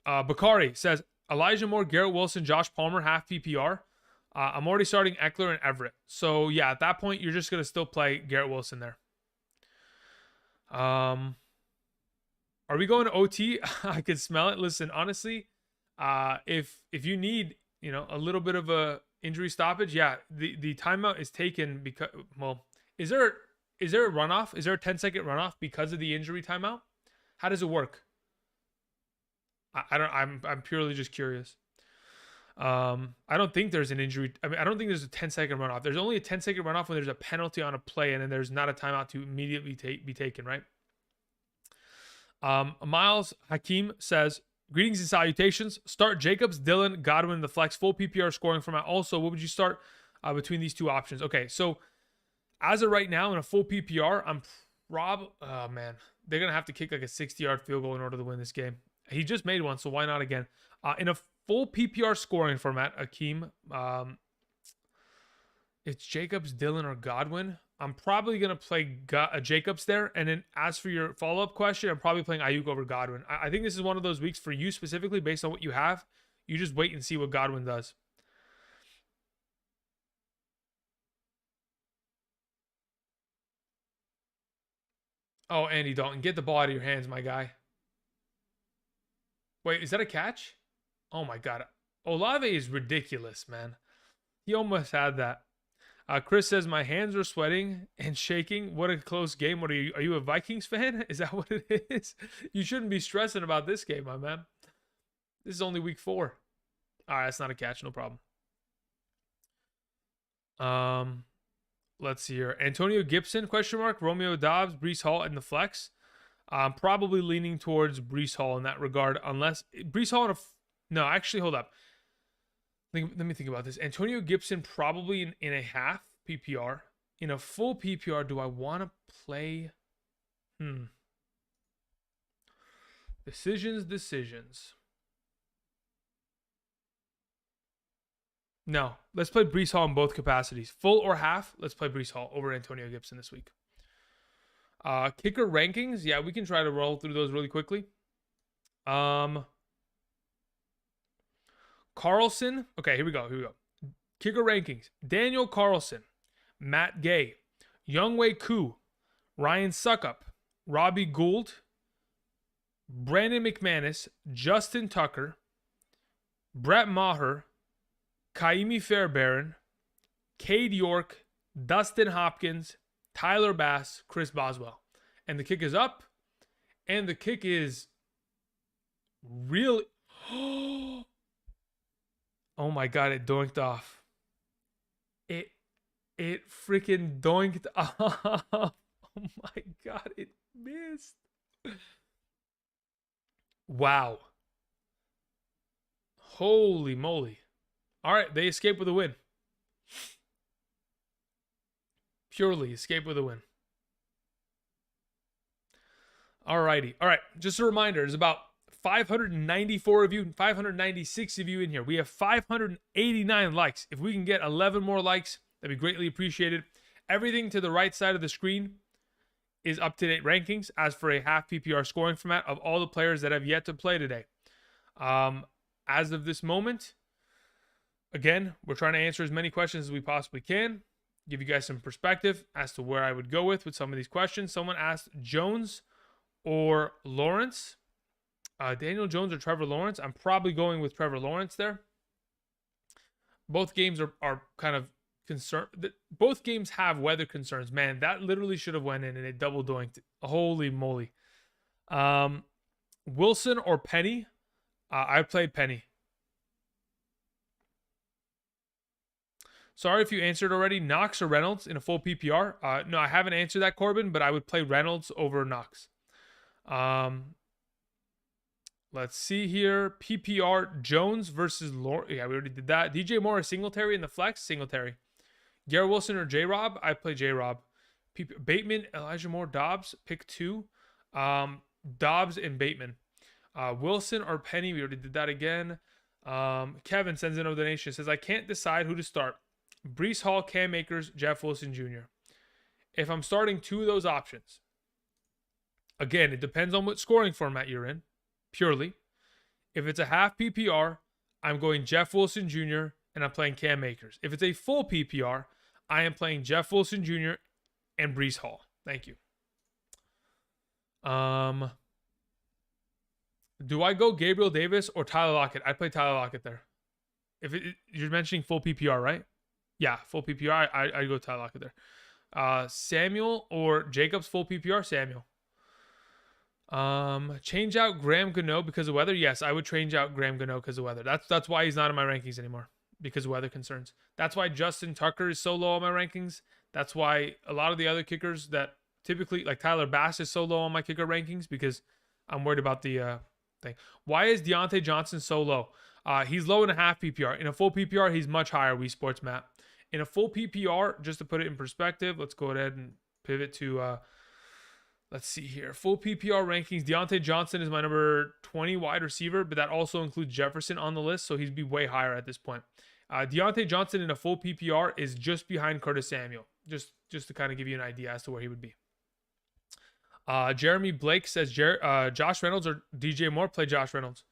Bakari says, Elijah Moore, Garrett Wilson, Josh Palmer, half PPR. I'm already starting Eckler and Everett. So, yeah, at that point, you're just going to still play Garrett Wilson there. Are we going to OT? I can smell it. Listen, honestly, if you need, a little bit of a injury stoppage, yeah, the timeout is taken because, is there a runoff? Is there a 10-second runoff because of the injury timeout? How does it work? I'm purely just curious. I don't think there's an injury. I mean, I don't think there's a 10-second runoff. There's only a 10-second runoff when there's a penalty on a play and then there's not a timeout to immediately be taken, right? Miles Hakeem says, greetings and salutations. Start Jacobs, Dillon, Godwin, the flex, full PPR scoring format. Also, what would you start between these two options? Okay, so as of right now in a full PPR, oh man, they're going to have to kick like a 60-yard field goal in order to win this game. He just made one, so why not again? In a full PPR scoring format, Akeem, it's Jacobs, Dillon, or Godwin. I'm probably going to play Jacobs there. And then as for your follow-up question, I'm probably playing Ayuk over Godwin. I think this is one of those weeks for you specifically based on what you have. You just wait and see what Godwin does. Oh, Andy Dalton, get the ball out of your hands, my guy. Wait, is that a catch? Oh my God. Olave is ridiculous, man. He almost had that. Chris says, my hands are sweating and shaking. What a close game. What are you? Are you a Vikings fan? Is that what it is? You shouldn't be stressing about this game, my man. This is only week 4. All right, that's not a catch. No problem. Let's see here. Antonio Gibson, question mark. Romeo Dobbs, Breece Hall, and the flex. I'm probably leaning towards Breece Hall in that regard, unless Breece Hall no, actually, hold up. Let me think about this. Antonio Gibson probably in a half PPR. In a full PPR, do I want to play? Decisions. No, let's play Breece Hall in both capacities. Full or half, let's play Breece Hall over Antonio Gibson this week. Kicker rankings. Yeah, we can try to roll through those really quickly. Carlson. Okay, here we go. Kicker rankings. Daniel Carlson, Matt Gay, Younghoe Koo, Ryan Suckup, Robbie Gould, Brandon McManus, Justin Tucker, Brett Maher, Kaimi Fairbairn, Cade York, Dustin Hopkins, Tyler Bass, Chris Boswell. And the kick is up. And the kick is really... Oh my God, it doinked off. It freaking doinked off. Oh my God, it missed. Wow. Holy moly. All right, they escape with a win. Purely escape with a win. All righty. All right, just a reminder, there's about 594 of you, 596 of you in here. We have 589 likes. If we can get 11 more likes, that'd be greatly appreciated. Everything to the right side of the screen is up-to-date rankings as for a half PPR scoring format of all the players that have yet to play today. As of this moment, again, we're trying to answer as many questions as we possibly can, give you guys some perspective as to where I would go with some of these questions. Someone asked Jones or Lawrence. Daniel Jones or Trevor Lawrence. I'm probably going with Trevor Lawrence there. Both games are kind of concerned. Both games have weather concerns. Man, that literally should have went in and it double doinked. Holy moly. Wilson or Penny. I played Penny. Sorry if you answered already. Knox or Reynolds in a full PPR. No, I haven't answered that, Corbin, but I would play Reynolds over Knox. Let's see here. PPR, Jones versus Lawrence. Yeah, we already did that. DJ Moore or Singletary in the flex? Singletary. Garrett Wilson or J-Rob? I play J-Rob. Bateman, Elijah Moore, Dobbs. Pick 2. Dobbs and Bateman. Wilson or Penny? We already did that again. Kevin sends in a donation. Says, I can't decide who to start. Breece Hall, Cam Akers, Jeff Wilson Jr. If I'm starting 2 of those options, again, it depends on what scoring format you're in. Purely. If it's a half PPR, I'm going Jeff Wilson Jr. and I'm playing Cam Akers. If it's a full PPR, I am playing Jeff Wilson Jr. and Breece Hall. Thank you. Do I go Gabriel Davis or Tyler Lockett? I play Tyler Lockett there. You're mentioning full PPR, right? Yeah, full PPR. I go Tyler Lockett there. Samuel or Jacobs full PPR? Samuel. Change out Graham Gano because of weather. Yes, I would change out Graham Gano because of weather. That's why he's not in my rankings anymore, because of weather concerns. That's why Justin Tucker is so low on my rankings. That's why a lot of the other kickers that typically, like Tyler Bass, is so low on my kicker rankings because I'm worried about the thing. Why is Deontay Johnson so low? He's low in a half PPR. In a full PPR, he's much higher. Wii Sports Matt. In a full PPR, just to put it in perspective, let's go ahead and pivot to. Let's see here. Full PPR rankings. Deontay Johnson is my number 20 wide receiver, but that also includes Jefferson on the list, so he'd be way higher at this point. Deontay Johnson in a full PPR is just behind Curtis Samuel. Just to kind of give you an idea as to where he would be. Jeremy Blake says Josh Reynolds or DJ Moore. Play Josh Reynolds.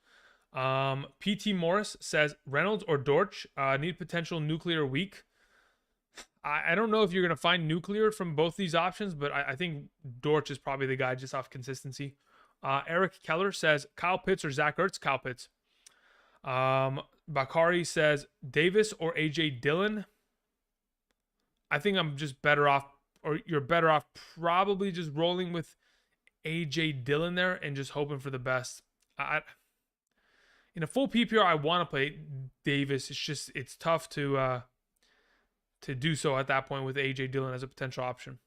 PT Morris says Reynolds or Dortch. Need potential nuclear week. I don't know if you're going to find nuclear from both these options, but I think Dortch is probably the guy just off consistency. Eric Keller says Kyle Pitts or Zach Ertz. Kyle Pitts. Bakari says Davis or AJ Dillon. I think I'm just better off, or you're better off probably just rolling with AJ Dillon there and just hoping for the best. In a full PPR, I want to play Davis. It's tough to do so at that point with AJ Dillon as a potential option.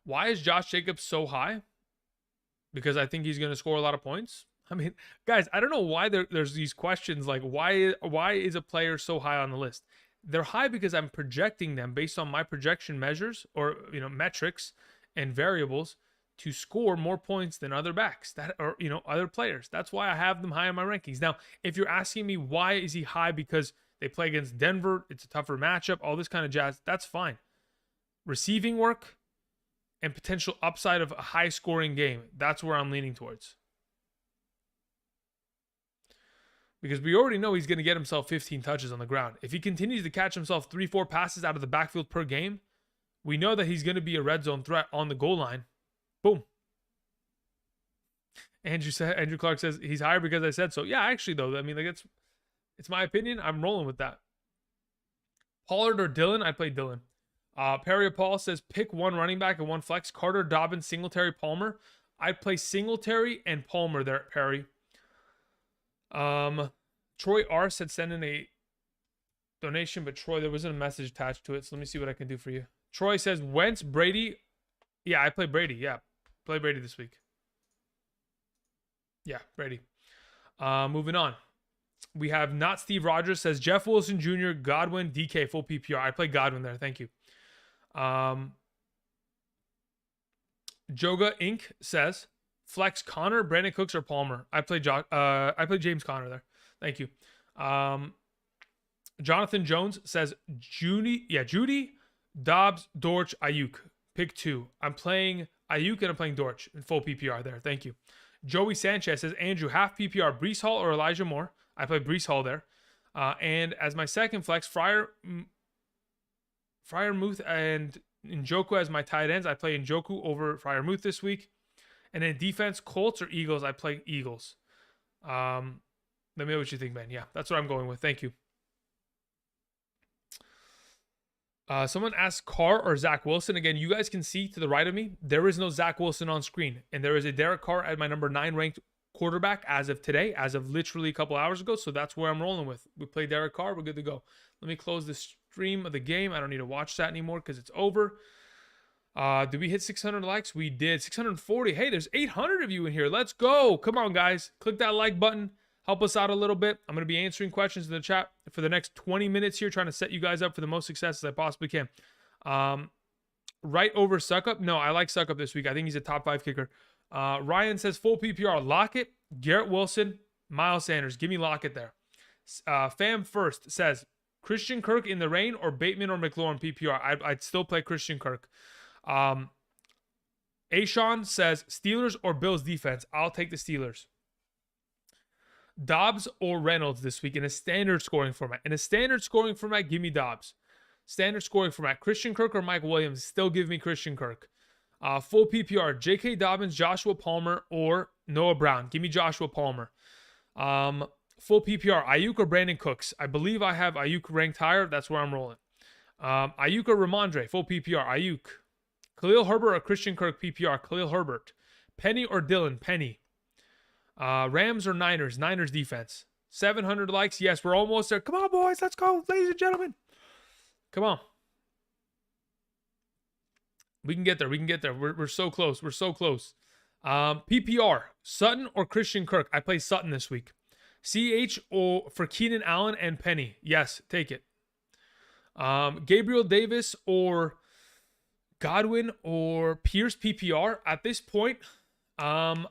Why is Josh Jacobs so high? Because I think he's going to score a lot of points. I mean, guys, I don't know why there's these questions like why is a player so high on the list? They're high because I'm projecting them based on my projection measures or metrics and variables to score more points than other backs or other players. That's why I have them high in my rankings. Now, if you're asking me why is he high because they play against Denver, it's a tougher matchup, all this kind of jazz, that's fine. Receiving work and potential upside of a high-scoring game, that's where I'm leaning towards. Because we already know he's going to get himself 15 touches on the ground. If he continues to catch himself 3-4 passes out of the backfield per game, we know that he's going to be a red zone threat on the goal line. Boom. Andrew Clark says he's higher because I said so. Yeah, actually, though, I mean, it's my opinion. I'm rolling with that. Pollard or Dillon? I play Dillon. Perry Paul says pick one running back and one flex. Carter, Dobbins, Singletary, Palmer. I'd play Singletary and Palmer there, Perry. Troy R said send in a donation, but Troy, there wasn't a message attached to it, so let me see what I can do for you. Troy says Wentz, Brady. Yeah, I play Brady. Yeah, play Brady this week. Yeah, Brady. Moving on. We have not Steve Rogers says Jeff Wilson Jr., Godwin, DK, full PPR. I play Godwin there. Thank you. Joga Inc. says flex Connor, Brandon Cooks, or Palmer. I play James Conner there. Thank you. Jonathan Jones says Judy, Dobbs, Dortch, Ayuk. Pick two. I'm playing Ayuk and I'm playing Dortch in full PPR there. Thank you. Joey Sanchez says Andrew, half PPR, Breece Hall or Elijah Moore. I play Breece Hall there. And as my second flex, Freiermuth and Njoku as my tight ends. I play Njoku over Freiermuth this week. And then defense, Colts or Eagles, I play Eagles. Let me know what you think, man. Yeah, that's what I'm going with. Thank you. Someone asked Carr or Zach Wilson. Again, you guys can see to the right of me, there is no Zach Wilson on screen. And there is a Derek Carr at my number 9 ranked quarterback as of today, as of literally a couple hours ago. So that's where I'm rolling with. We play Derek Carr. We're good to go. Let me close the stream of the game. I don't need to watch that anymore because it's over. Did we hit 600 likes? We did. 640. Hey, there's 800 of you in here. Let's go. Come on, guys. Click that like button. Help us out a little bit. I'm going to be answering questions in the chat for the next 20 minutes here, trying to set you guys up for the most success as I possibly can. Right over Suckup? No, I like Suckup this week. I think he's a top 5 kicker. Ryan says full PPR. Lockett, Garrett Wilson, Miles Sanders. Give me Lockett there. Fam First says Christian Kirk in the rain or Bateman or McLaurin PPR. I'd still play Christian Kirk. Ashawn says Steelers or Bills defense. I'll take the Steelers. Dobbs or Reynolds this week in a standard scoring format. In a standard scoring format, give me Dobbs. Standard scoring format, Christian Kirk or Mike Williams. Still give me Christian Kirk. Full PPR, J.K. Dobbins, Joshua Palmer, or Noah Brown. Give me Joshua Palmer. Full PPR, Ayuk or Brandon Cooks. I believe I have Ayuk ranked higher. That's where I'm rolling. Ayuk or Ramondre. Full PPR, Ayuk. Khalil Herbert or Christian Kirk PPR. Khalil Herbert. Penny or Dillon. Penny. Rams or Niners. Niners defense. 700 likes. Yes, we're almost there. Come on, boys. Let's go, ladies and gentlemen. Come on. We can get there. We can get there. We're so close. We're so close. PPR. Sutton or Christian Kirk. I play Sutton this week. CH or for Keenan Allen and Penny. Yes, take it. Gabriel Davis or Godwin or Pierce PPR. At this point, I'm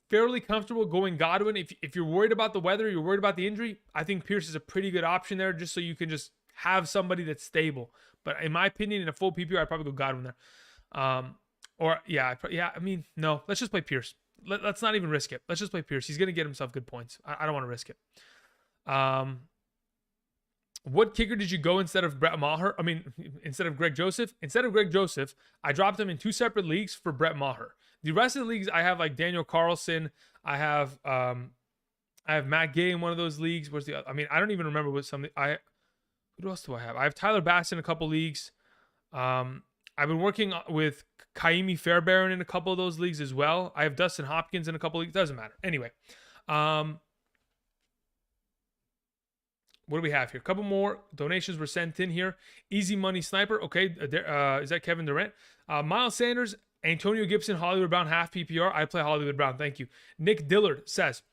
fairly comfortable going Godwin. If you're worried about the weather, you're worried about the injury, I think Pierce is a pretty good option there just so you can just have somebody that's stable. But in my opinion, in a full PPR, I'd probably go Godwin there. I mean, no, let's just play Pierce. Let's not even risk it. Let's just play Pierce. He's going to get himself good points. I don't want to risk it. What kicker did you go instead of Brett Maher? I mean, instead of Greg Joseph? Instead of Greg Joseph, I dropped him in 2 separate leagues for Brett Maher. The rest of the leagues, I have like Daniel Carlson. I have Matt Gay in one of those leagues. Where's the other? I mean, I don't even remember what something. Who else do I have? I have Tyler Bass in a couple leagues. I've been working with Kaimi Fairbairn in a couple of those leagues as well. I have Dustin Hopkins in a couple leagues. Doesn't matter. Anyway, what do we have here? A couple more donations were sent in here. Easy Money Sniper. Okay, is that Kevin Durant? Miles Sanders, Antonio Gibson, Hollywood Brown, half PPR. I play Hollywood Brown. Thank you. Nick Dillard says,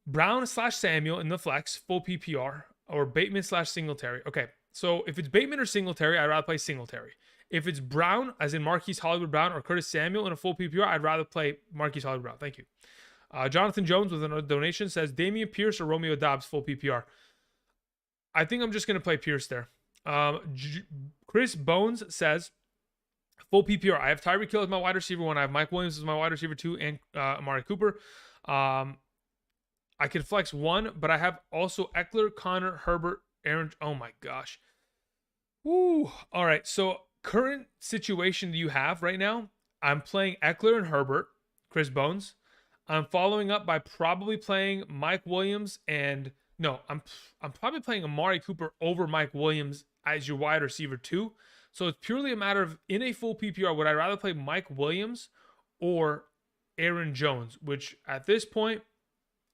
Brown/Samuel in the flex, full PPR, or Bateman/Singletary. Okay, so if it's Bateman or Singletary, I'd rather play Singletary. If it's Brown, as in Marquise Hollywood Brown or Curtis Samuel in a full PPR, I'd rather play Marquise Hollywood Brown. Thank you. Jonathan Jones with another donation says, Damian Pierce or Romeo Doubs, full PPR. I think I'm just going to play Pierce there. Chris Bones says, full PPR. I have Tyreek Hill as my wide receiver 1. I have Mike Williams as my wide receiver 2 and Amari Cooper. I can flex 1, but I have also Eckler, Connor, Herbert, Aaron. Oh my gosh. Woo. All right. So current situation you have right now, I'm playing Eckler and Herbert, Chris Bones. I'm following up by probably playing Mike Williams and no, I'm probably playing Amari Cooper over Mike Williams as your wide receiver 2. So it's purely a matter of, in a full PPR, would I rather play Mike Williams or Aaron Jones, which at this point,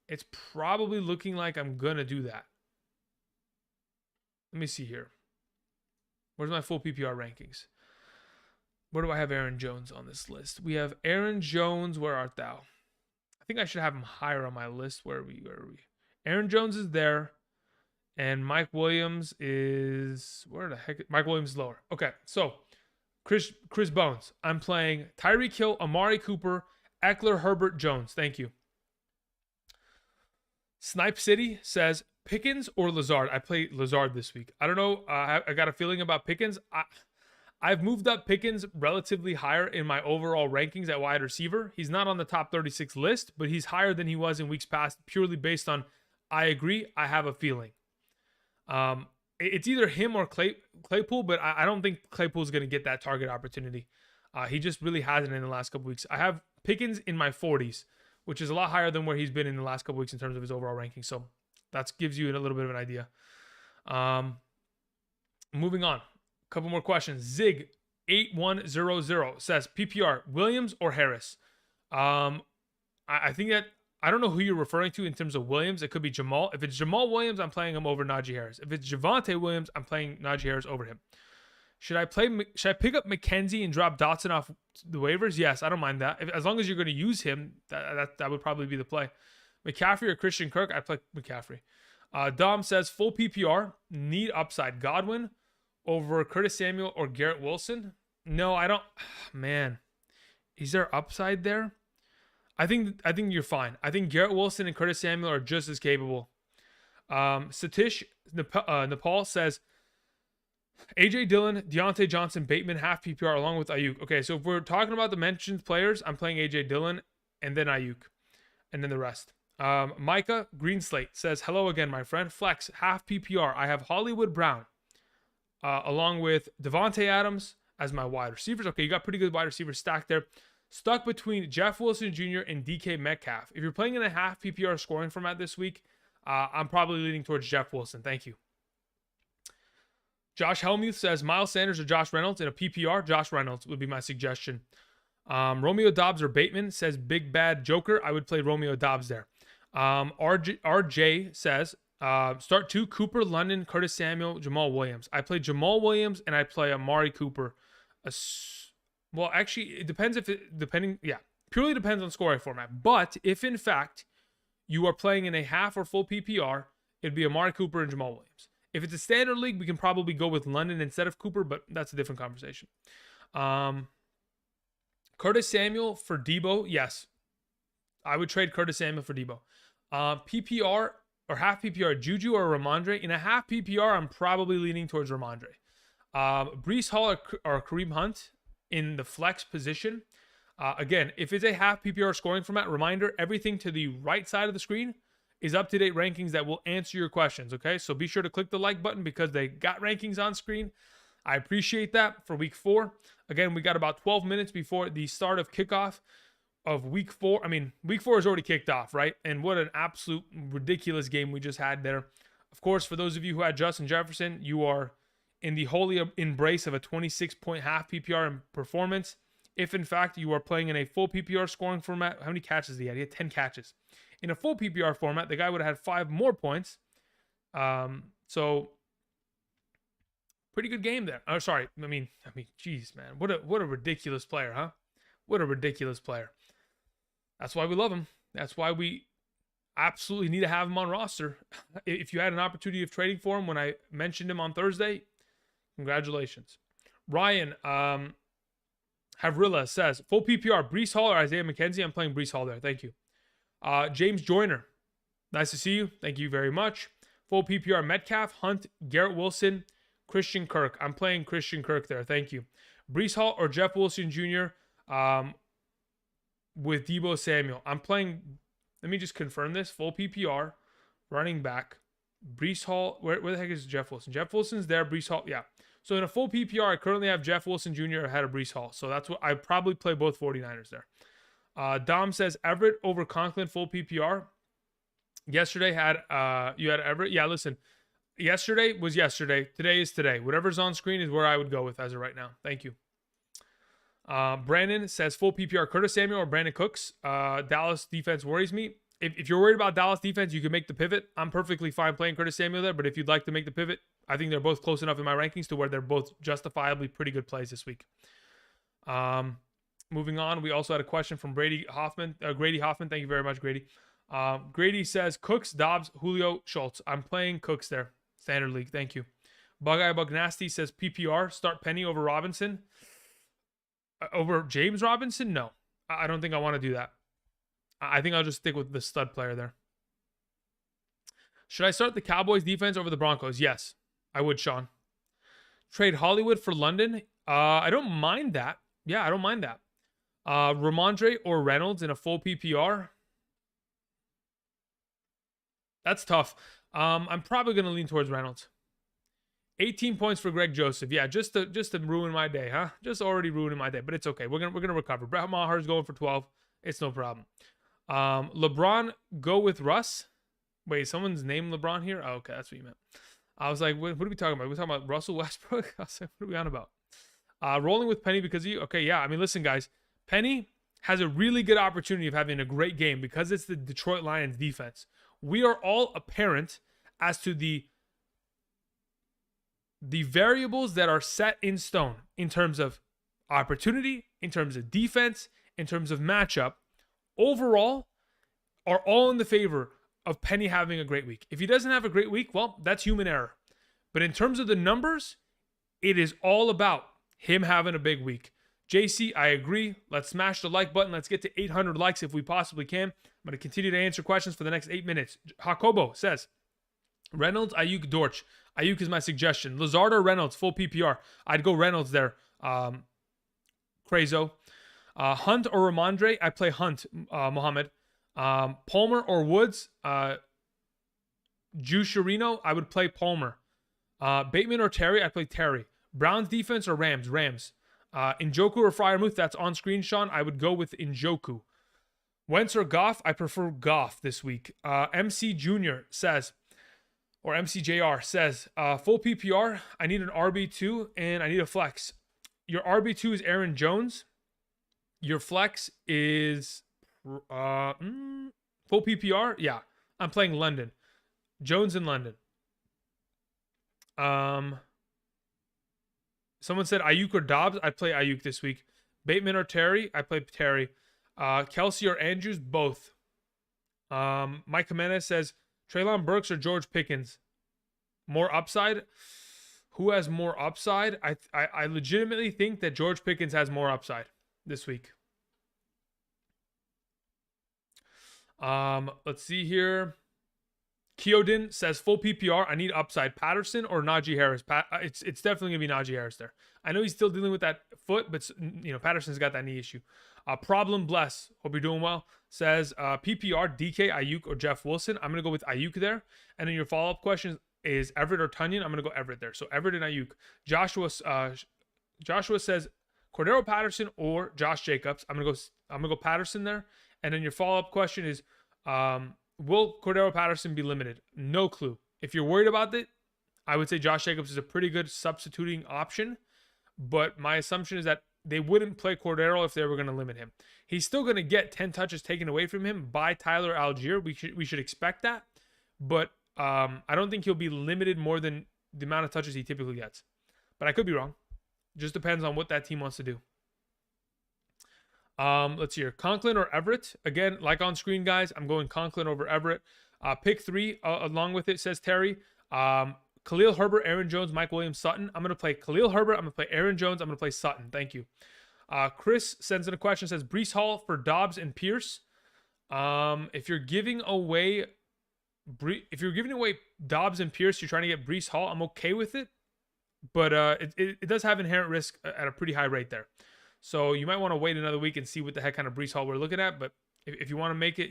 it's probably looking like I'm going to do that. Let me see here. Where's my full PPR rankings? Where do I have Aaron Jones on this list? We have Aaron Jones. Where art thou? I think I should have him higher on my list. Where are we? Aaron Jones is there. And Mike Williams is... Where the heck? Mike Williams is lower. Okay, so Chris Bones. I'm playing Tyreek Hill, Amari Cooper, Eckler, Herbert, Jones. Thank you. Snipe City says, Pickens or Lazard? I play Lazard this week. I don't know. I got a feeling about Pickens. I've moved up Pickens relatively higher in my overall rankings at wide receiver. He's not on the top 36 list, but he's higher than he was in weeks past, purely based on, I agree, I have a feeling. It's either him or Claypool, but I don't think Claypool is going to get that target opportunity. He just really hasn't in the last couple weeks. I have Pickens in my 40s, which is a lot higher than where he's been in the last couple weeks in terms of his overall ranking. So that gives you a little bit of an idea. Moving on. A couple more questions. Zig8100 says, PPR, Williams or Harris? I think that, I don't know who you're referring to in terms of Williams. It could be Jamal. If it's Jamal Williams, I'm playing him over Najee Harris. If it's Javonte Williams, I'm playing Najee Harris over him. Should I pick up McKenzie and drop Dotson off the waivers? Yes, I don't mind that. As long as you're going to use him, that would probably be the play. McCaffrey or Christian Kirk? I play McCaffrey. Dom says, full PPR, need upside. Godwin over Curtis Samuel or Garrett Wilson? No, I don't. Man, is there upside there? I think you're fine. I think Garrett Wilson and Curtis Samuel are just as capable. Satish Nepal says, AJ Dillon, Deontay Johnson, Bateman, half PPR along with Ayuk. Okay, so if we're talking about the mentioned players, I'm playing AJ Dillon and then Ayuk and then the rest. Micah Greenslate says, hello again, my friend. Flex, half PPR. I have Hollywood Brown along with Devontae Adams as my wide receivers. Okay, you got pretty good wide receivers stacked there. Stuck between Jeff Wilson Jr. and DK Metcalf. If you're playing in a half PPR scoring format this week, I'm probably leaning towards Jeff Wilson. Thank you. Josh Helmuth says, Miles Sanders or Josh Reynolds in a PPR. Josh Reynolds would be my suggestion. Romeo Doubs or Bateman says, Big Bad Joker. I would play Romeo Doubs there. RJ says, start 2, Cooper, London, Curtis Samuel, Jamal Williams. I play Jamal Williams and I play Amari Cooper. Well, actually, it depends purely depends on scoring format. But if in fact you are playing in a half or full PPR, it'd be Amari Cooper and Jamal Williams. If it's a standard league, we can probably go with London instead of Cooper, but that's a different conversation. Curtis Samuel for Debo, yes. I would trade Curtis Samuel for Debo. PPR or half PPR, Juju or Ramondre. In a half PPR, I'm probably leaning towards Ramondre. Brees Hall or Kareem Hunt in the flex position. Again, if it's a half PPR scoring format, reminder, everything to the right side of the screen is up-to-date rankings that will answer your questions, okay? So be sure to click the like button because they got rankings on screen. I appreciate that for week 4. Again, we got about 12 minutes before the start of kickoff of week 4. I mean, week 4 is already kicked off, right? And what an absolute ridiculous game we just had there. Of course, for those of you who had Justin Jefferson, you are in the holy embrace of a 26-point half PPR performance. If, in fact, you are playing in a full PPR scoring format, how many catches did he have? He had 10 catches. In a full PPR format, the guy would have had 5 more points. So, pretty good game there. Oh, sorry. I mean, geez, man. What a ridiculous player, huh? What a ridiculous player. That's why we love him. That's why we absolutely need to have him on roster. If you had an opportunity of trading for him when I mentioned him on Thursday, congratulations. Ryan Havrilla says, full PPR, Brees Hall or Isaiah McKenzie? I'm playing Brees Hall there. Thank you. James Joyner, nice to see you. Thank you very much. Full PPR, Metcalf, Hunt, Garrett Wilson, Christian Kirk. I'm playing Christian Kirk there. Thank you. Brees Hall or Jeff Wilson Jr. With Deebo Samuel. I'm playing, let me just confirm this. Full PPR, running back, Brees Hall. Where the heck is Jeff Wilson? Jeff Wilson's there. Brees Hall, yeah. So in a full PPR, I currently have Jeff Wilson Jr. ahead of Brees Hall. So that's what I probably play both 49ers there. Dom says Everett over Conklin full PPR. Yesterday had you had Everett. Yeah, listen. Yesterday was yesterday. Today is today. Whatever's on screen is where I would go with as of right now. Thank you. Brandon says full PPR Curtis Samuel or Brandon Cooks. Dallas defense worries me. If you're worried about Dallas defense, you can make the pivot. I'm perfectly fine playing Curtis Samuel there, but if you'd like to make the pivot, I think they're both close enough in my rankings to where they're both justifiably pretty good plays this week. Moving on, we also had a question from Grady Hoffman. Thank you very much, Grady. Grady says Cooks, Dobbs, Julio, Schultz. I'm playing Cooks there. Standard league. Thank you. Bug-Eye Bug Nasty says PPR. Start Penny over Robinson. Over James Robinson? No. I don't think I want to do that. I think I'll just stick with the stud player there. Should I start the Cowboys defense over the Broncos? Yes, I would, Sean. Trade Hollywood for London? I don't mind that. Yeah, I don't mind that. Ramondre or Reynolds in a full PPR? That's tough. I'm probably going to lean towards Reynolds. 18 points for Greg Joseph. Yeah, just to ruin my day, huh? Just already ruining my day, but it's okay. We're gonna recover. Brett Maher's going for 12. It's no problem. LeBron go with Russ. Wait, someone's named LeBron here? Oh, okay, that's what you meant. I was like, what are we talking about? We're talking about Russell Westbrook? I was like, what are we on about? Rolling with Penny because he. Okay, yeah. I mean, listen, guys. Penny has a really good opportunity of having a great game because it's the Detroit Lions defense. We are all apparent as to the variables that are set in stone in terms of opportunity, in terms of defense, in terms of matchup, overall, are all in the favor of Penny having a great week. If he doesn't have a great week, well, that's human error. But in terms of the numbers, it is all about him having a big week. JC, I agree. Let's smash the like button. Let's get to 800 likes if we possibly can. I'm going to continue to answer questions for the next 8 minutes. Jacobo says, Reynolds, Ayuk, Dortch. Ayuk is my suggestion. Lazard or Reynolds, full PPR. I'd go Reynolds there. Crazo. Hunt or Ramondre? I play Hunt, Mohammed. Palmer or Woods? Juicerino? I would play Palmer. Bateman or Terry? I play Terry. Browns defense or Rams? Rams. Njoku or Freiermuth? That's on screen, Sean. I would go with Njoku. Wentz or Goff? I prefer Goff this week. MC Jr. says, or MCJR says, full PPR, I need an RB2 and I need a flex. Your RB2 is Aaron Jones. Your flex is full PPR. Yeah, I'm playing London. Jones in London. Someone said Ayuk or Dobbs. I play Ayuk this week. Bateman or Terry. I play Terry. Kelsey or Andrews. Both. Mike Jimenez says Treylon Burks or George Pickens. More upside. Who has more upside? I legitimately think that George Pickens has more upside this week. Let's see here. Keodin says full PPR. I need upside. Patterson or Najee Harris. It's definitely gonna be Najee Harris there. I know he's still dealing with that foot, but Patterson's got that knee issue. Problem bless. Hope you're doing well. Says PPR DK Ayuk or Jeff Wilson. I'm gonna go with Ayuk there. And then your follow up question is Everett or Tunyon. I'm gonna go Everett there. So Everett and Ayuk. Joshua says Cordero Patterson or Josh Jacobs. I'm gonna go Patterson there. And then your follow up question is will Cordero Patterson be limited? No clue. If you're worried about it, I would say Josh Jacobs is a pretty good substituting option. But my assumption is that they wouldn't play Cordero if they were going to limit him. He's still going to get 10 touches taken away from him by Tyler Algier. We should expect that. But I don't think he'll be limited more than the amount of touches he typically gets. But I could be wrong. Just depends on what that team wants to do. Let's see here. Conklin or Everett? Again, like on screen, guys, I'm going Conklin over Everett. Pick 3 along with it, says Terry. Khalil Herbert, Aaron Jones, Mike Williams, Sutton. I'm going to play Khalil Herbert. I'm going to play Aaron Jones. I'm going to play Sutton. Thank you. Chris sends in a question, says Breece Hall for Dobbs and Pierce. If you're giving away Dobbs and Pierce, you're trying to get Breece Hall, I'm okay with it. But it does have inherent risk at a pretty high rate there. So you might want to wait another week and see what the heck kind of Breece Hall we're looking at. But if you want to make it,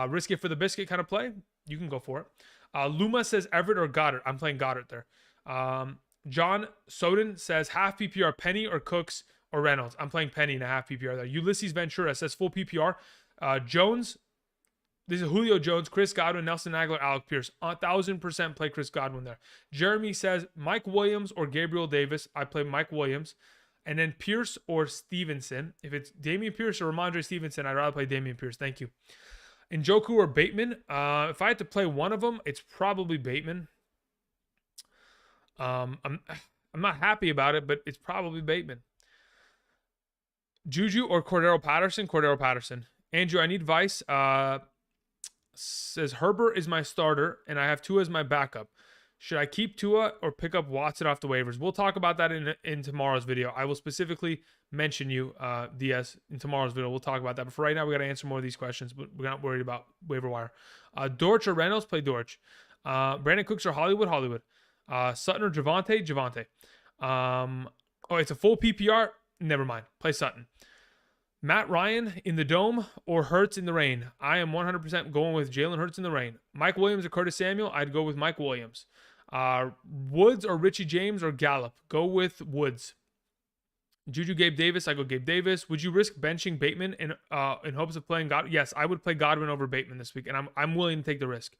risk it for the biscuit kind of play, you can go for it. Luma says Everett or Goddard. I'm playing Goddard there. John Soden says half PPR, Penny or Cooks or Reynolds. I'm playing Penny in a half PPR there. Ulysses Ventura says full PPR. Jones. This is Julio Jones, Chris Godwin, Nelson Aguilar, Alec Pierce. 1,000% play Chris Godwin there. Jeremy says Mike Williams or Gabriel Davis. I play Mike Williams. And then Pierce or Stevenson. If it's Damian Pierce or Ramondre Stevenson, I'd rather play Damian Pierce. Thank you. Njoku or Bateman. If I had to play one of them, it's probably Bateman. I'm not happy about it, but it's probably Bateman. Juju or Cordero Patterson. Cordero Patterson. Andrew, I need advice. Says Herbert is my starter, and I have Tua as my backup. Should I keep Tua or pick up Watson off the waivers? We'll talk about that in tomorrow's video. I will specifically mention you, DS, in tomorrow's video. We'll talk about that. But for right now, we got to answer more of these questions, but we're not worried about waiver wire. Dortch or Reynolds? Play Dortch. Brandon Cooks or Hollywood? Sutton or Javante? It's a full PPR? Never mind. Play Sutton. Matt Ryan in the dome or Hurts in the rain? I am 100% going with Jalen Hurts in the rain. Mike Williams or Curtis Samuel? I'd go with Mike Williams. Woods or Richie James or Gallup? Go with Woods. Juju Gabe Davis? I go Gabe Davis. Would you risk benching Bateman in hopes of playing Godwin? Yes, I would play Godwin over Bateman this week, and I'm willing to take the risk.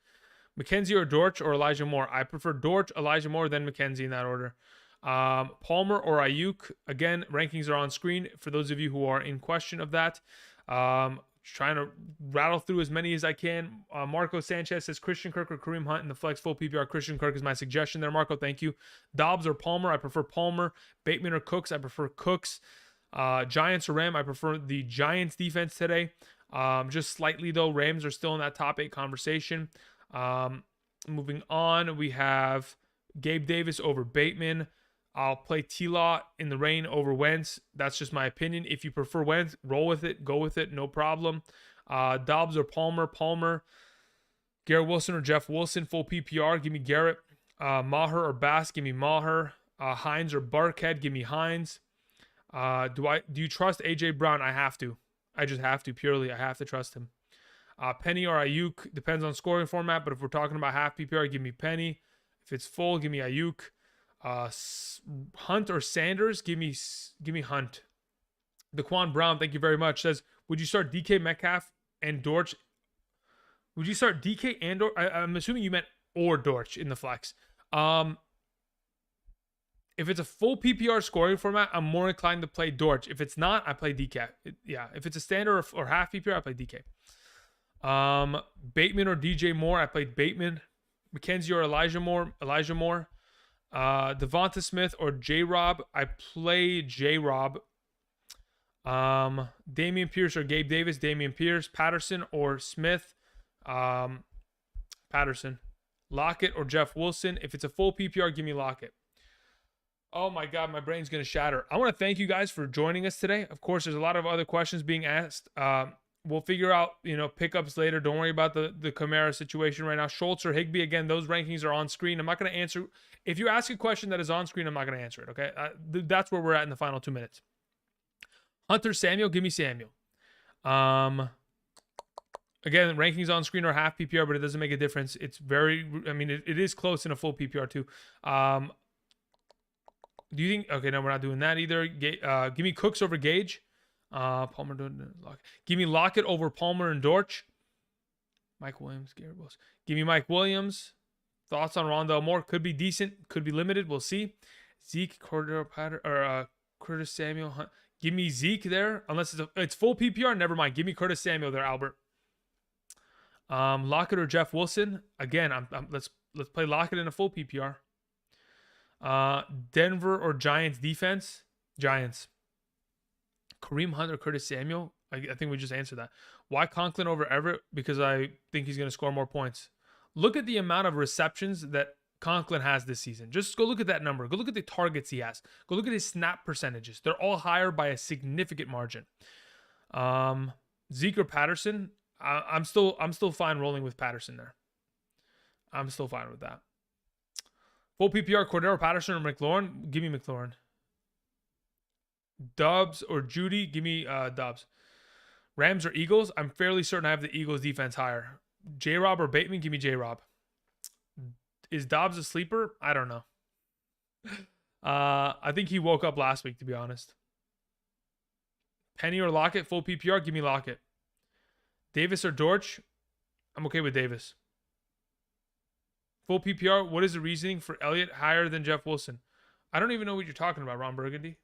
McKenzie or Dortch or Elijah Moore? I prefer Dortch, Elijah Moore, then McKenzie in that order. Palmer or Ayuk? Again, rankings are on screen for those of you who are in question of that. Trying to rattle through as many as I can. Marco Sanchez says Christian Kirk or Kareem Hunt in the flex full PPR. Christian Kirk is my suggestion there, Marco. Thank you. Dobbs or Palmer? I prefer Palmer. Bateman or Cooks? I prefer Cooks. Giants or Ram? I prefer the Giants defense today. Just slightly though. Rams are still in that top 8 conversation. Moving on, we have Gabe Davis over Bateman. I'll play T-Law in the rain over Wentz. That's just my opinion. If you prefer Wentz, roll with it. Go with it. No problem. Dobbs or Palmer? Palmer. Garrett Wilson or Jeff Wilson? Full PPR. Give me Garrett. Maher or Bass? Give me Maher. Hines or Burkhead? Give me Hines. Do you trust A.J. Brown? I have to. I just have to. Purely, I have to trust him. Penny or Ayuk? Depends on scoring format, but if we're talking about half PPR, give me Penny. If it's full, give me Ayuk. Hunt or Sanders? Give me Hunt. Daquan Brown, thank you very much, says, would you start DK Metcalf and Dortch? Would you start DK and Dortch? I'm assuming you meant or Dortch in the flex. If it's a full PPR scoring format, I'm more inclined to play Dortch. If it's not, I play DK. If it's a standard or half PPR, I play DK. Bateman or DJ Moore? I played Bateman. McKenzie or Elijah Moore? Devonta Smith or J-Rob? I play J-Rob. Damian Pierce or Gabe Davis? Damian Pierce. Patterson or Smith? Patterson. Lockett or Jeff Wilson? If it's a full PPR, give me Lockett. Oh my God, my brain's going to shatter. I want to thank you guys for joining us today. Of course, there's a lot of other questions being asked We'll figure out, pickups later. Don't worry about the Kamara situation right now. Schultz or Higbee, again, those rankings are on screen. I'm not going to answer. If you ask a question that is on screen, I'm not going to answer it, okay? That's where we're at in the final 2 minutes. Hunter Samuel, give me Samuel. Again, rankings on screen are half PPR, but it doesn't make a difference. It's very, it is close in a full PPR too. Do you think, okay, no, we're not doing that either. Give me Cooks over Gage. Palmer, give me Lockett over Palmer and Dortch. Mike Williams, Garrett Wilson. Give me Mike Williams. Thoughts on Rondell Moore? Could be decent, could be limited. We'll see. Zeke, Cordero Patterson, or Curtis Samuel. Give me Zeke there, unless it's full PPR. Never mind. Give me Curtis Samuel there, Albert. Lockett or Jeff Wilson. Again, let's play Lockett in a full PPR. Denver or Giants defense. Giants. Kareem Hunt or Curtis Samuel? I think we just answered that. Why Conklin over Everett? Because I think he's going to score more points. Look at the amount of receptions that Conklin has this season. Just go look at that number. Go look at the targets he has. Go look at his snap percentages. They're all higher by a significant margin. Zeke or Patterson? I'm still fine rolling with Patterson there. I'm still fine with that. Full PPR, Cordero Patterson or McLaurin? Give me McLaurin. Dobbs or Judy? Give me Dobbs. Rams or Eagles? I'm fairly certain I have the Eagles defense higher. J-Rob or Bateman? Give me J-Rob. Is Dobbs a sleeper? I don't know. I think he woke up last week, to be honest. Penny or Lockett? Full PPR? Give me Lockett. Davis or Dortch? I'm okay with Davis. Full PPR? What is the reasoning for Elliott higher than Jeff Wilson? I don't even know what you're talking about, Ron Burgundy.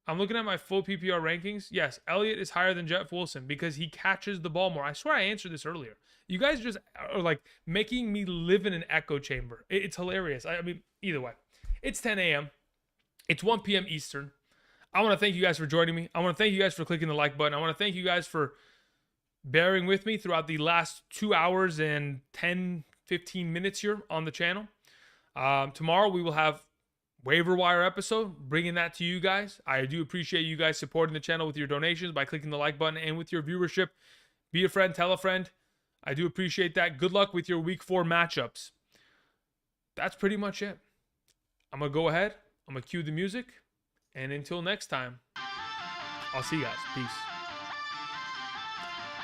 I'm looking at my full PPR rankings. Yes, Elliott is higher than Jeff Wilson because he catches the ball more. I swear I answered this earlier. You guys just are like making me live in an echo chamber. It's hilarious. I mean, either way. It's 10 a.m. It's 1 p.m. Eastern. I want to thank you guys for joining me. I want to thank you guys for clicking the like button. I want to thank you guys for bearing with me throughout the last 2 hours and 10, 15 minutes here on the channel. Tomorrow we will have waiver wire episode, bringing that to you guys. I do appreciate you guys supporting the channel with your donations by clicking the like button and with your viewership. Be a friend, tell a friend. I do appreciate that. Good luck with your week 4 matchups. That's pretty much it. I'm going to go ahead. I'm going to cue the music. And until next time, I'll see you guys. Peace.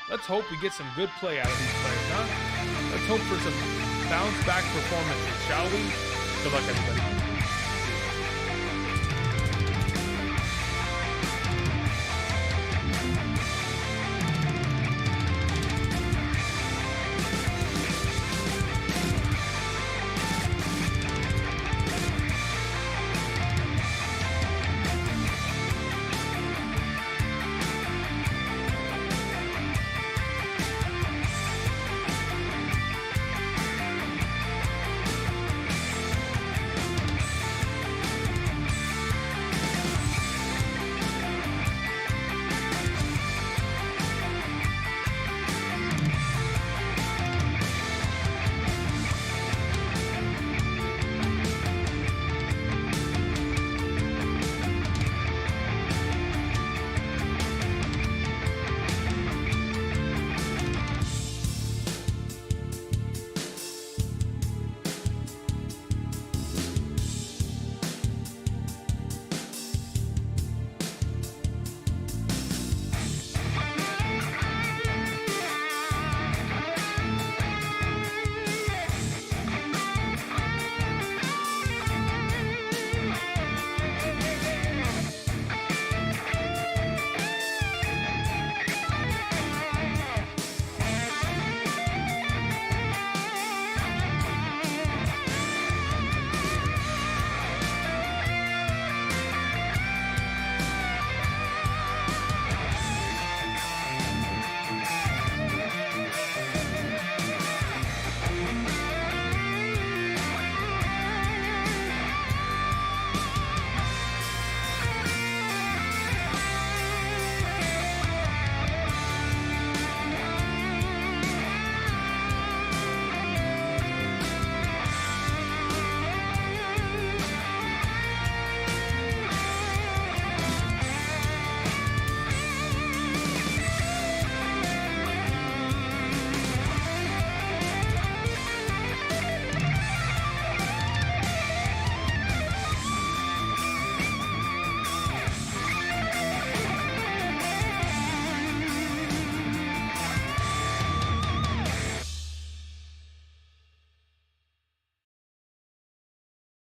Let's hope we get some good play out of these players, huh? Let's hope for some bounce back performances, shall we? Good luck, everybody.